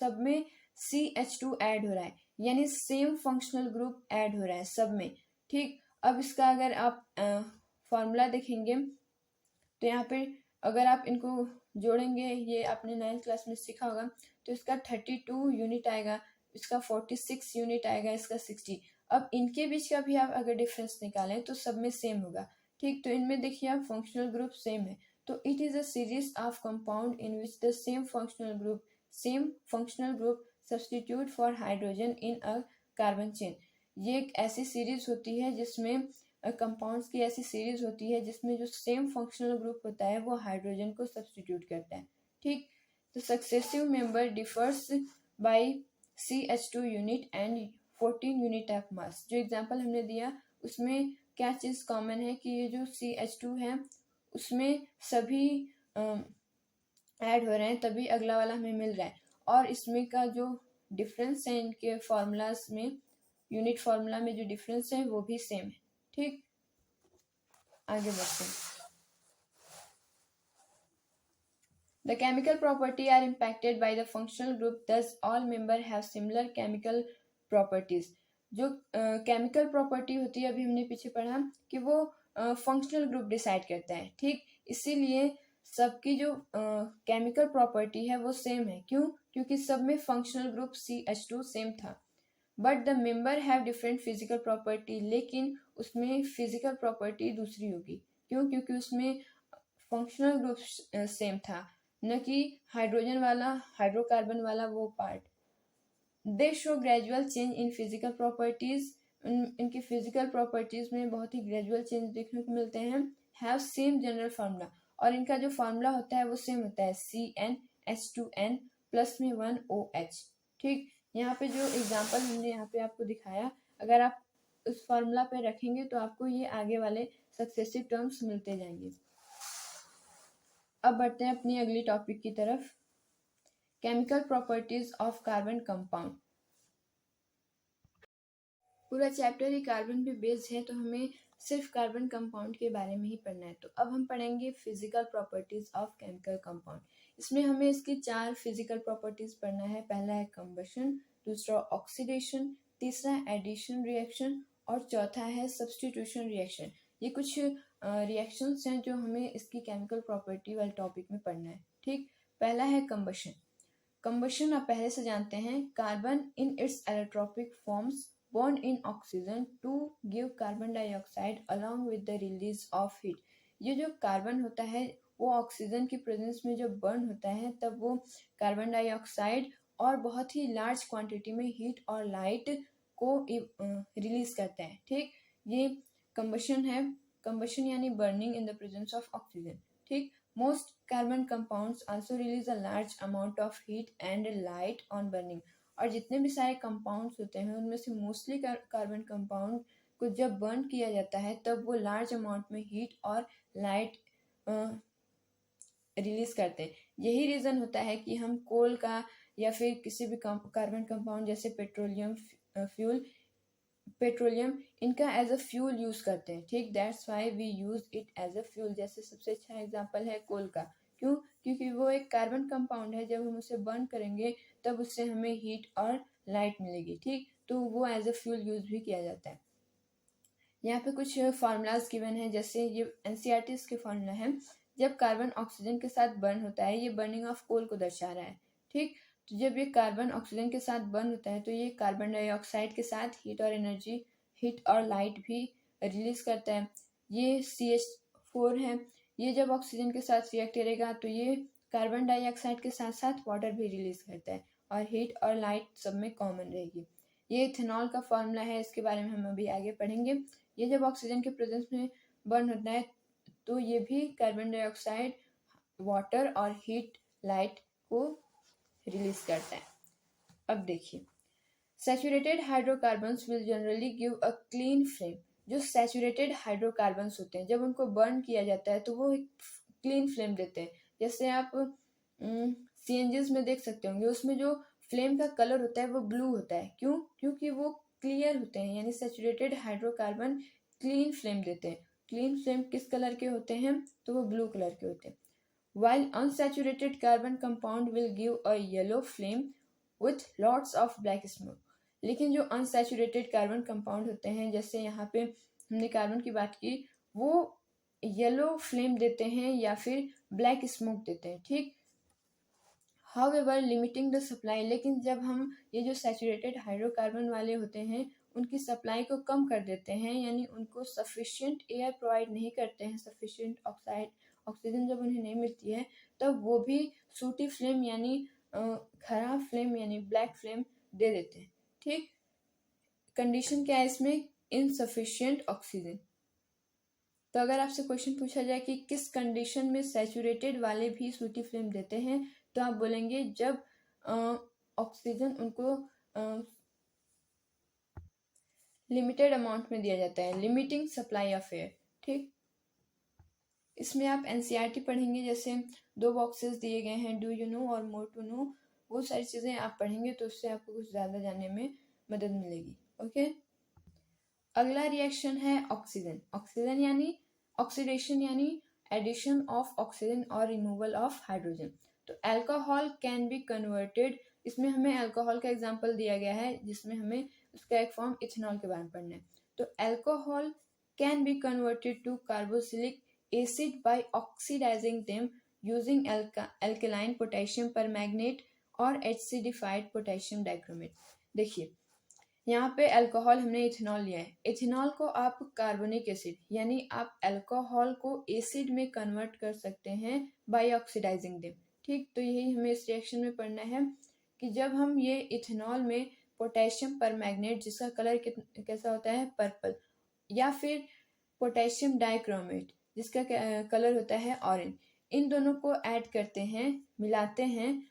सब में CH2 ऐड हो रहा है, यानी सेम फंक्शनल ग्रुप ऐड हो रहा है सब में, ठीक। अब इसका अगर आप फॉर्मूला देखेंगे तो यहाँ पे अगर आप इनको जोड़ेंगे, ये आपने 9th क्लास में सीखा होगा, तो इसका 32 यूनिट आएगा, इसका 46 यूनिट आएगा, इसका 60। अब इनके बीच का भी आप अगर डिफरेंस निकालें तो सब में सेम होगा, ठीक। तो इनमें देखिए आप फंक्शनल ग्रुप सेम है, तो it is a series of compound in which the same functional group substitute for hydrogen in a carbon chain. ये एक ऐसी सीरीज होती है जिसमें कंपाउंड्स की ऐसी सीरीज होती है जिसमें जो सेम फंक्शनल ग्रुप होता है वो हाइड्रोजन को सब्सटीट्यूट करता है, ठीक। तो successive member differs by CH2 unit and 14 unit of mass. जो एग्जांपल हमने दिया उसमें क्या चीज़ कॉमन है कि ये जो CH2 है उसमें सभी ऐड हो रहे हैं, तभी अगला वाला हमें मिल रहा है। और इसमें का जो डिफरेंस है इनके फॉर्मूलाज में, यूनिट फार्मूला में जो डिफरेंस है वो भी सेम है, ठीक। आगे बढ़ते हैं। The chemical property are impacted by the functional group, thus all member have similar chemical properties। जो केमिकल प्रॉपर्टी होती है, अभी हमने पीछे पढ़ा कि वो फंक्शनल ग्रुप डिसाइड करता है, ठीक। इसीलिए सबकी जो केमिकल प्रॉपर्टी है वो सेम है। क्यों? क्योंकि सब में फंक्शनल ग्रुप CH2 सेम था। But the member have different physical property, लेकिन उसमें फिजिकल प्रॉपर्टी दूसरी होगी। क्यों? क्योंकि उसमें फंक्शनल ग्रुप सेम था, न कि हाइड्रोजन वाला, हाइड्रोकार्बन वाला वो part. They show gradual change in physical properties. इनकी फिजिकल प्रॉपर्टीज में बहुत ही ग्रेजुअल चेंज देखने को मिलते हैं। हैव सेम जनरल फार्मूला, और इनका जो फार्मूला होता है वो सेम होता है, CnH2n प्लस में 1OH, ठीक। यहाँ पे जो एग्जाम्पल हमने यहाँ पे आपको दिखाया, अगर आप उस फार्मूला पे रखेंगे तो आपको ये आगे वाले सक्सेसिव टर्म्स मिलते जाएंगे। अब बढ़ते हैं अपनी अगली टॉपिक की तरफ, chemical properties of carbon compound. पूरा चैप्टर ही कार्बन पे बेस्ड है, तो हमें सिर्फ कार्बन कंपाउंड के बारे में ही पढ़ना है। तो अब हम पढ़ेंगे physical properties of chemical compound. इसमें हमें इसकी 4 फिजिकल प्रॉपर्टीज पढ़ना है। पहला है कंबशन, दूसरा ऑक्सीडेशन, तीसरा एडिशन रिएक्शन, और चौथा है सब्सटीट्यूशन रिएक्शन। ये कुछ रिएक्शंस हैं जो हमें इसकी केमिकल प्रॉपर्टी वाले टॉपिक में पढ़ना है, ठीक। पहला है कंबशन। कंबशन आप पहले से जानते हैं, carbon in its allotropic forms bond in oxygen to give carbon dioxide along with the release of heat। ये जो कार्बन होता है वो ऑक्सीजन की प्रेजेंस में जब बर्न होता है तब वो कार्बन डाइऑक्साइड और बहुत ही लार्ज क्वांटिटी में हीट और लाइट को रिलीज करता है। ठीक, ये कंबशन है, कंबशन यानी burning in the presence of oxygen. ठीक, most carbon compounds also release a large amount of heat and light on burning. और जितने भी सारे कंपाउंड्स होते हैं उनमें से मोस्टली कार्बन कंपाउंड को जब बर्न किया जाता है तब वो लार्ज अमाउंट में हीट और लाइट रिलीज करते हैं। यही रीज़न होता है कि हम कोल का या फिर किसी भी कार्बन कंपाउंड जैसे पेट्रोलियम इनका एज अ फ्यूल यूज़ करते हैं। ठीक, that's why we use it as a fuel. जैसे सबसे अच्छा एग्जांपल है कोल का। क्यों? क्योंकि वो एक कार्बन कंपाउंड है, जब हम उसे बर्न करेंगे तब उससे हमें हीट और लाइट मिलेगी। ठीक, तो वो एज अ फ्यूल यूज़ भी किया जाता है। यहाँ पे कुछ फार्मूलाज गिवन है, जैसे ये एनसीईआरटी के फार्मूला है। जब कार्बन ऑक्सीजन के साथ बर्न होता है, ये बर्निंग ऑफ कोल को दर्शा रहा है। ठीक, तो जब ये कार्बन ऑक्सीजन के साथ बर्न होता है तो ये कार्बन डाइऑक्साइड के साथ हीट और लाइट भी रिलीज करता है। ये CH4 है, ये जब ऑक्सीजन के साथ रिएक्ट करेगा तो ये कार्बन डाइऑक्साइड के साथ साथ वाटर भी रिलीज करता है और हीट और लाइट सब में कॉमन रहेगी। ये इथेनॉल का फार्मूला है, इसके बारे में हम अभी आगे पढ़ेंगे। ये जब ऑक्सीजन के प्रेजेंस में बर्न होता है तो ये भी कार्बन डाइऑक्साइड, वाटर और हीट लाइट को रिलीज करता है। अब देखिए, saturated hydrocarbons will generally give a clean flame. जो सैचुरेटेड हाइड्रोकार्बन्स होते हैं जब उनको बर्न किया जाता है तो वो एक क्लीन फ्लेम देते हैं। जैसे आप CNGs में देख सकते होंगे, उसमें जो फ्लेम का कलर होता है वो ब्लू होता है। क्यों? क्योंकि वो क्लियर होते हैं, यानी सैचुरेटेड हाइड्रोकार्बन क्लीन फ्लेम देते हैं। क्लीन फ्लेम किस कलर के होते हैं? तो वो ब्लू कलर के होते हैं। While unsaturated carbon compound will give a yellow flame with lots of black smoke. लेकिन जो अनसैचुरेटेड कार्बन कंपाउंड होते हैं, जैसे यहाँ पे हमने कार्बन की बात की, वो येलो फ्लेम देते हैं या फिर ब्लैक स्मोक देते हैं। ठीक, हाउएवर लिमिटिंग द सप्लाई। लेकिन जब हम ये जो सैचुरेटेड हाइड्रोकार्बन वाले होते हैं उनकी सप्लाई को कम कर देते हैं, यानी उनको सफिशिएंट एयर प्रोवाइड नहीं करते हैं, सफिशिएंट ऑक्सीजन जब उन्हें नहीं मिलती है तब वो भी सूटी फ्लेम यानी खराब फ्लेम यानी ब्लैक फ्लेम दे देते हैं। ठीक, कंडीशन क्या है इसमें? Insufficient oxygen. तो अगर आपसे क्वेश्चन पूछा जाए कि किस कंडीशन में सैचुरेटेड वाले भी सूटी फ्लेम देते हैं, तो आप बोलेंगे जब ऑक्सीजन उनको लिमिटेड अमाउंट में दिया जाता है, लिमिटिंग सप्लाई ऑफ एयर। ठीक, इसमें आप एनसीईआरटी पढ़ेंगे, जैसे 2 बॉक्सेस दिए गए हैं, डू यू नो और मोर टू नो, वो सारी चीज़ें आप पढ़ेंगे तो उससे आपको कुछ ज़्यादा जानने में मदद मिलेगी। ओके, अगला रिएक्शन है ऑक्सीजन। ऑक्सीजन यानी ऑक्सीडेशन यानी एडिशन ऑफ ऑक्सीजन और रिमूवल ऑफ हाइड्रोजन। तो अल्कोहल कैन बी कन्वर्टेड, इसमें हमें अल्कोहल का एग्जांपल दिया गया है जिसमें हमें उसका एक फॉर्म इथेनॉल के बारे में पढ़ना है। तो alcohol can be converted to carboxylic acid by oxidizing them using alkaline potassium permanganate और एसिडिफाइड पोटेशियम डाइक्रोमेट। देखिए, यहाँ पे अल्कोहल हमने इथेनॉल लिया है, इथेनॉल को आप कार्बोनिक एसिड यानी आप अल्कोहल को एसिड में कन्वर्ट कर सकते हैं बाय ऑक्सीडाइजिंग देम। ठीक, तो यही हमें इस रिएक्शन में पढ़ना है कि जब हम ये इथेनॉल में पोटेशियम परमैंगनेट जिसका कलर कैसा होता है? पर्पल, या फिर पोटेशियम डाइक्रोमेट जिसका कलर होता है ऑरेंज, इन दोनों को ऐड करते हैं, मिलाते हैं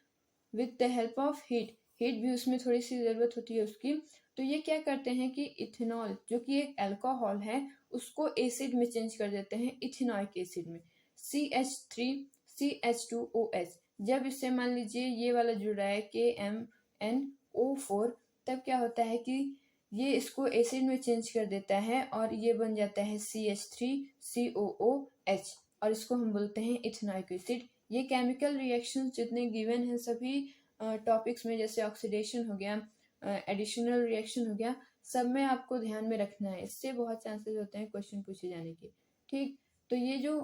with the help of heat भी उसमें थोड़ी सी ज़रूरत होती है उसकी। तो ये क्या करते हैं कि इथेनॉल जो कि एक अल्कोहल है उसको एसिड में चेंज कर देते हैं, इथेनॉइक एसिड में, CH3CH2OH। जब इससे मान लीजिए ये वाला जुड़ रहा है KMnO4, तब क्या होता है कि ये इसको एसिड में चेंज कर देता है और ये बन जाता है CH3COOH और इसको हम बोलते हैं इथेनॉइक एसिड। ये केमिकल रिएक्शंस जितने गिवन हैं सभी टॉपिक्स में, जैसे ऑक्सीडेशन हो गया, एडिशनल रिएक्शन हो गया, सब में आपको ध्यान में रखना है, इससे बहुत चांसेस होते हैं क्वेश्चन पूछे जाने के। ठीक, तो ये जो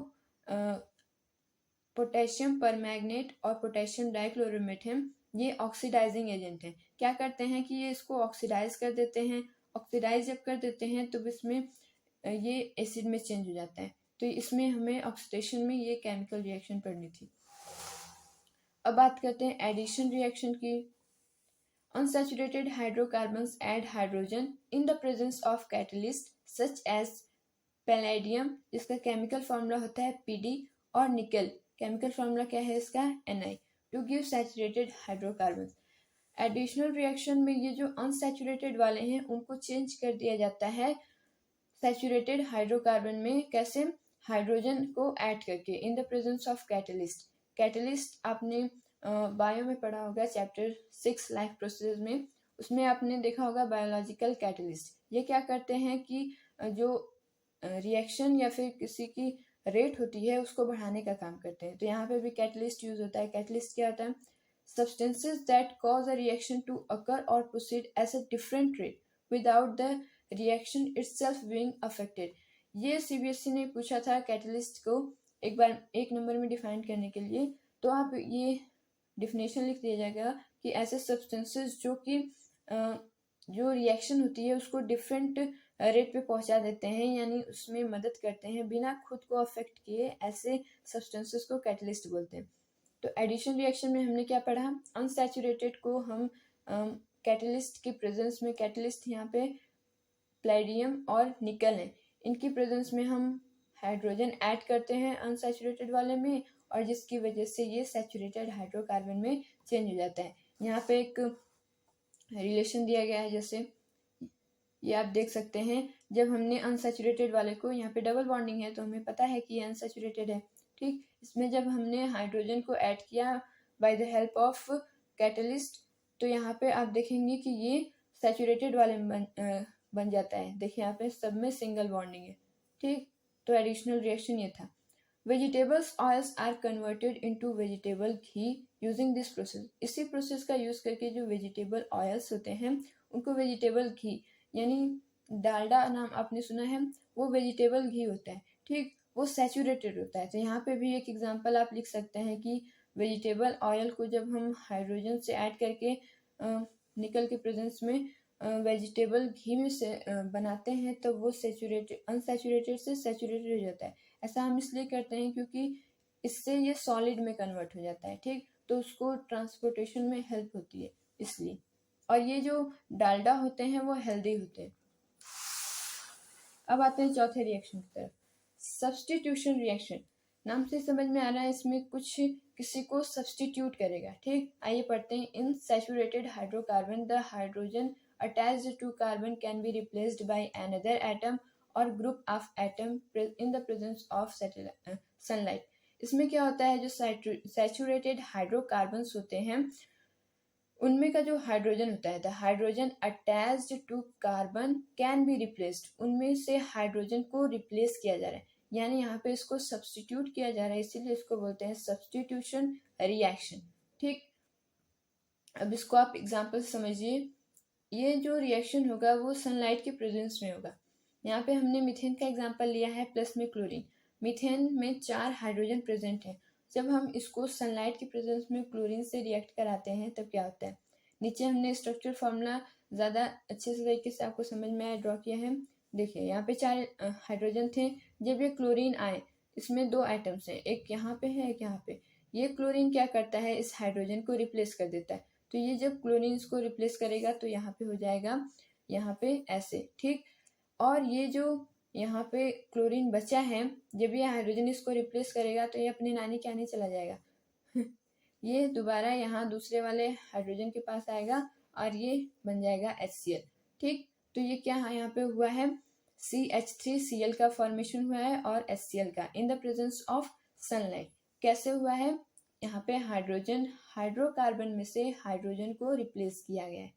पोटेशियम परमैंगनेट और पोटेशियम डाइक्लोरोमेट है, ये ऑक्सीडाइजिंग एजेंट है। क्या करते हैं कि ये इसको ऑक्सीडाइज कर देते हैं, ऑक्सीडाइज जब कर देते हैं तो इसमें ये एसिड में चेंज हो जाता है। तो इसमें हमें ऑक्सीडेशन में ये केमिकल रिएक्शन पढ़नी थी। अब बात करते हैं एडिशन रिएक्शन की। Unsaturated hydrocarbons add hydrogen in the presence of catalyst such as palladium, जिसका केमिकल फार्मूला होता है Pd, और निकल, केमिकल फार्मूला क्या है इसका Ni, to give saturated hydrocarbon. Additional reaction में ये जो अनसैचुरेटेड वाले हैं उनको चेंज कर दिया जाता है सैचुरेटेड हाइड्रोकार्बन में। कैसे? हाइड्रोजन को ऐड करके इन the presence of catalyst. Catalyst आपने बायो में पढ़ा होगा चैप्टर 6 लाइफ प्रोसेस में, उसमें आपने देखा होगा बायोलॉजिकल कैटलिस्ट। ये क्या करते हैं कि जो रिएक्शन या फिर किसी की रेट होती है उसको बढ़ाने का काम करते हैं। तो यहाँ पे भी कैटलिस्ट यूज होता है। कैटलिस्ट क्या होता है? Substances that cause a reaction to occur और proceed at a different rate without the reaction itself being affected. ये सीबीएसई ने पूछा था कैटलिस्ट को एक बार 1 नंबर में डिफाइन करने के लिए। तो आप ये डिफिनेशन लिख दिया जाएगा कि ऐसे सब्सटेंसेस जो कि जो रिएक्शन होती है उसको डिफरेंट रेट पे पहुंचा देते हैं, यानी उसमें मदद करते हैं बिना खुद को अफेक्ट किए, ऐसे सब्सटेंसेस को कैटलिस्ट बोलते हैं। तो एडिशन रिएक्शन में हमने क्या पढ़ा? अनसैचुरेटेड को हम कैटलिस्ट की प्रेजेंस में, कैटलिस्ट यहाँ पे प्लेडियम और निकल है, इनकी प्रेजेंस में हम हाइड्रोजन ऐड करते हैं अनसैचुरेटेड वाले में, और जिसकी वजह से ये सैचुरेटेड हाइड्रोकार्बन में चेंज हो जाता है। यहाँ पे एक रिलेशन दिया गया है, जैसे ये आप देख सकते हैं, जब हमने अनसैचुरेटेड वाले को, यहाँ पे डबल बॉन्डिंग है तो हमें पता है कि ये अनसैचुरेटेड है, ठीक। इसमें जब हमने हाइड्रोजन को ऐड किया bye the help of catalyst, तो यहाँ पे आप देखेंगे कि ये सैचुरेटेड वाले बन जाता है। देखिए यहाँ पे सब में सिंगल बॉन्डिंग है, ठीक। तो एडिशनल रिएक्शन ये था। Vegetables oils are converted into vegetable ghee using this process. इसी प्रोसेस का यूज करके जो वेजिटेबल ऑयल्स होते हैं उनको वेजिटेबल घी, यानी डालडा नाम आपने सुना है, वो वेजिटेबल घी होता है, ठीक। वो सैचुरेटेड होता है। तो यहाँ पे भी एक एग्जांपल आप लिख सकते हैं कि वेजिटेबल ऑयल को जब हम हाइड्रोजन से ऐड करके निकल के प्रेजेंस में वेजिटेबल घी में से बनाते हैं तो वो सैचुरेटेड, अनसैचुरेटेड से सैचुरेटेड हो जाता है। ऐसा हम इसलिए करते हैं क्योंकि इससे ये सॉलिड में कन्वर्ट हो जाता है, ठीक। तो उसको ट्रांसपोर्टेशन में हेल्प होती है इसलिए। और ये जो डालडा होते हैं वो हेल्दी होते हैं। अब आते हैं चौथे रिएक्शन की तरफ, सब्स्टिट्यूशन रिएक्शन। नाम से समझ में आ रहा है इसमें कुछ किसी को सब्स्टिट्यूट करेगा, ठीक। आइए पढ़ते हैं। In saturated hydrocarbon the hydrogen attached to carbon can be replaced by another atom और group of atom in the presence of sunlight. इसमें क्या होता है, जो सैचुरेटेड हाइड्रोकार्बन्स होते हैं उनमें का जो हाइड्रोजन होता है, the hydrogen attached to carbon can be replaced, उनमें से हाइड्रोजन को रिप्लेस किया जा रहा है, यानी यहाँ पे इसको सब्स्टिट्यूट किया जा रहा है, इसीलिए इसको बोलते हैं सब्स्टिट्यूशन रिएक्शन, ठीक। अब इसको आप एग्जाम्पल समझिए। ये जो रिएक्शन होगा वो सनलाइट के प्रेजेंस में होगा। यहाँ पे हमने मीथेन का एग्जाम्पल लिया है, प्लस में क्लोरीन। मीथेन में 4 हाइड्रोजन प्रेजेंट है। जब हम इसको सनलाइट के प्रेजेंस में क्लोरीन से रिएक्ट कराते हैं तब क्या होता है। नीचे हमने स्ट्रक्चर फॉर्मूला ज़्यादा अच्छे से तरीके से आपको समझ में आया, ड्रॉ किया है। देखिए यहाँ पे 4 हाइड्रोजन थे। जब ये क्लोरीन आए, इसमें 2 आइटम्स हैं, एक यहाँ पे है एक यहाँ पे। ये क्लोरीन क्या करता है, इस हाइड्रोजन को रिप्लेस कर देता है। तो ये जब क्लोरीन इसको रिप्लेस करेगा तो यहाँ पे हो जाएगा, यहाँ पे ऐसे, ठीक। और ये जो यहाँ पे क्लोरीन बचा है, जब ये हाइड्रोजन इसको रिप्लेस करेगा तो ये अपने नानी के आने चला जाएगा ये दोबारा यहाँ दूसरे वाले हाइड्रोजन के पास आएगा और ये बन जाएगा HCl, ठीक। तो ये क्या यहाँ पे हुआ है, CH3Cl का फॉर्मेशन हुआ है और HCl का इन द प्रेजेंस ऑफ सनलाइट। कैसे हुआ है, यहाँ पे हाइड्रोजन, हाइड्रोकार्बन में से हाइड्रोजन को रिप्लेस किया गया है।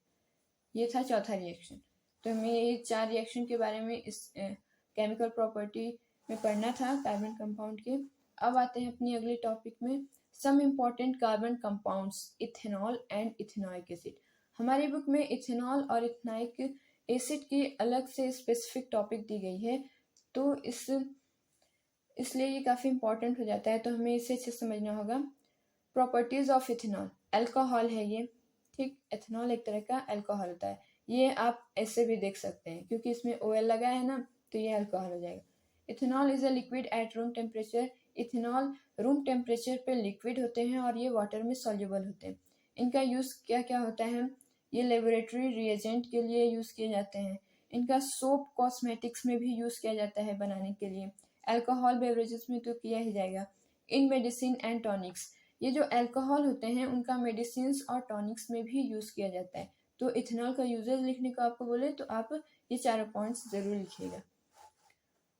ये था चौथा रिएक्शन। तो हमें ये 4 रिएक्शन के बारे में इस केमिकल प्रॉपर्टी में पढ़ना था कार्बन कंपाउंड के। अब आते हैं अपनी अगले टॉपिक में, some important carbon compounds, ethanol and ethanoic acid. हमारी बुक में इथेनॉल और इथेनॉइक एसिड की अलग से स्पेसिफिक टॉपिक दी गई है, तो इसलिए ये काफ़ी इंपॉर्टेंट हो जाता है, तो हमें इसे अच्छे समझना होगा। प्रॉपर्टीज ऑफ इथेनॉल, अल्कोहल है ये, ठीक। इथेनॉल एक तरह का अल्कोहल होता है। ये आप ऐसे भी देख सकते हैं क्योंकि इसमें OL लगा है ना, तो ये अल्कोहल हो जाएगा। Ethanol is a liquid at room temperature. Ethanol room temperature पे लिक्विड होते हैं और ये वाटर में सॉल्युबल होते हैं। इनका यूज़ क्या क्या होता है? ये लेबोरेटरी रिएजेंट के लिए यूज़ किए जाते हैं। इनका सोप कॉस्मेटिक्स में भी यूज़ किया जाता है बनाने के लिए। अल्कोहल बेवरेजेस में तो किया ही जाएगा। इन मेडिसिन एंड टॉनिक्स, ये जो अल्कोहल होते हैं उनका मेडिसिन और टॉनिक्स में भी यूज़ किया जाता है। तो इथेनॉल का यूजेज लिखने को आपको बोले तो आप ये चारों पॉइंट्स जरूर लिखिएगा।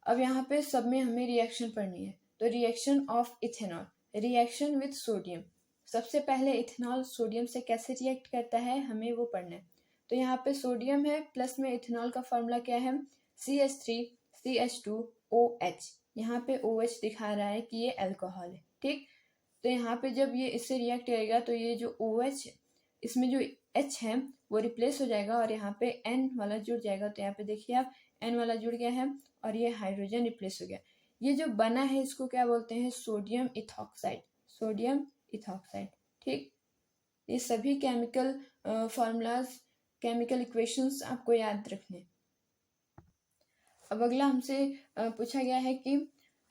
अब यहाँ पे सब में हमें रिएक्शन पढ़नी है। तो reaction of ethanol, reaction with sodium. सबसे पहले इथेनॉल सोडियम से कैसे रिएक्ट करता है हमें वो पढ़ना है। तो यहाँ पे सोडियम है, प्लस में इथेनॉल का फॉर्मूला क्या है? CH3CH2OH। यहाँ पे OH दिखा रहा है कि ये अल्कोहल है, ठीक। तो यहाँ पे जब ये इससे रिएक्ट करेगा तो ये जो OH, इसमें जो H है वो रिप्लेस हो जाएगा और यहाँ पे N वाला जुड़ जाएगा। तो यहाँ पे देखिए आप, N वाला जुड़ गया है और ये हाइड्रोजन रिप्लेस हो गया। ये जो बना है इसको क्या बोलते हैं? सोडियम इथॉक्साइड, सोडियम इथॉक्साइड, ठीक। ये सभी केमिकल फॉर्मूलाज, केमिकल इक्वेशंस आपको याद रखने। अब अगला हमसे पूछा गया है कि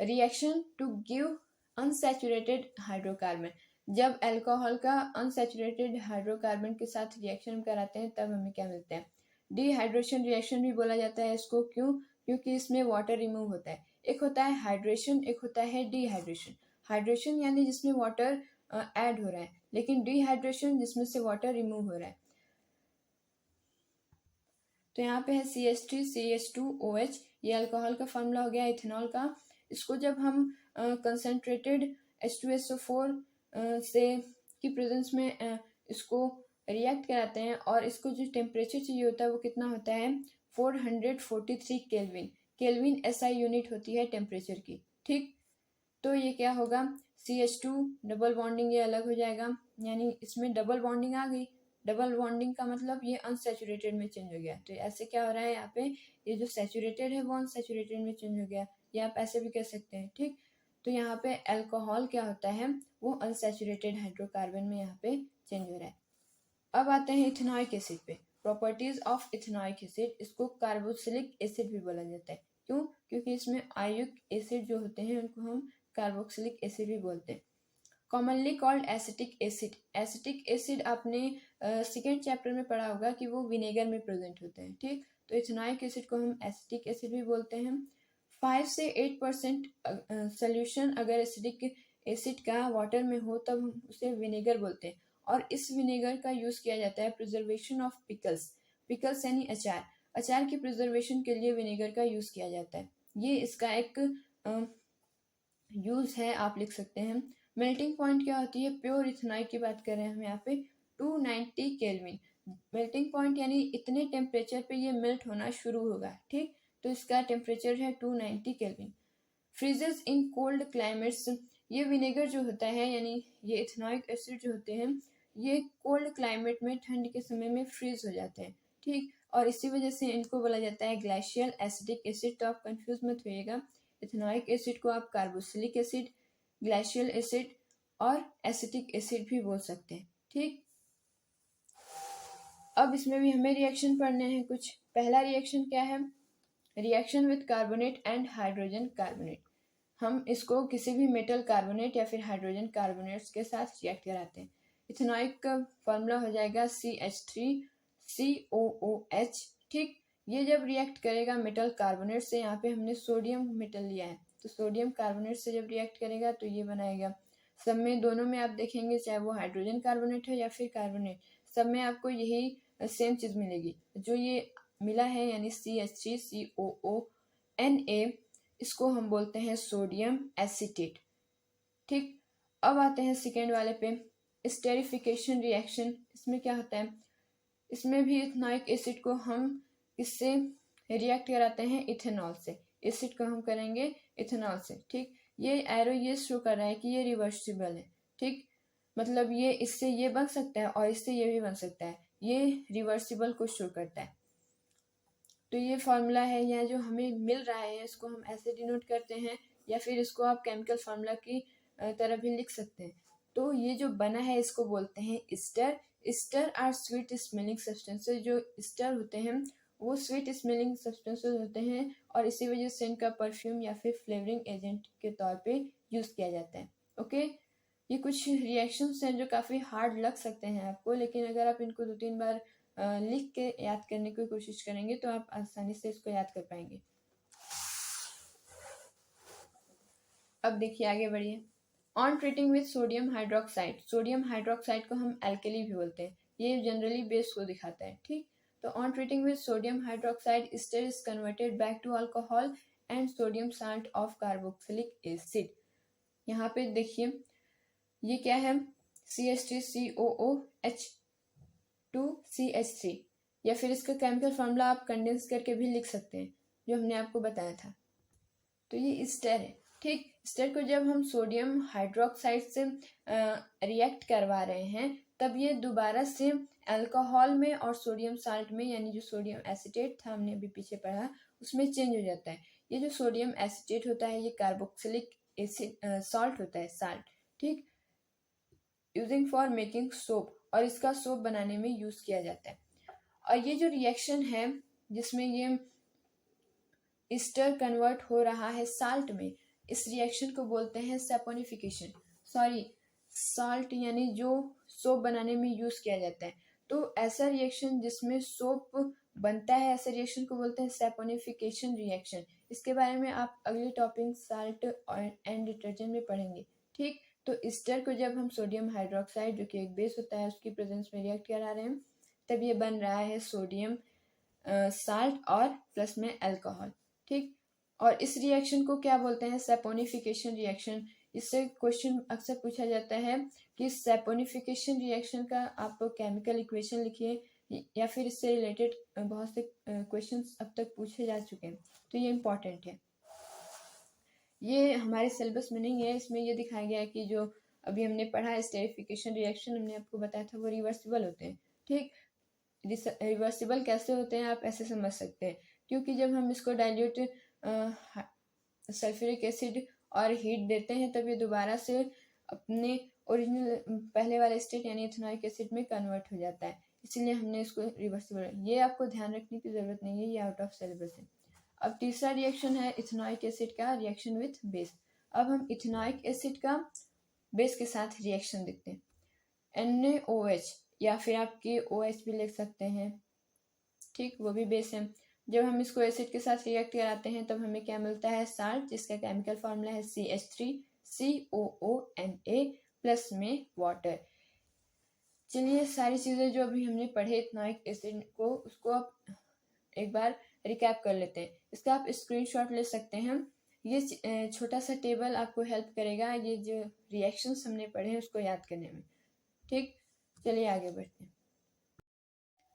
reaction to give unsaturated hydrocarbon, जब अल्कोहल का अनसैचुरेटेड हाइड्रोकार्बन के साथ रिएक्शन कराते हैं तब हमें क्या मिलता है? डिहाइड्रेशन रिएक्शन भी बोला जाता है इसको। क्यों? क्योंकि इसमें वाटर रिमूव होता है। एक होता है हाइड्रेशन, एक होता है डिहाइड्रेशन। हाइड्रेशन यानी जिसमें वाटर ऐड हो रहा है, लेकिन डिहाइड्रेशन जिसमें से वाटर रिमूव हो रहा है। तो यहाँ पे है CH3CH2OH, ये अल्कोहल का फॉर्मूला हो गया इथेनॉल का। इसको जब हम कंसनट्रेटेड H2SO4 से की प्रेजेंस में इसको रिएक्ट कराते हैं और इसको जो टेम्परेचर चाहिए होता है वो कितना होता है? 443 केल्विन। केल्विन SI यूनिट होती है टेम्परेचर की, ठीक। तो ये क्या होगा? CH2 डबल बॉन्डिंग ये अलग हो जाएगा, यानी इसमें डबल बॉन्डिंग आ गई। डबल बॉन्डिंग का मतलब ये अनसैचुरेटेड में चेंज हो गया। तो ऐसे क्या हो रहा है यहाँ पे? ये जो सैचुरेटेड है वो अनसैचुरेटेड में चेंज हो गया, या आप ऐसे भी कह सकते हैं, ठीक। तो यहाँ पे अल्कोहल क्या होता है? वो अनसैचुरेटेड हाइड्रोकार्बन में यहाँ पे चेंज हो रहा है। अब आते हैं इथेनॉइक एसिड पे। प्रॉपर्टीज ऑफ इथेनॉइक एसिड, इसको कार्बोक्सिलिक एसिड भी बोला जाता है। क्यों? क्योंकि इसमें आयुक एसिड जो होते हैं उनको हम कार्बोक्सिलिक एसिड भी बोलते हैं। Commonly called acetic acid. Acetic acid आपने सेकेंड चैप्टर में पढ़ा होगा कि वो विनेगर में प्रेजेंट होते हैं, ठीक। तो इथेनॉइक एसिड को हम एसिटिक एसिड भी बोलते हैं। 5 से 8% सोल्यूशन अगर एसिडिक एसिड का वाटर में हो तब हम उसे विनेगर बोलते हैं। और इस विनेगर का यूज़ किया जाता है प्रिजर्वेशन ऑफ पिकल्स। पिकल्स यानी अचार, अचार की प्रिजर्वेशन के लिए विनेगर का यूज़ किया जाता है। ये इसका एक यूज़ है, आप लिख सकते हैं। मेल्टिंग पॉइंट क्या होती है? प्योर इथेनॉइक की बात कर रहे हैं हम यहाँ पे, 290 केल्विन। मेल्टिंग पॉइंट यानी इतने टेम्परेचर पे ये मेल्ट होना शुरू होगा, ठीक। तो इसका टेम्परेचर है 290 kelvin. Freezes in cold climates, ये विनेगर जो होता है यानी ये इथेनॉइक एसिड जो होते हैं ये कोल्ड क्लाइमेट में ठंड के समय में फ्रीज हो जाते हैं, ठीक। और इसी वजह से इनको बोला जाता है ग्लेशियल एसिडिक एसिड। तो आप कंफ्यूज मत होइएगा, इथेनॉइक एसिड को आप कार्बोक्सिलिक एसिड, ग्लेशियल एसिड और एसिटिक एसिड भी बोल सकते हैं, ठीक। अब इसमें भी हमें रिएक्शन पढ़ने हैं कुछ। पहला रिएक्शन क्या है? Reaction with carbonate and hydrogen carbonate. हम इसको किसी भी मेटल कार्बोनेट या फिर हाइड्रोजन कार्बोनेट्स के साथ रिएक्ट कराते हैं। इथेनॉइक का फॉर्मूला हो जाएगा CH3COOH, ठीक। ये जब रिएक्ट करेगा मेटल कार्बोनेट से, यहाँ पे हमने सोडियम मेटल लिया है तो सोडियम कार्बोनेट से जब रिएक्ट करेगा तो ये बनाएगा। सब में दोनों में आप देखेंगे चाहे वो हाइड्रोजन कार्बोनेट है या फिर कार्बोनेट, सब में आपको यही सेम चीज़ मिलेगी। जो ये मिला है यानी CH3COONA, इसको हम बोलते हैं सोडियम एसीटेट, ठीक। अब आते हैं सेकेंड वाले पे, स्टेरिफिकेशन रिएक्शन। इसमें क्या होता है? इसमें भी इथेनॉइक एसिड को हम इससे रिएक्ट कराते हैं इथेनॉल से। एसिड को हम करेंगे इथेनॉल से, ठीक। ये एरो ये शो कर रहा है कि ये रिवर्सिबल है, ठीक। मतलब ये इससे ये बन सकता है और इससे ये भी बन सकता है, ये रिवर्सिबल को शो करता है। तो ये फॉर्मूला है या जो हमें मिल रहा है इसको हम ऐसे डिनोट करते हैं, या फिर इसको आप केमिकल फार्मूला की तरह भी लिख सकते हैं। तो ये जो बना है इसको बोलते हैं ester. Ester are sweet smelling substances. जो स्टर होते हैं वो स्वीट स्मेलिंग सब्सटेंसेस होते हैं और इसी वजह से इनका परफ्यूम या फिर फ्लेवरिंग एजेंट के तौर पे यूज़ किया जाता है। ओके, ये कुछ रिएक्शंस हैं जो काफ़ी हार्ड लग सकते हैं आपको, लेकिन अगर आप इनको 2-3 बार लिख के याद करने की कोशिश करेंगे तो आप आसानी से इसको याद कर पाएंगे। अब देखिए आगे बढ़िए। On treating with sodium hydroxide, sodium hydroxide को हम एल्कली भी बोलते हैं, ये जनरली बेस को दिखाता है। ठीक, तो on treating with sodium hydroxide ester is converted back to alcohol and sodium salt of carboxylic acid. यहाँ पे देखिए ये क्या है, CH3COOH2CH3, या फिर इसका केमिकल फार्मूला आप कंडेंस करके भी लिख सकते हैं जो हमने आपको बताया था। तो ये एस्टर है। ठीक, एस्टर को जब हम सोडियम हाइड्रोक्साइड से रिएक्ट करवा रहे हैं तब ये दोबारा से अल्कोहल में और सोडियम साल्ट में, यानी जो सोडियम एसिटेट था हमने अभी पीछे पढ़ा, उसमें चेंज हो जाता है। ये जो सोडियम एसिटेट होता है ये कार्बोक्सिलिक एसिड सॉल्ट होता है, साल्ट। ठीक, यूजिंग फॉर मेकिंग सोप, और इसका सोप बनाने में यूज किया जाता है। और ये जो रिएक्शन है जिसमें ये एस्टर कन्वर्ट हो रहा है साल्ट में, इस रिएक्शन को बोलते हैं सैपोनिफिकेशन। सॉरी, साल्ट यानी जो सोप बनाने में यूज किया जाता है। तो ऐसा रिएक्शन जिसमें सोप बनता है, ऐसे रिएक्शन को बोलते हैं सैपोनिफिकेशन रिएक्शन। इसके बारे में आप अगले टॉपिक साल्ट एंड डिटर्जेंट में पढ़ेंगे। ठीक, तो एस्टर को जब हम सोडियम हाइड्रोक्साइड जो कि एक बेस होता है उसकी प्रेजेंस में रिएक्ट करा रहे हैं तब ये बन रहा है सोडियम साल्ट और प्लस में अल्कोहल। ठीक, और इस रिएक्शन को क्या बोलते हैं, सैपोनिफिकेशन रिएक्शन। इससे क्वेश्चन अक्सर पूछा जाता है कि सैपोनिफिकेशन रिएक्शन का आप केमिकल इक्वेशन लिखिए, या फिर इससे रिलेटेड बहुत से क्वेश्चंस अब तक पूछे जा चुके हैं, तो ये इम्पॉर्टेंट है। ये हमारे सिलेबस में नहीं है, इसमें ये दिखाया गया है कि जो अभी हमने पढ़ा है स्टेरिफिकेशन रिएक्शन, हमने आपको बताया था वो रिवर्सिबल होते हैं। ठीक, रिवर्सिबल कैसे होते हैं आप ऐसे समझ सकते हैं, क्योंकि जब हम इसको डाइल्यूट सल्फ्यूरिक एसिड और हीट देते हैं तब ये दोबारा से अपने ओरिजिनल पहले वाले स्टेट यानी इथेनॉइक एसिड में कन्वर्ट हो जाता है, इसीलिए हमने इसको रिवर्सिबल, ये आपको ध्यान रखने की जरूरत नहीं है, ये आउट ऑफ सिलेबस है। अब तीसरा रिएक्शन है इथेनॉइक एसिड का रिएक्शन विथ बेस। अब हम इथेनॉइक एसिड का बेस के साथ रिएक्शन देखते हैं, NaOH, या फिर आप KOH भी लिख सकते हैं। ठीक, वो भी बेस है। जब हम इसको एसिड के साथ रिएक्ट कराते हैं तब हमें क्या मिलता है, साल्ट, जिसका केमिकल फॉर्मूला है CH3COONA प्लस में वाटर। चलिए सारी चीज़ें जो अभी हमने पढ़े इथेनॉइक एसिड को, उसको आप एक बार रिकैप कर लेते हैं। इसका आप स्क्रीनशॉट ले सकते हैं। ये छोटा सा टेबल आपको हेल्प करेगा ये जो रिएक्शंस हमने पढ़े हैं उसको याद करने में। ठीक, चलिए आगे बढ़ते हैं।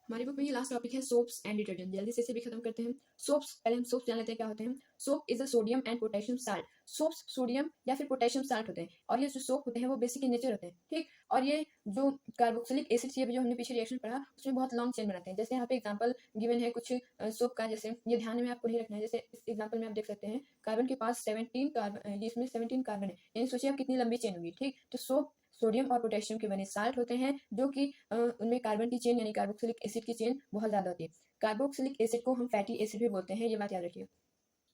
हमारी बुक में ये लास्ट टॉपिक है सोप्स एंड डिटर्जेंट, जल्दी से इसे भी खत्म करते हैं। सोप्स, पहले हम सोप्स जान लेते हैं क्या होते हैं। Soap is a sodium and potassium salt. Soaps sodium या फिर पोटेशियम साल्ट होते हैं, और ये जो सोप होते हैं वो बेसिक इन नेचर होते हैं। ठीक, और ये जो कार्बोक्सिलिक एसिड थी जो हमने पीछे रिएक्शन पढ़ा उसमें बहुत लॉन्ग चेन बनाते हैं। जैसे यहाँ पे एग्जाम्पल गिवन है कुछ सोप का, जैसे ये ध्यान में आपको नहीं रखना है। जैसे इस एग्जाम्पल में आप देख सकते हैं कार्बन के पास 17 कार्बन, इसमें 17 कार्बन है, यानी सोचिए आप कितनी लंबी चेन होगी। ठीक, तो सोप सोडियम और पोटेशियम के बने साल्ट होते हैं जो कि उनमें कार्बन की चेन यानी कार्बोक्सिलिक एसिड की चेन बहुत ज्यादा होती है। कार्बोक्सिलिक एसिड को हम फैटी एसिड भी बोलते हैं, ये बात याद रखिए।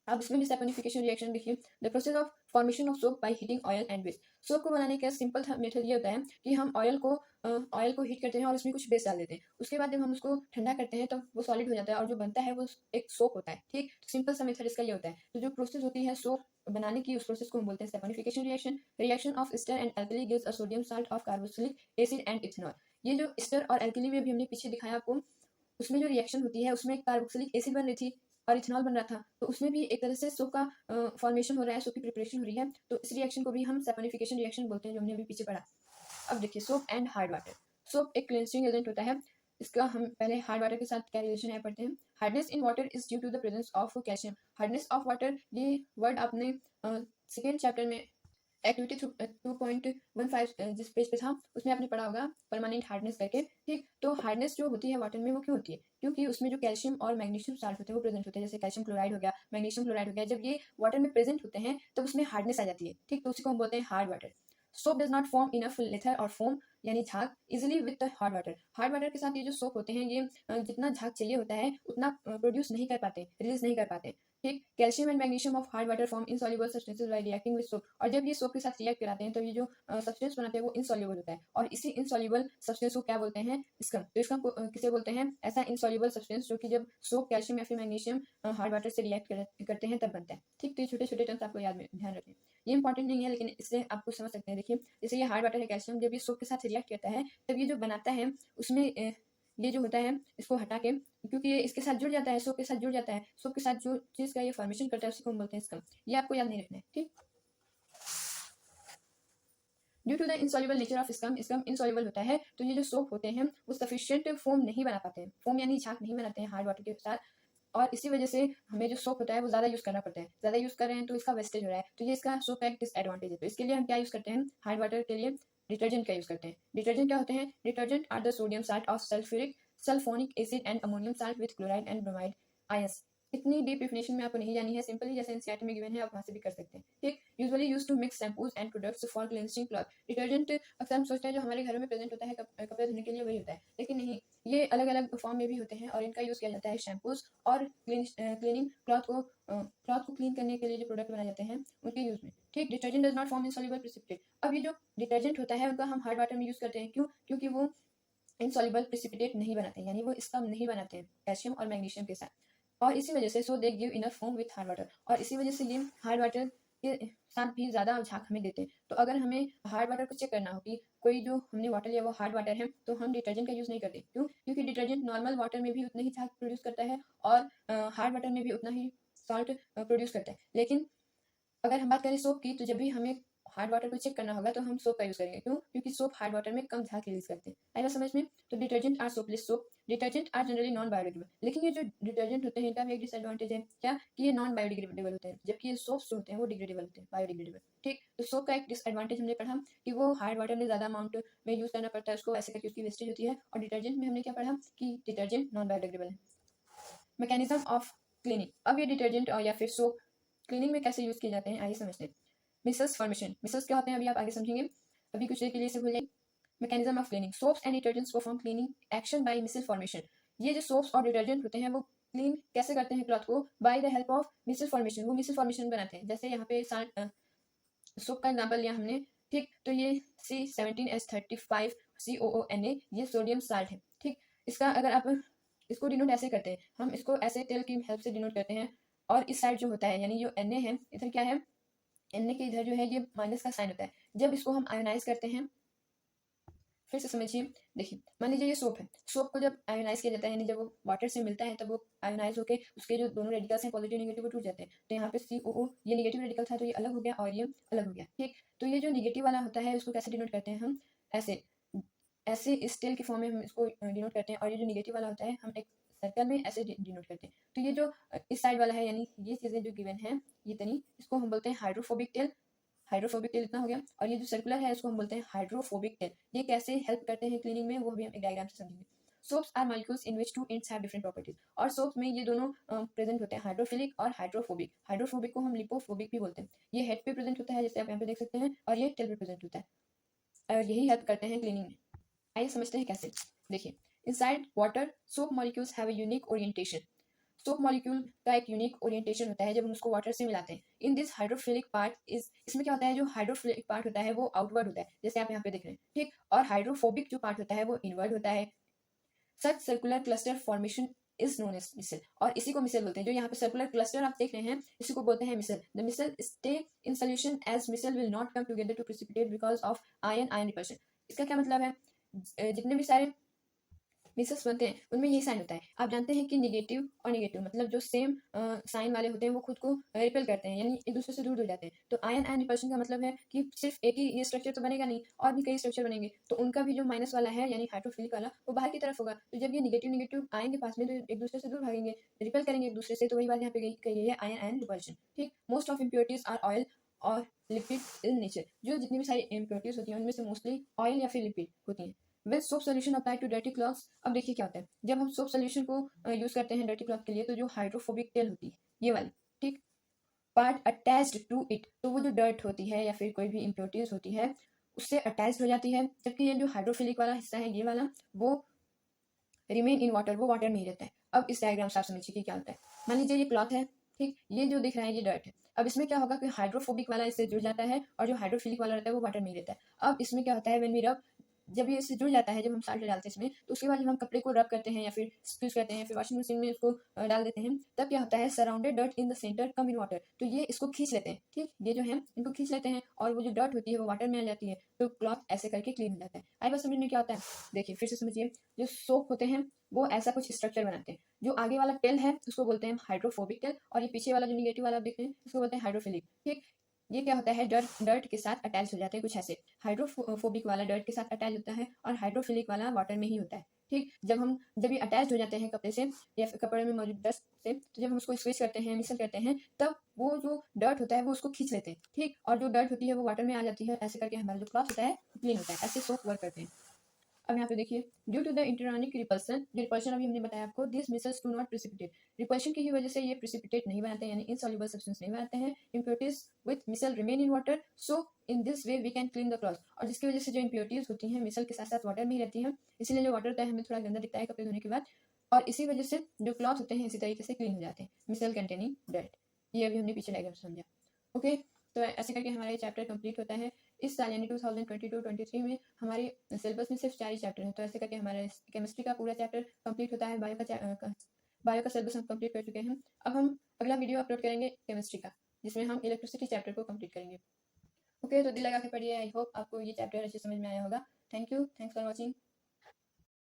अब इसमें भी सैपोनिफिकेशन रिएक्शन देखिए, the process of formation of soap by heating oil and base. Soap को बनाने का सिंपल मेथड ये होता है कि हम ऑयल को हीट करते हैं और उसमें कुछ बेस डाल देते हैं। उसके बाद जब हम उसको ठंडा करते हैं तो वो सॉलिड हो जाता है और जो बनता है वो एक सोप होता है। ठीक, सिंपल सा मेथड इसका ये होता है। तो जो प्रोसेस होती है सोप बनाने की, उस प्रोसेस को हम बोलते हैं saponification reaction. Reaction of ester and alkali gives a sodium salt of carboxylic acid and ethanol. ये जो एस्टर और एल्कली में भी हमने पीछे दिखाया आपको, उसमें जो रिएक्शन होती है उसमें कार्बोक्सिलिक एसिड बन रही थी और इथेनॉल बन रहा था, तो उसमें भी एक तरह से सोप का फॉर्मेशन हो रहा है, सोप की प्रिपरेशन हो रही है। तो इस रिएक्शन को भी हम सैपोनिफिकेशन रिएक्शन बोलते हैं, जो हमने अभी पीछे पढ़ा। अब देखिए soap and hard water. Soap एक क्लिनजिंग एजेंट होता है, इसका हम पहले हार्ड वाटर के साथ क्या रिलेशन है पढ़ते हैं। Hardness in water is due to the presence of calcium. Hardness of water, ये वर्ड आपने सेकेंड चैप्टर में एक्टिविटी 2.15 जिस पेज पे था उसमें आपने पढ़ा होगा परमानेंट हार्डनेस करके। ठीक, तो हार्डनेस जो होती है वाटर में वो क्यों होती है, क्योंकि उसमें जो कैल्शियम और मैग्नीशियम साल्ट होते हैं वो प्रेजेंट होते हैं। जैसे कैल्शियम क्लोराइड हो गया, मैग्नीशियम क्लोराइड हो गया, जब ये वाटर में प्रेजेंट होते हैं तब उसमें हार्डनेस आ जाती है। ठीक, तो उसी को हम बोलते हैं hard water. Soap does not form enough लेथर और फोम यानी झाग easily with the hard water. Hard water के साथ ये जो सोप होते हैं ये जितना झाग चाहिए होता है उतना प्रोड्यूस नहीं कर पाते, रिलीज नहीं कर पाते। ठीक, calcium and magnesium of hard water form insoluble substances bye reacting with soap. और जब ये सोप के साथ रिएक्ट कराते हैं तो ये जो सब्सटेंस बनाते हैं वो इनसॉल्युबल होता है, और इसी इनसॉल्युबल सब्सटेंस को क्या बोलते हैं, स्कम। तो स्कम को किसे बोलते हैं, ऐसा इनसॉल्युबल सब्सटेंस जो कि जब सोप कैल्शियम या फिर मैग्नीशियम हार्ड वाटर से रिएक्ट करते हैं तब बनता है। ठीक, तो ये छोटे छोटे टर्म्स आपको याद में ध्यान रखें, ये इंपॉर्टेंट नहीं है लेकिन इससे आपको समझ सकते हैं। देखिए जैसे ये हार्ड वाटर है कैल्शियम, जब ये सोप के साथ रिएक्ट करता है तब ये जो बनाता है उसमें ये जो होता है इसको हटा के, क्योंकि ये इसके साथ जुड़ जाता है, सोप के साथ जुड़ जाता है, सोप के साथ जो चीज का ये फॉर्मेशन करता है उसी को हम बोलते हैं स्कम। ये आपको याद नहीं रखना है। ठीक, due to the insoluble nature of scum, scum insoluble होता है तो ये जो सोप होते हैं वो सफिशिएंट फोम नहीं बना पाते हैं, फोम यानी झाग नहीं बनाते हैं हार्ड वाटर के साथ, और इसी वजह से हमें जो सोप होता है वो ज़्यादा यूज़ करना पड़ता है। ज़्यादा यूज़ कर रहे हैं तो इसका वेस्टेज हो रहा है, तो ये इसका सोप का एक डिसएडवांटेज है। तो इसके लिए हम क्या यूज़ करते हैं, हार्ड वाटर के लिए डिटर्जेंट का यूज़ करते हैं। डिटर्जेंट क्या होते हैं, detergent are the sodium salt of sulphuric sulphonic acid and ammonium salt with chloride and bromide ions. इतनी डीप डेफिनेशन में आपको नहीं जानी है, सिंपली जैसे एनसीईआरटी में गिवन है आप वहाँ से भी कर सकते हैं। ठीक, usually use to mix shampoos and products for cleansing cloth. Detergent अक्सर हम सोचते हैं जो हमारे घरों में प्रेजेंट होता है कपड़े धोने के लिए वही होता है, लेकिन नहीं, ये अलग अलग फॉर्म में भी होते हैं और इनका यूज़ किया जाता है शैम्पूज और क्लीनिंग क्लॉथ को क्लीन करने के लिए जो प्रोडक्ट बनाए जाते हैं उनके यूज़ में। ठीक, detergent does not form insoluble precipitate. अब ये जो डिटर्जेंट होता है उनका हम हार्ड वाटर में यूज़ करते हैं, क्यों, क्योंकि वो इनसॉल्युबल प्रेसिपिटेट नहीं बनाते, यानी वो स्कम नहीं बनाते हैं कैल्शियम और मैग्नीशियम के साथ, और इसी वजह से so they give enough foam with hard water, और इसी वजह से ये हार्ड वाटर के साथ भी ज़्यादा झाग हमें देते हैं। तो अगर हमें हार्ड वाटर को चेक करना हो कि कोई जो हमने वाटर लिया वो हार्ड वाटर है तो हम डिटर्जेंट का यूज़ नहीं करते, क्यों, क्योंकि डिटर्जेंट नॉर्मल वाटर में भी उतना ही झाग प्रोड्यूस करता है और हार्ड वाटर में भी उतना ही सॉल्ट प्रोड्यूस करता है। लेकिन अगर हम बात करें सोप की, तो जब भी हमें हार्ड वाटर को चेक करना होगा तो हम सोप का यूज़ करेंगे, क्यों, क्योंकि सोप हार्ड वाटर में कम झाग रिलीज करते हैं। आएगा समझ में। तो detergent are soapless soap, detergent are generally non biodegradable. लेकिन ये जो डिटर्जेंट होते हैं इनका भी एक डिसएडवांटेज है, क्या, कि ये नॉन बायोडिग्रेडेबल होते हैं, जबकि ये सोप्स जो होते हैं वो डिग्रेडेबल होते हैं, बायोडिग्रेडेबल। ठीक, तो सोप का एक डिसएडवांटेज हमने पढ़ा कि वो हार्ड वाटर में ज़्यादा अमाउंट में यूज़ करना पड़ता है उसको, ऐसे करके उसकी वेस्टेज होती है, और डिटर्जेंट में हमने क्या पढ़ा कि डिटर्जेंट नॉन बायोडिग्रेडेबल है। मैकेनिज्म ऑफ क्लीनिंग, अब ये डिटर्जेंट और या फिर सोप क्लीनिंग में कैसे यूज़ किए जाते हैं आइए समझते हैं। मिसल्स फॉर्मेशन, मिसल्स क्या होते हैं अभी आप आगे समझेंगे, अभी कुछ देर के लिए इसे भूल जाइए। Mechanism of cleaning, soaps and detergents perform cleaning action by micelle formation. ये जो सोप्स और डिटर्जेंट होते हैं वो क्लीन कैसे करते हैं क्लॉथ को, by the help of micelle formation, वो मिसल फॉर्मेशन बनाते हैं। जैसे यहाँ पे सोप का एग्जाम्पल लिया हमने, ठीक, तो ये C17H35COONA ये सोडियम साल्ट है। ठीक, इसका अगर आप इसको डिनोट ऐसे करते हैं, हम इसको ऐसे तेल की हेल्प से डिनोट करते हैं, और इस साइड जो होता है यानी जो Na है इधर क्या है, Na के इधर जो है ये माइनस का साइन होता है। जब इसको हम आयोनाइज करते हैं, फिर से समझिए, देखिए मान लीजिए ये सोप है, सोप को जब आयोनाइज किया जाता है यानी जब वो वाटर से मिलता है तब वो आयोनाइज होकर उसके जो दोनों रेडिकल्स हैं पॉजिटिव नेगेटिव वो टूट जाते हैं। तो यहाँ पे COO ये नेगेटिव रेडिकल था तो ये अलग हो गया और ये अलग हो गया। ठीक, तो ये जो नेगेटिव वाला होता है उसको कैसे डिनोट करते हैं हम, ऐसे ऐसे स्टेल के फॉर्म में हम इसको डिनोट करते हैं, और ये जो नेगेटिव वाला होता है हम एक सर्कल में ऐसे डिनोट करते हैं। तो ये जो इस साइड वाला है यानी ये चीज़ें जो गिवन है ये तनी, इसको हम बोलते हैं हाइड्रोफोबिक टेल। हाइड्रोफोबिक टेल इतना हो गया, और ये जो सर्कुलर है इसको हम बोलते हैं हाइड्रोफोबिक टेल। ये कैसे हेल्प करते हैं क्लीनिंग में वो भी हम एक डायग्राम से समझेंगे। Soaps are molecules in which two ends have different properties, और सोप्स में ये दोनों प्रेजेंट होते हैं, हाइड्रोफिलिक और हाइड्रोफोबिक। हाइड्रोफोबिक को हम लिपोफोबिक भी बोलते हैं। ये हेड पे प्रेजेंट होता है जैसे आप यहाँ पे देख सकते हैं, और ये टेल पे प्रेजेंट होता है, और यही हेल्प करते हैं क्लीनिंग में। आइए समझते हैं कैसे। देखिए, inside water soap molecules have a unique orientation. Soap molecule का एक यूनिक ओरिएंटेशन होता है जब हम उसको वाटर से मिलाते हैं। In this hydrophilic part is, इसमें क्या होता है, जो हाइड्रोफिलिक पार्ट होता है वो आउटवर्ड होता है जैसे आप यहाँ पे देख रहे हैं। ठीक, और हाइड्रोफोबिक जो पार्ट होता है वो इनवर्ड होता है। Such circular cluster formation is known as micelle, और इसी को मिसल बोलते हैं। जो यहाँ पे सर्कुलर क्लस्टर आप देख रहे हैं इसी को बोलते हैं micelle. The micelle stay in solution as micelle will not come together to precipitate because of ion ion repulsion. इसका क्या मतलब है, जितने भी सारे मिसल्स बनते हैं उनमें यही साइन होता है। आप जानते हैं कि निगेटिव और नेगेटिव मतलब जो सेम साइन वाले होते हैं वो खुद को रिपेल करते हैं, यानी एक दूसरे से दूर हो जाते हैं। तो आयन आयन रिपल्शन का मतलब है कि सिर्फ एक ही ये स्ट्रक्चर तो बनेगा नहीं, और भी कई स्ट्रक्चर बनेंगे, तो उनका भी जो माइनस वाला है यानी हाइड्रोफिलिक वाला वो बाहर की तरफ होगा। तो जब ये निगेटिव निगेटिव आएंगे पास में तो एक दूसरे से दूर भागेंगे, रिपेल करेंगे एक दूसरे से, तो वही बात यहाँ पे कही गई है, आयन आयन रिपल्शन। ठीक, most of impurities are oil और लिपिड इन नेचर। जो जितनी भी सारी इम्प्योरिटीज होती हैं उनमें से मोस्टली ऑयल या फिर लिपिड होती हैं। With soap solution apply to dirty clothes, अब देखिए क्या होता है जब हम सोप सोल्यूशन को यूज करते हैं डर्टी क्लॉथ के लिए, तो जो हाइड्रोफोबिक टेल होती है ये वाली, ठीक, पार्ट अटैच्ड टू इट, तो वो जो डर्ट होती है या फिर कोई भी इम्प्योरिटीज होती है उससे अटैच हो जाती है, जबकि ये जो हाइड्रोफिलिक वाला हिस्सा है, ये वाला, वो रिमेन इन वाटर, वो वाटर में ही रहता है। अब इस डायग्राम से आप समझिए कि क्या होता है। मान लीजिए ये क्लॉथ है, ठीक, ये जो दिख रहा है ये डर्ट है। अब इसमें क्या होगा कि हाइड्रोफोबिक वाला इससे जुड़ जाता है और जो हाइड्रोफिलिक वाला रहता है वो वाटर में ही रहता है। अब इसमें क्या होता है, व्हेन वी रब, जब ये इससे जुड़ जाता है, जब हम साल्ट डालते हैं इसमें, तो उसके बाद जब हम कपड़े को रब करते हैं या फिर स्क्वीज करते हैं, फिर वॉशिंग मशीन में उसको डाल देते हैं, तब क्या होता है, surrounded dirt in the centre come in water, तो ये इसको खींच लेते हैं, ठीक, ये जो है इनको खींच लेते हैं और वो जो डर्ट होती है वो वाटर में आ जाती है, तो क्लॉथ ऐसे करके क्लीन हो जाता है। आई बात समझ में क्या होता है? देखिए फिर से समझिए, जो सोप होते हैं वो ऐसा कुछ स्ट्रक्चर बनाते हैं। जो आगे वाला टेल है उसको बोलते हैं हाइड्रोफोबिक टेल, और ये पीछे वाला जो निगेटिव वाला देख रहे हैं उसको बोलते हैं हाइड्रोफिलिक, ठीक। ये क्या होता है, डर्ट डर्ट के साथ अटैच हो जाते हैं कुछ ऐसे। हाइड्रोफोबिक वाला डर्ट के साथ अटैच होता है और हाइड्रोफिलिक वाला वाटर में ही होता है, ठीक। जब ये अटैच हो जाते हैं कपड़े से या फिर कपड़े में मौजूद डस्ट से, तो जब हम उसको स्क्वीज करते हैं, मिक्सर करते हैं, तब वो जो डर्ट होता है वो उसको खींच लेते हैं, ठीक, और जो डर्ट होती है वो वाटर में आ जाती है। ऐसे करके हमारा जो क्लॉथ होता है क्लीन होता है। ऐसे सोप वर्क करते हैं। अब यहाँ पे देखिए, ड्यू टू द इंटरऑनिक रिपल्सन, जो रिपल्शन अभी हमने बताया आपको, this micelles do not precipitate, repulsion की ही वजह से ये प्रिसिपिटेट नहीं बनाते हैं, यानी इनसॉल्युबल सब्सटेंस नहीं बनाते हैं। Impurities with micelle remain in water, so in this way we can clean the cloth, और जिसकी वजह से जो इम्प्योरिटीज होती हैं मिसल के साथ साथ वाटर में ही रहती हैं, इसीलिए जो वाटर होता है हमें थोड़ा गंदा दिखता है कपड़े धोने के बाद, और इसी वजह से जो क्लॉथ होते हैं इसी तरीके से क्लीन हो जाते हैं, मिसल कंटेनिंग डर्ट। ये अभी हमने पीछे डायग्राम समझा। ओके, तो ऐसे करके हमारा ये चैप्टर कंप्लीट होता है। इस साल यानी 2022-23 में हमारे सिलेबस में सिर्फ 4 ही चैप्टर हैं, तो ऐसे करके हमारा केमिस्ट्री का पूरा चैप्टर कंप्लीट होता है। बायो का सिलेबस हम कंप्लीट कर चुके हैं। अब हम अगला वीडियो अपलोड करेंगे केमिस्ट्री का, जिसमें हम इलेक्ट्रिसिटी चैप्टर को कंप्लीट करेंगे। ओके, तो दिल लगा के पढ़िए। आई होप आपको ये चैप्टर अच्छे समझ में आया होगा। Thank you, thanks for watching.